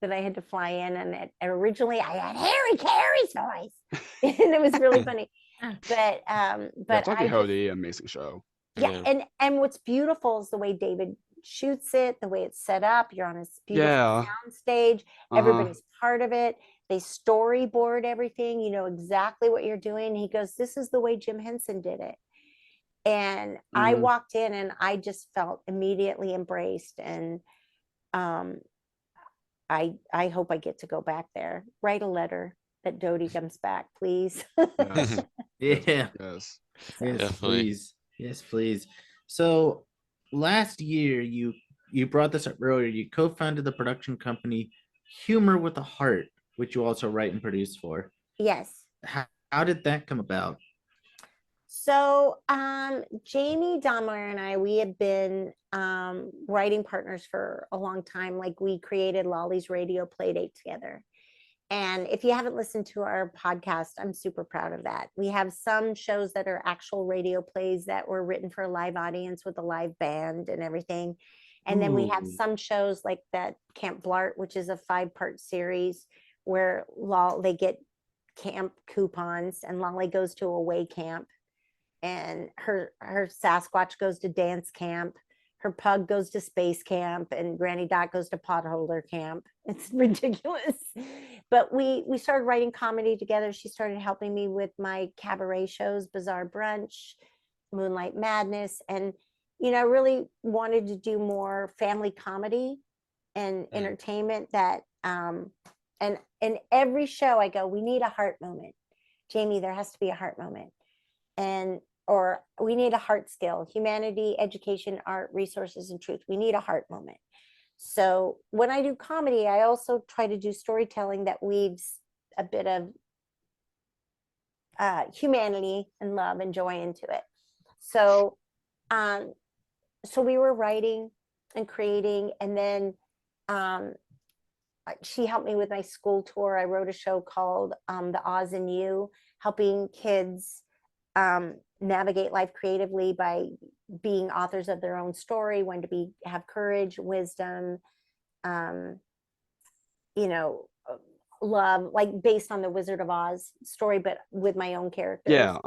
that I had to fly in, and originally I had Harry Carey's voice, and it was really funny. But yeah, Donkey Hodie, amazing show. Yeah, and what's beautiful is the way David shoots it, the way it's set up. You're on a beautiful sound stage. Everybody's part of it. They storyboard everything. You know exactly what you're doing. He goes, "This is the way Jim Henson did it." And I walked in, and I just felt immediately embraced. And I hope I get to go back there. Write a letter that Dodie comes back, please. Yes. Yeah. Yes. Yes, Definitely. please. Yes, please. So last year you brought this up earlier. You co-founded the production company Humor with a Heart, which you also write and produce for. Yes. How did that come about? So Jamie Domler and I, we have been writing partners for a long time. Like we created Lolly's Radio Playdate together. And if you haven't listened to our podcast, I'm super proud of that. We have some shows that are actual radio plays that were written for a live audience with a live band and everything. And then we have some shows like that Camp Blart, which is a 5-part series where they get camp coupons, and Lolly goes to away camp, and her Sasquatch goes to dance camp. Her pug goes to space camp, and Granny Dot goes to potholder camp. It's ridiculous. But we started writing comedy together. She started helping me with my cabaret shows, Bizarre Brunch, Moonlight Madness. And, you know, I really wanted to do more family comedy and entertainment that, and in every show I go, we need a heart moment. Jamie, there has to be a heart moment. Or we need a heart skill, humanity, education, art, resources, and truth. We need a heart moment. So when I do comedy, I also try to do storytelling that weaves a bit of humanity and love and joy into it. So so we were writing and creating, and then she helped me with my school tour. I wrote a show called The Oz and You, helping kids navigate life creatively by being authors of their own story, when to have courage, wisdom, love, like based on the Wizard of Oz story, but with my own characters. Yeah.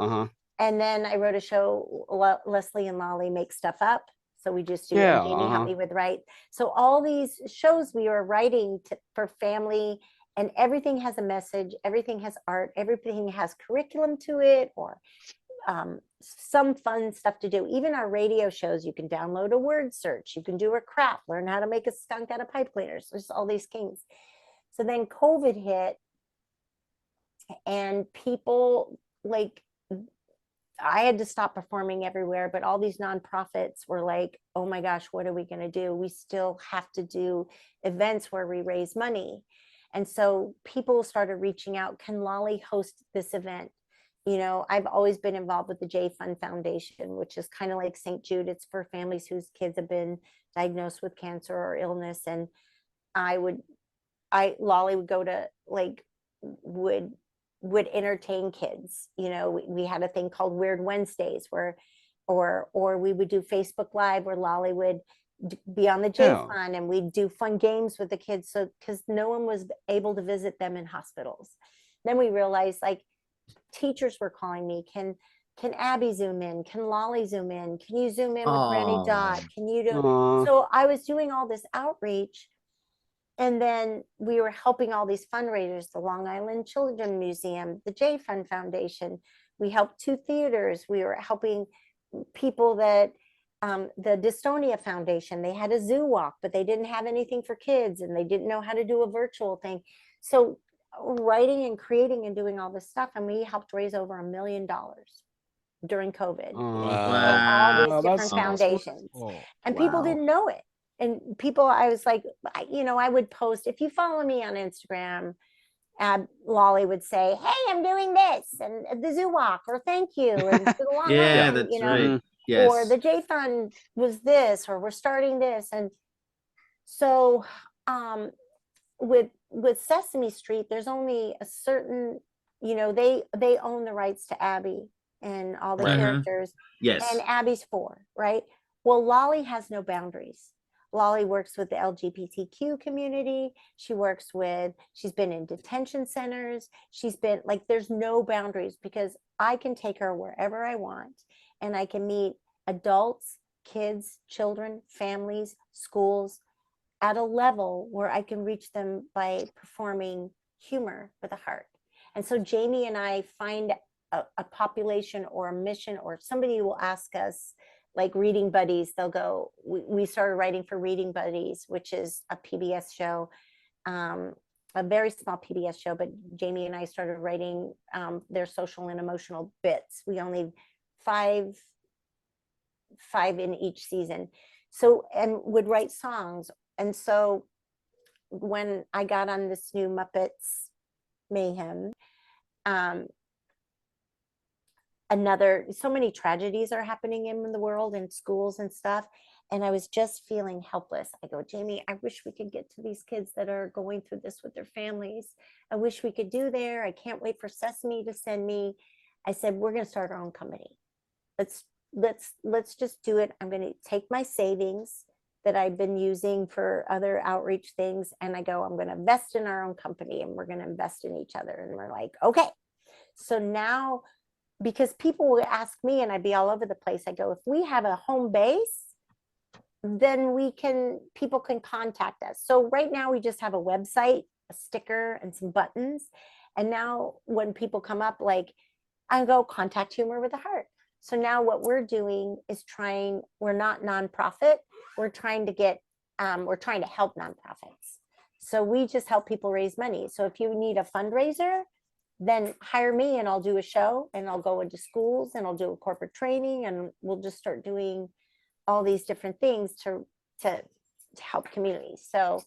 And then I wrote a show, Leslie and Lolly Make Stuff Up. So we just do, Yeah, and Jamie helped me with write. So all these shows we were writing for family, and everything has a message, everything has art, everything has curriculum to it, or some fun stuff to do. Even our radio shows, you can download a word search, you can do a craft, learn how to make a skunk out of pipe cleaners. There's all these things. So then COVID hit, and people, like, I had to stop performing everywhere, but all these nonprofits were like, oh my gosh, what are we going to do? We still have to do events where we raise money. And so people started reaching out, can Lolly host this event? I've always been involved with the J-Fund Foundation, which is kind of like St. Jude. It's for families whose kids have been diagnosed with cancer or illness. And Lolly would go to, like, would entertain kids. We had a thing called Weird Wednesdays or we would do Facebook Live where Lolly would be on the J-Fund, and we'd do fun games with the kids. So, because no one was able to visit them in hospitals. Then we realized, like, teachers were calling me, can Abby zoom in? Can Lolly zoom in? Can you zoom in with Granny Dot? Can you do? So I was doing all this outreach. And then we were helping all these fundraisers, the Long Island Children's Museum, the J-Fund Foundation. We helped 2 theaters. We were helping people that, the Dystonia Foundation, they had a zoo walk, but they didn't have anything for kids, and they didn't know how to do a virtual thing. So writing and creating and doing all this stuff, and we helped raise over $1 million during COVID. Wow. All these different foundations. And people didn't know it. And people, I was like, I would post, if you follow me on Instagram, Lolly would say, hey, I'm doing this, and the zoo walk, or thank you. And yeah, that's right. Yes. Or the J-Fund was this, or we're starting this. And so with Sesame Street, there's only a certain, they own the rights to Abby and all the characters. Yes. And Abby's 4, right? Well, Lolly has no boundaries. Lolly works with the LGBTQ community. She's been in detention centers. She's been, like, there's no boundaries, because I can take her wherever I want, and I can meet adults, kids, children, families, schools at a level where I can reach them by performing humor with a heart. And so Jamie and I find a population or a mission, or somebody will ask us, like Reading Buddies, they'll go, we started writing for Reading Buddies, which is a PBS show, a very small PBS show, but Jamie and I started writing their social and emotional bits. We only 5 in each season. So, and would write songs. And so when I got on this new Muppets Mayhem, so many tragedies are happening in the world, and schools and stuff. And I was just feeling helpless. I go, Jamie, I wish we could get to these kids that are going through this with their families. I wish we could do there. I can't wait for Sesame to send me. I said, we're going to start our own company. Let's just do it. I'm going to take my savings that I've been using for other outreach things, and I go, I'm going to invest in our own company, and we're going to invest in each other. And we're like, okay. So now, because people would ask me, and I'd be all over the place, I go, if we have a home base, then people can contact us. So right now we just have a website, a sticker, and some buttons. And now when people come up, like, I go, contact Humor with a Heart. So now what we're doing is we're not nonprofit. We're trying to help nonprofits. So we just help people raise money. So if you need a fundraiser, then hire me, and I'll do a show, and I'll go into schools, and I'll do a corporate training, and we'll just start doing all these different things to help communities. So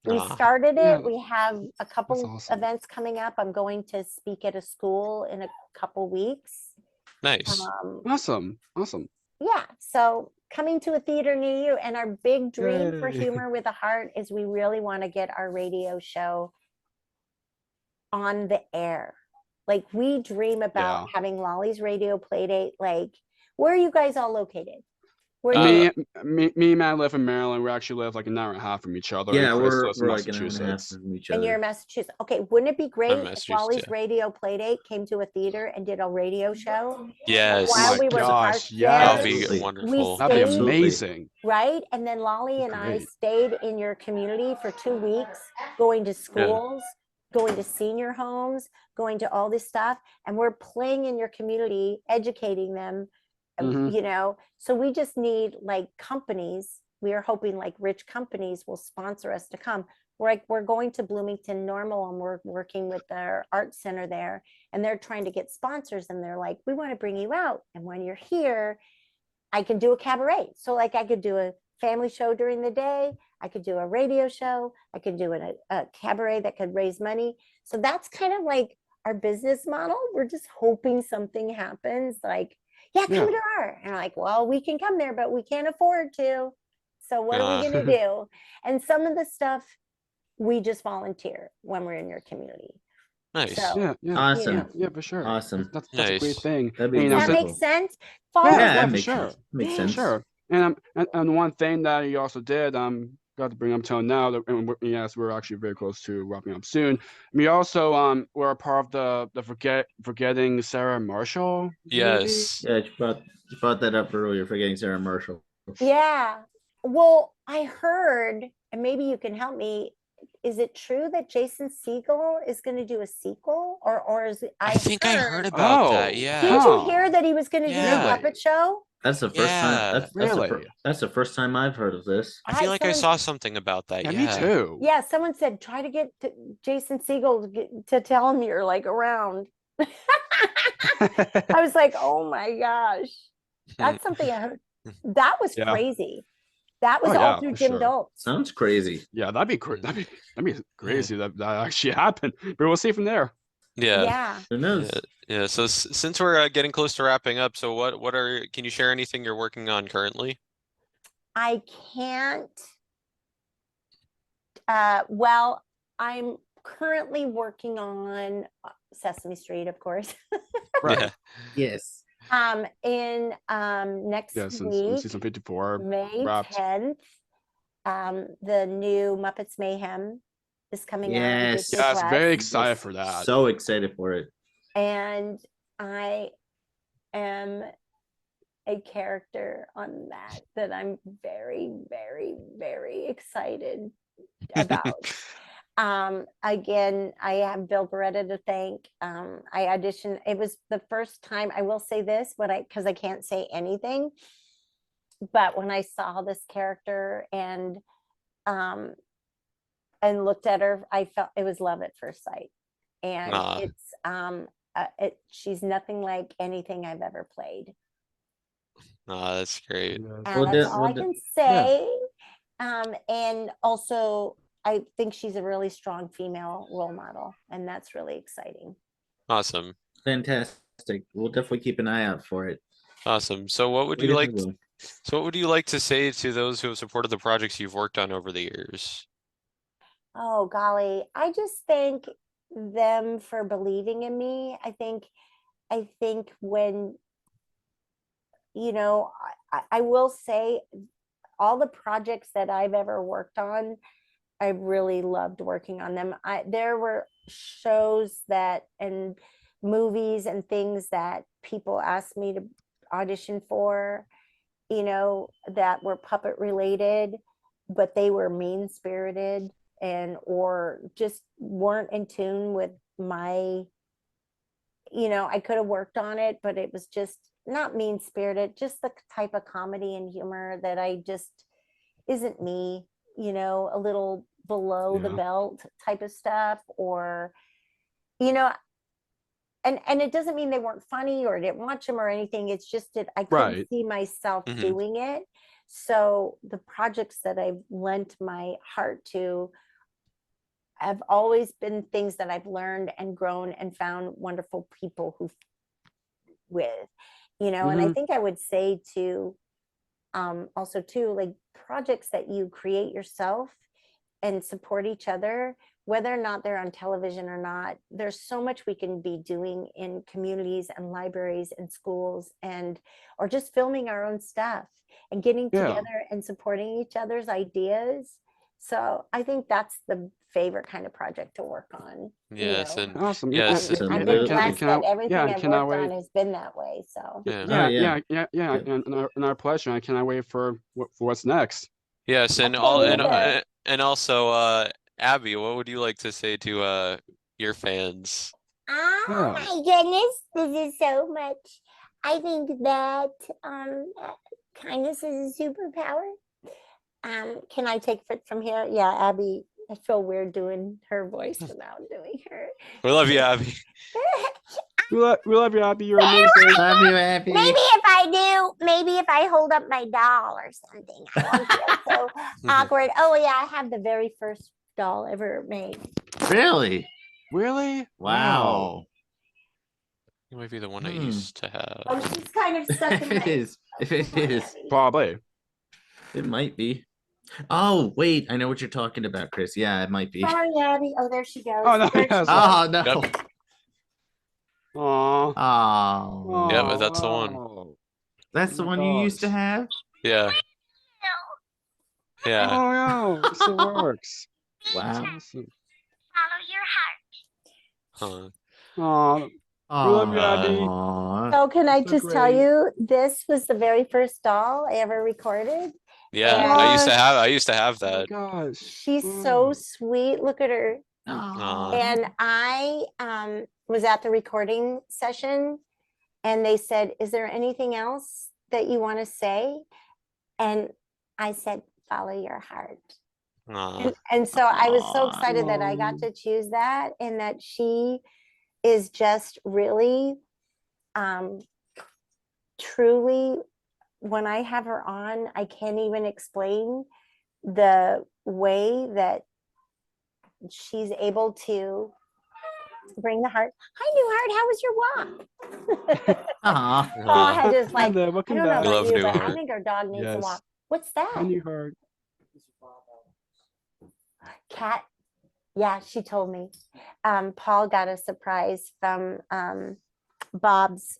we started it. Yeah. We have a couple awesome. events coming up. I'm going to speak at a school in a couple weeks. Nice. Awesome. Yeah. So coming to a theater near you. And our big dream for Yay. Humor with a Heart is we really want to get our radio show on the air. Like we dream about having Lolly's radio playdate. Like, where are you guys all located? Where me and Matt live in Maryland. We actually live like an hour and a half from each other. Yeah, and Chris we're lives in like an hour and a half Massachusetts. from each And other. you're in Massachusetts. Okay, wouldn't it be great if Massachusetts, Lolly's yeah. radio playdate came to a theater and did a radio show? Yes. While Oh we my were gosh, parked That would there, be Absolutely. wonderful. That'd be stayed- amazing. right? And then Lolly and I Great. stayed in your community for 2 weeks, going to schools, going to senior homes, going to all this stuff. And we're playing in your community, educating them, Mhm. you know. So we just need like companies. We are hoping like rich companies will sponsor us to come. We're going to Bloomington Normal, and we're working with their art center there, and they're trying to get sponsors, and they're like, we want to bring you out. And when you're here, I can do a cabaret. So like I could do a family show during the day. I could do a radio show. I could do a cabaret that could raise money. So that's kind of like our business model. We're just hoping something happens. Like, yeah, come to our. And we're like, well, we can come there, but we can't afford to. So what are we going to do? And some of the stuff we just volunteer when we're in your community. Nice. So, Yeah. Awesome. you know. Yeah, for sure. Awesome. That's a great Nice. thing. That'd be And, Does that wonderful. make sense? Yeah, Follow yeah, that for makes sure. sense. Makes sense. Sure. And one thing that you also did, got to bring up to now that, and yes, we're actually very close to wrapping up soon. We also were a part of the Forgetting Sarah Marshall movie. Yes. Yeah, you brought that up earlier, forgetting Sarah Marshall. Yeah. Well, I heard, and maybe you can help me. Is it true that Jason Segel is going to do a sequel, or is it? I think I heard about that. Oh, Yeah. Didn't you hear that he was going to do Yeah. a puppet show? That's the first time. Yeah. That's the first time I've heard of this. I feel like I someone- saw something about that. Yeah, Yeah. me too. Yeah, someone said try to get Jason Segel to tell him you're like around. I was like, oh my gosh, that's something I heard. That was Yeah. crazy. That was Oh, all yeah, through for Jim sure. Doltz. Sounds crazy. Yeah, that'd be crazy that actually happened. But we'll see from there. Yeah. Yeah. Who knows? Yeah. So since we're getting close to wrapping up, so can you share anything you're working on currently? I can't. Well, I'm currently working on Sesame Street, of course. Right. Yes. In next Yes, in week, season 54. May wrapped. 10th, the new Muppets Mayhem is coming out. on Yes. Disney Yes, Plus. very excited for that. So excited for it. And I am a character on that I'm very, very, very excited about. Again, I have Bill Beretta to thank. I auditioned. It was the first time, I will say this, because I can't say anything, but when I saw this character and looked at her, I felt it was love at first sight. And she's nothing like anything I've ever played. Oh, that's great. And that's all I can say. And also, I think she's a really strong female role model, and that's really exciting. Awesome. Fantastic. We'll definitely keep an eye out for it. Awesome. So what would We you like? definitely will. So what would you like to say to those who have supported the projects you've worked on over the years? Oh, golly. I just thank them for believing in me. I think when, I will say all the projects that I've ever worked on, I really loved working on them. There were shows and movies and things that people asked me to audition for, that were puppet related, but they were mean-spirited or just weren't in tune with my, I could have worked on it, but it was just not mean-spirited, just the type of comedy and humor that I just isn't me, a little below the belt type of stuff, or, and it doesn't mean they weren't funny or I didn't watch them or anything. It's just that I couldn't see myself doing it. So the projects that I've lent my heart to have always been things that I've learned and grown and found wonderful people and I think I would say to also too, like projects that you create yourself and support each other, whether or not they're on television or not. There's so much we can be doing in communities and libraries and schools, and or just filming our own stuff and getting Yeah. together and supporting each other's ideas. So I think that's the favorite kind of project to work on. Yes, know. and Awesome. yes, I've Absolutely. been Can- blessed can I- that everything yeah, I've can I worked on wait? has been that way. So yeah. Yeah, Oh, yeah. and our pleasure. I cannot wait for what's next. Yes, and I all can't either. and also Abby, what would you like to say to your fans? Oh Yeah. my goodness, this is so much. I think that kindness is a superpower. Can I take it from here? Yeah, Abby, I feel weird doing her voice without doing her. We love you, Abby. We love you, Abby. You're amazing. Love you, Abby. Maybe if I do, maybe if I hold up my doll or something, I won't feel so awkward. Oh yeah, I have the very first doll ever made. Really? Really? Wow. It might be the one I Hmm. used to Oh, have. she's kind of stuck If in it my. is, if it is, Probably. it might be. Oh, wait, I know what you're talking about, Chris. Yeah, it might be. Sorry, Abby. Oh, there she goes. Oh, no, There she yes. goes. Oh, no. Yep. Aw. Oh, Yeah, but that's the one. Wow. that's Oh the my one you used to gosh. have? Yeah. Yeah. Oh no, so it works. That's Wow. awesome. Huh. Aw, we love you, Abby. Aw. So can I So just tell great. you, this was the very first doll I ever recorded. Yeah, And I used to have Oh my that. gosh. she's so Oh. sweet. Look at her. Aw. And I was at the recording session and they said, is there anything else that you want to say? And I said, follow your heart. Aw. And so I was so Aw. excited that I got Aw. to choose that, and that she is just really truly, when I have her on, I can't even explain the way that she's able to bring the heart. Hi, New Heart. How was your walk? Aw. Paul had just like, Hello, I welcome don't know back. We love about you, New but I Heart. think our dog needs a Yes. walk. What's Hi, that? New Heart. Cat. Yeah, she told me. Paul got a surprise from Bob's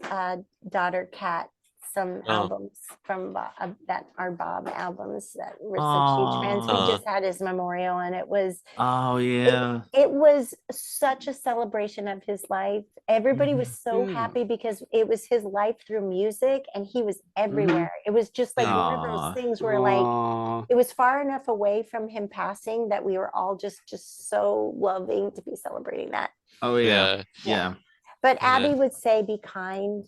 daughter, Kat, some Oh. albums from that are Bob albums that we're such Aw. huge fans. We just had his memorial, and it was Oh, yeah. it was such a celebration of his life. Everybody was so Yeah. happy because it was his life through music, and he was everywhere. It was just like one of Aw. those things where like Aw. it was far enough away from him passing that we were all just so loving to be celebrating that. Oh, yeah. Yeah. Yeah. But Yeah. Abby would say, be kind.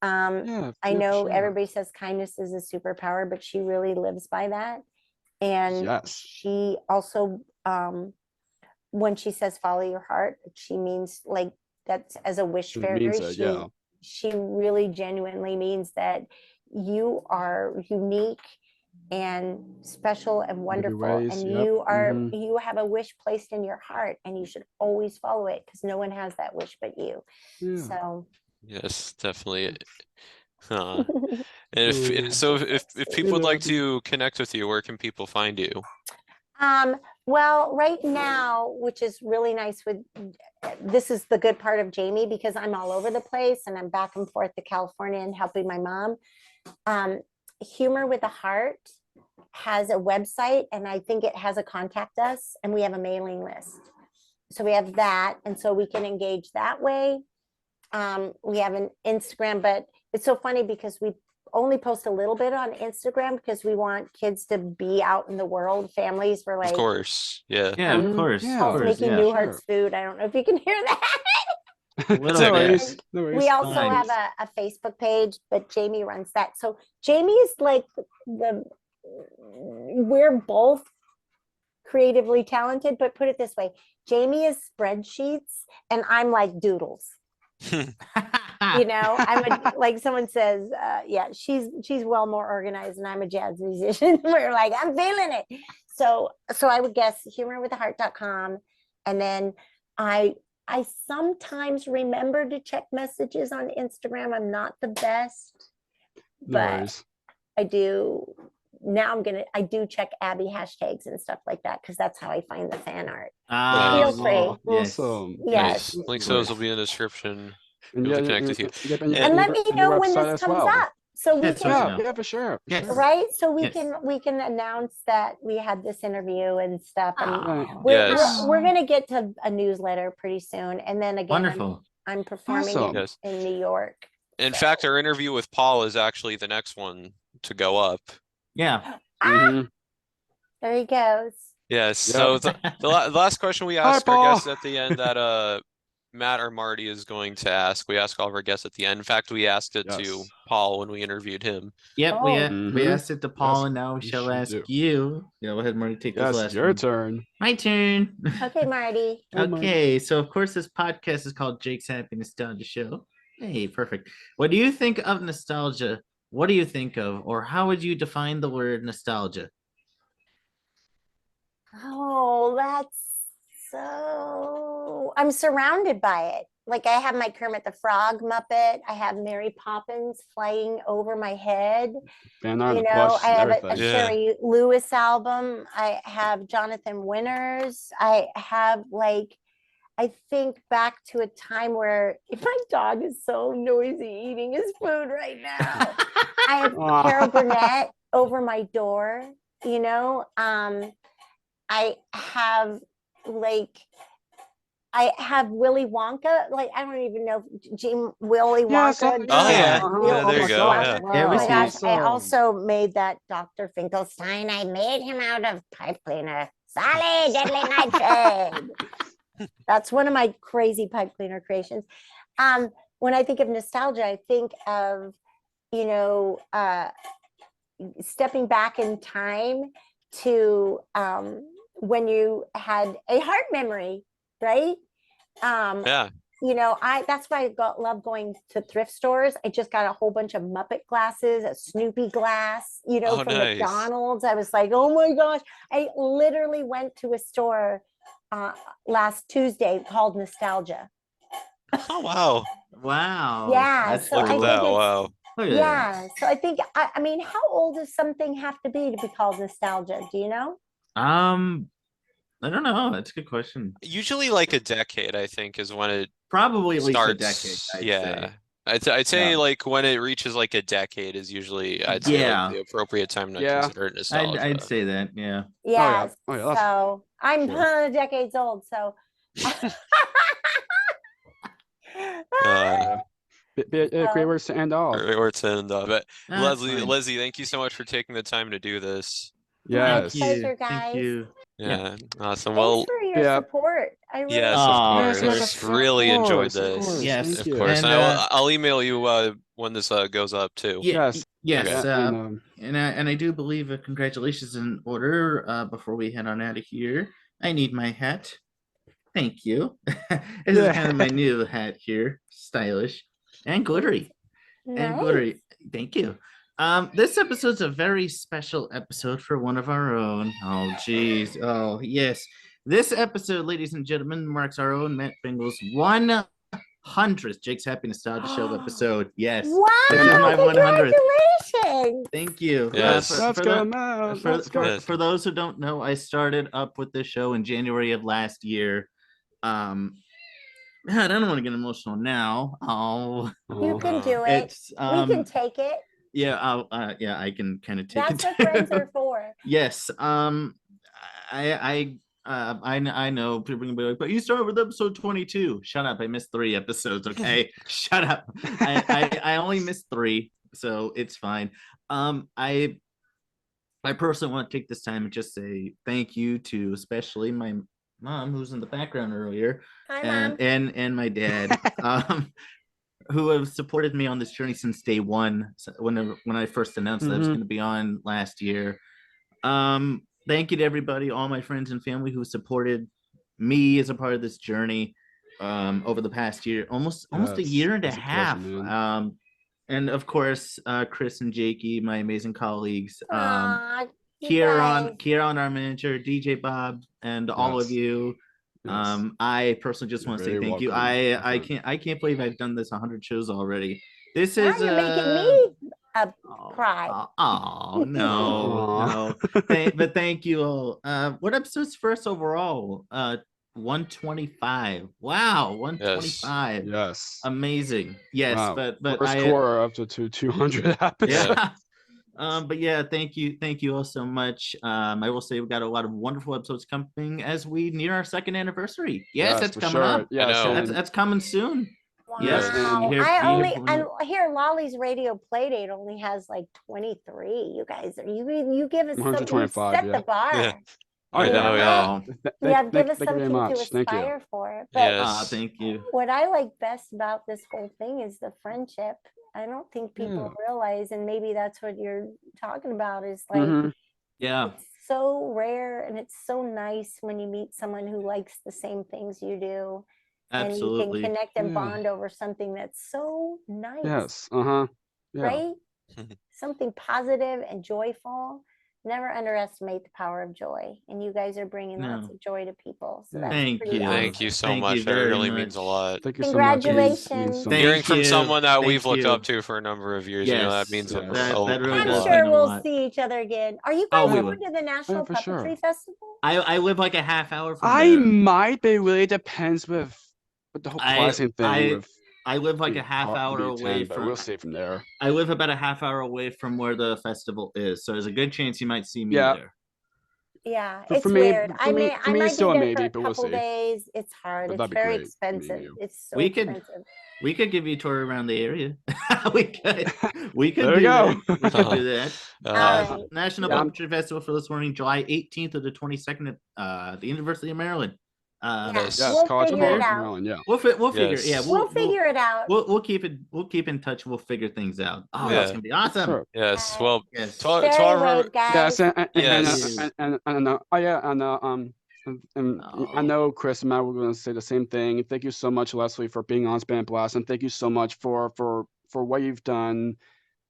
Yeah, I for know sure. everybody says kindness is a superpower, but she really lives by that. And Yes. she also, when she says follow your heart, she means like that's as a wish It fairy. means it, yeah. She really genuinely means that you are unique and special and wonderful, ways, and yep, you have a wish placed in your heart, and you should always follow it because no one has that wish but you. Yeah. So Yes, definitely. And if Mm. so, if people would like love you. to connect with you, where can people find you? Well, right now, which is really nice this is the good part of Jamie, because I'm all over the place and I'm back and forth to California and helping my mom. Humor with a Heart has a website, and I think it has a contact us, and we have a mailing list. So we have that, and so we can engage that way. We have an Instagram, but it's so funny because we only post a little bit on Instagram because we want kids to be out in the world. Families were Of like, course. Yeah. Yeah, of course. Yeah. Of Paul's course. making Yeah. New sure. Heart's food. I don't know if you can hear that. Little No bit. worries, no worries. We also Fine. have a Facebook page, but Jamie runs that. So Jamie is like we're both creatively talented, but put it this way, Jamie is spreadsheets and I'm like doodles. You know, like someone says, yeah, she's well more organized, and I'm a jazz musician. We're like, I'm feeling it. So I would guess humorwithaheart.com. And then I sometimes remember to check messages on Instagram. I'm not the best, No but worries. I do now. I do check Abby hashtags and stuff like that because that's how I find the fan art. Feel Nice. free. Yes. Awesome. Yes. Nice. Links to those will be in the description. And Able yeah, to connect with you. And let me know when website this as comes well. up so we Yes, can let me know. Yeah, for sure. Yes. Sure. right so we Yes. can announce that we had this interview and stuff, and Right. Yes. we're gonna get to a newsletter pretty soon, and then again Wonderful. I'm performing Awesome. Yes. in New York. In So- fact, our interview with Paul is actually the next one to go up. Yeah. Mhm. There he goes. Yes. So the last question we ask Paul. our guests at the end that Matt or Marty is going to ask, we ask all of our guests at the end. In fact, we asked it to Yes. Paul when we interviewed him. Yep, we Mhm. asked it to Paul, Yes, and now we you shall should ask do. you. Yeah, go ahead, Marty, take this Yes, last your one. turn. My turn. Okay, Marty. Oh, Marty. Okay, so of course this podcast is called Jake's Happy Nostalgia Show. Hey, perfect. What do you think of nostalgia? What do you think of, or how would you define the word nostalgia? Oh, that's so I'm surrounded by it. Like I have my Kermit the Frog Muppet. I have Mary Poppins flying over my head. Fan art, You the know, plush, I and have a everything. Yeah. Sherry Lewis album. I have Jonathan Winters. I have I think back to a time where my dog is so noisy eating his food right now. I have Aw. Carol Burnett over my door, you know. I have I have Willy Wonka. I don't even know Willy Yes, Wonka. Oh, yeah. Willy Yeah, there you go, Wonka. yeah. Oh Every my gosh! I awesome. also made that Dr. Finkelstein. I made him out of pipe cleaner. Solid deadly nightshade. That's one of my crazy pipe cleaner creations. When I think of nostalgia, I think of, stepping back in time to when you had a heart memory, right? Yeah. That's why I love going to thrift stores. I just got a whole bunch of Muppet glasses, a Snoopy glass, Oh, from nice. McDonald's. I was like, oh my gosh. I literally went to a store last Tuesday called Nostalgia. Oh, wow. Wow. Yeah, That's so Look I at think that. it's- Wow. Look at Yeah, so I think, I mean, how old does something have to be called nostalgia? Do you know? that. I don't know. That's a good question. Usually like a decade, I think, is when it Probably at least a starts. decade. I'd Yeah. say. I'd say Yeah. like when it reaches like a decade is usually, I'd say, Yeah. like the appropriate time to Yeah. consider it nostalgia. I'd say that. Yeah. Yes. Oh, yeah, that's So I'm true. decades old. So Uh, Great words to end off. or to end up. But That's fine. Leslie, thank you so much for taking the time to do this. Yes. Thank pleasure, you. guys. Thank you. Yeah. Awesome. thanks Well, for your yeah. support. I really yes, Aw, of Yes, course. of Really enjoyed course, of this. course. Yes, Thank Of you. course. And, And I'll email you when this goes up too. Yeah. Yes. Yes. Yeah, And I do believe congratulations in order before we head on out of here. I need my hat. Thank you. This is kind of my new hat here. Stylish and glittery. And Nice. glittery. Thank you. This episode's a very special episode for one of our own. Oh, geez. Oh, yes. This episode, ladies and gentlemen, marks our own Matt Bingel's 100th Jake's Happy Nostalgia Show episode. Yes. Wow! This is my 100th. Congratulations! Thank you. Yes. Let's go, man. Let's go. Yes. For those who don't know, I started up with this show in January of last year. God, I don't want to get emotional now. Oh, You can do it. it's We can take it. yeah, yeah, I can kind of take That's it. what friends are for. Yes. I know people are gonna be like, but you started with episode 22. Shut up! I missed 3 episodes. Okay, shut up. I only missed 3, so it's fine. I personally want to take this time and just say thank you to especially my mom, who's in the background earlier, Hi, Mom. and my dad, who have supported me on this journey since day one. When I first announced that I was going to be on last year. Thank you to everybody, all my friends and family who supported me as a part of this journey over the past year, almost a year and a half. And of course, Chris and Jakey, my amazing colleagues. Aw, you guys. Kieran, our manager, DJ Bob, and all of you. Yes. I personally just want to say Very thank you. welcome. I can't believe I've done this 100 shows already. This Now is you're making me cry. Oh no. But thank you all. What episode's first overall? 125. Wow, 125. Yes. Amazing. Yes, Wow. but First quarter up to 200 episodes. yeah. But yeah, thank you all so much. I will say we've got a lot of wonderful episodes coming as we near our second anniversary. Yes, that's for coming sure. up. Yes, know. That's coming soon. Wow. Yes, and I hear Lolly's radio playdate only has like 23. You guys, you give us something, you 125, set yeah. the bar. Yeah. Oh, I know, yeah. Give us thank you something very to much. Thank you. aspire for. But Yes. Thank you. what I like best about this whole thing is the friendship. I don't think people realize, and maybe that's what you're talking about, is like Mhm. Yeah. it's so rare and it's so nice when you meet someone who likes the same things you do. Absolutely. And you can connect and Yeah. bond over something that's so nice. Yes. Yeah. Right? Something positive and joyful. Never underestimate the power of joy. And you guys are bringing lots of joy to people. So Yeah. that's Thank pretty you. awesome. Thank you so Thank much. you That very really means a much. lot. Thank you so much. Congratulations. It means so Thank much. Hearing from you. someone that Thank we've looked you. up to for a number of years, you know, that Yes, means yes. that really I'm does sure mean a we'll lot. see each other again. Are you Oh, guys we going will. to the National for sure. Puppetry Festival? I live like a half hour from I there. might be. Really depends with the whole pricing thing. I live like a half hard to hour be away 10, but from. we'll see from there. I live about a half hour away from where the festival is, so there's a good chance you might see me Yeah. there. Yeah, For it's me- weird. for I me- might for me, be still a there maybe, for a but we'll couple see. days. It's hard. But It's that'd be very great, expensive. meeting you. It's so We could- expensive. We could give you a tour around the area. we could. We could There do you go. that. We could do that. Alright. National Yeah. Puppetry Festival for this morning, July 18th to the 22nd at the University of Maryland. Yes. Yes, We'll College of figure it Art, out. Maryland. Yeah. We'll figure. Yes. Yeah, We'll figure it out. We'll keep in touch. We'll figure things out. Oh, Yeah. that's gonna be awesome. Sure. Yes. Alright. Well, Yes. to Stay our, awake, guys. Yes, and Yes. I know Chris and Matt were going to say the same thing. Thank you so much, Leslie, for being on Spam Blast, and thank you so much for what you've done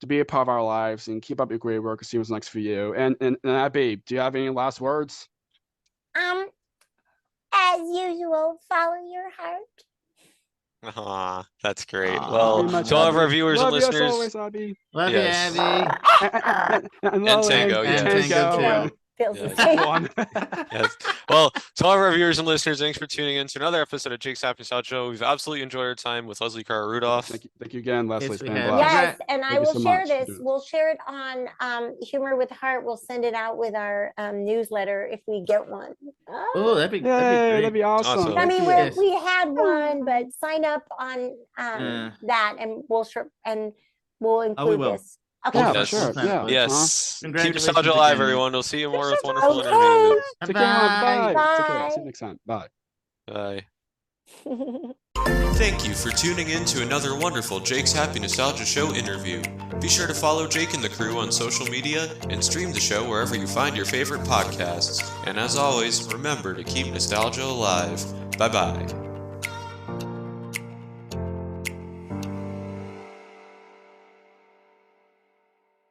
to be a part of our lives, and keep up your great work. See what's next for you. And Abby, do you have any last words? As usual, follow your heart. Aw, that's great. Aw. Well, Very much, to all of our Abby. viewers Love and you as listeners, always, Abby. Love Yes. you, Abby. And Tango, and yes. Tango. too. Feels Yes. the same. One. yes. Well, to all of our viewers and listeners, thanks for tuning in to another episode of Jake's Happy South Show. We've absolutely enjoyed our time with Leslie Carrara-Rudolph. Thank you again, Leslie. Yes, we Spam have. Blast. Yes, and I Thank you will so share much for this. doing We'll share it on Humor with Heart. We'll send it out with our newsletter if we get one. Oh, that'd be Yay, great. that'd be awesome. Awesome. I mean, Yes. we had one, but sign up on Yeah. that, and we'll include Oh, we will. this. Okay. Yeah, Yes. for sure. Yeah. Yes. Keep Congratulations nostalgia alive, again. everyone. We'll see you more with wonderful Okay. interviews. Take care. Bye. Bye. Take care. See you next time. Bye. Bye. Thank you for tuning in to another wonderful Jake's Happy Nostalgia Show interview. Be sure to follow Jake and the crew on social media and stream the show wherever you find your favorite podcasts. And as always, remember to keep nostalgia alive. Bye-bye.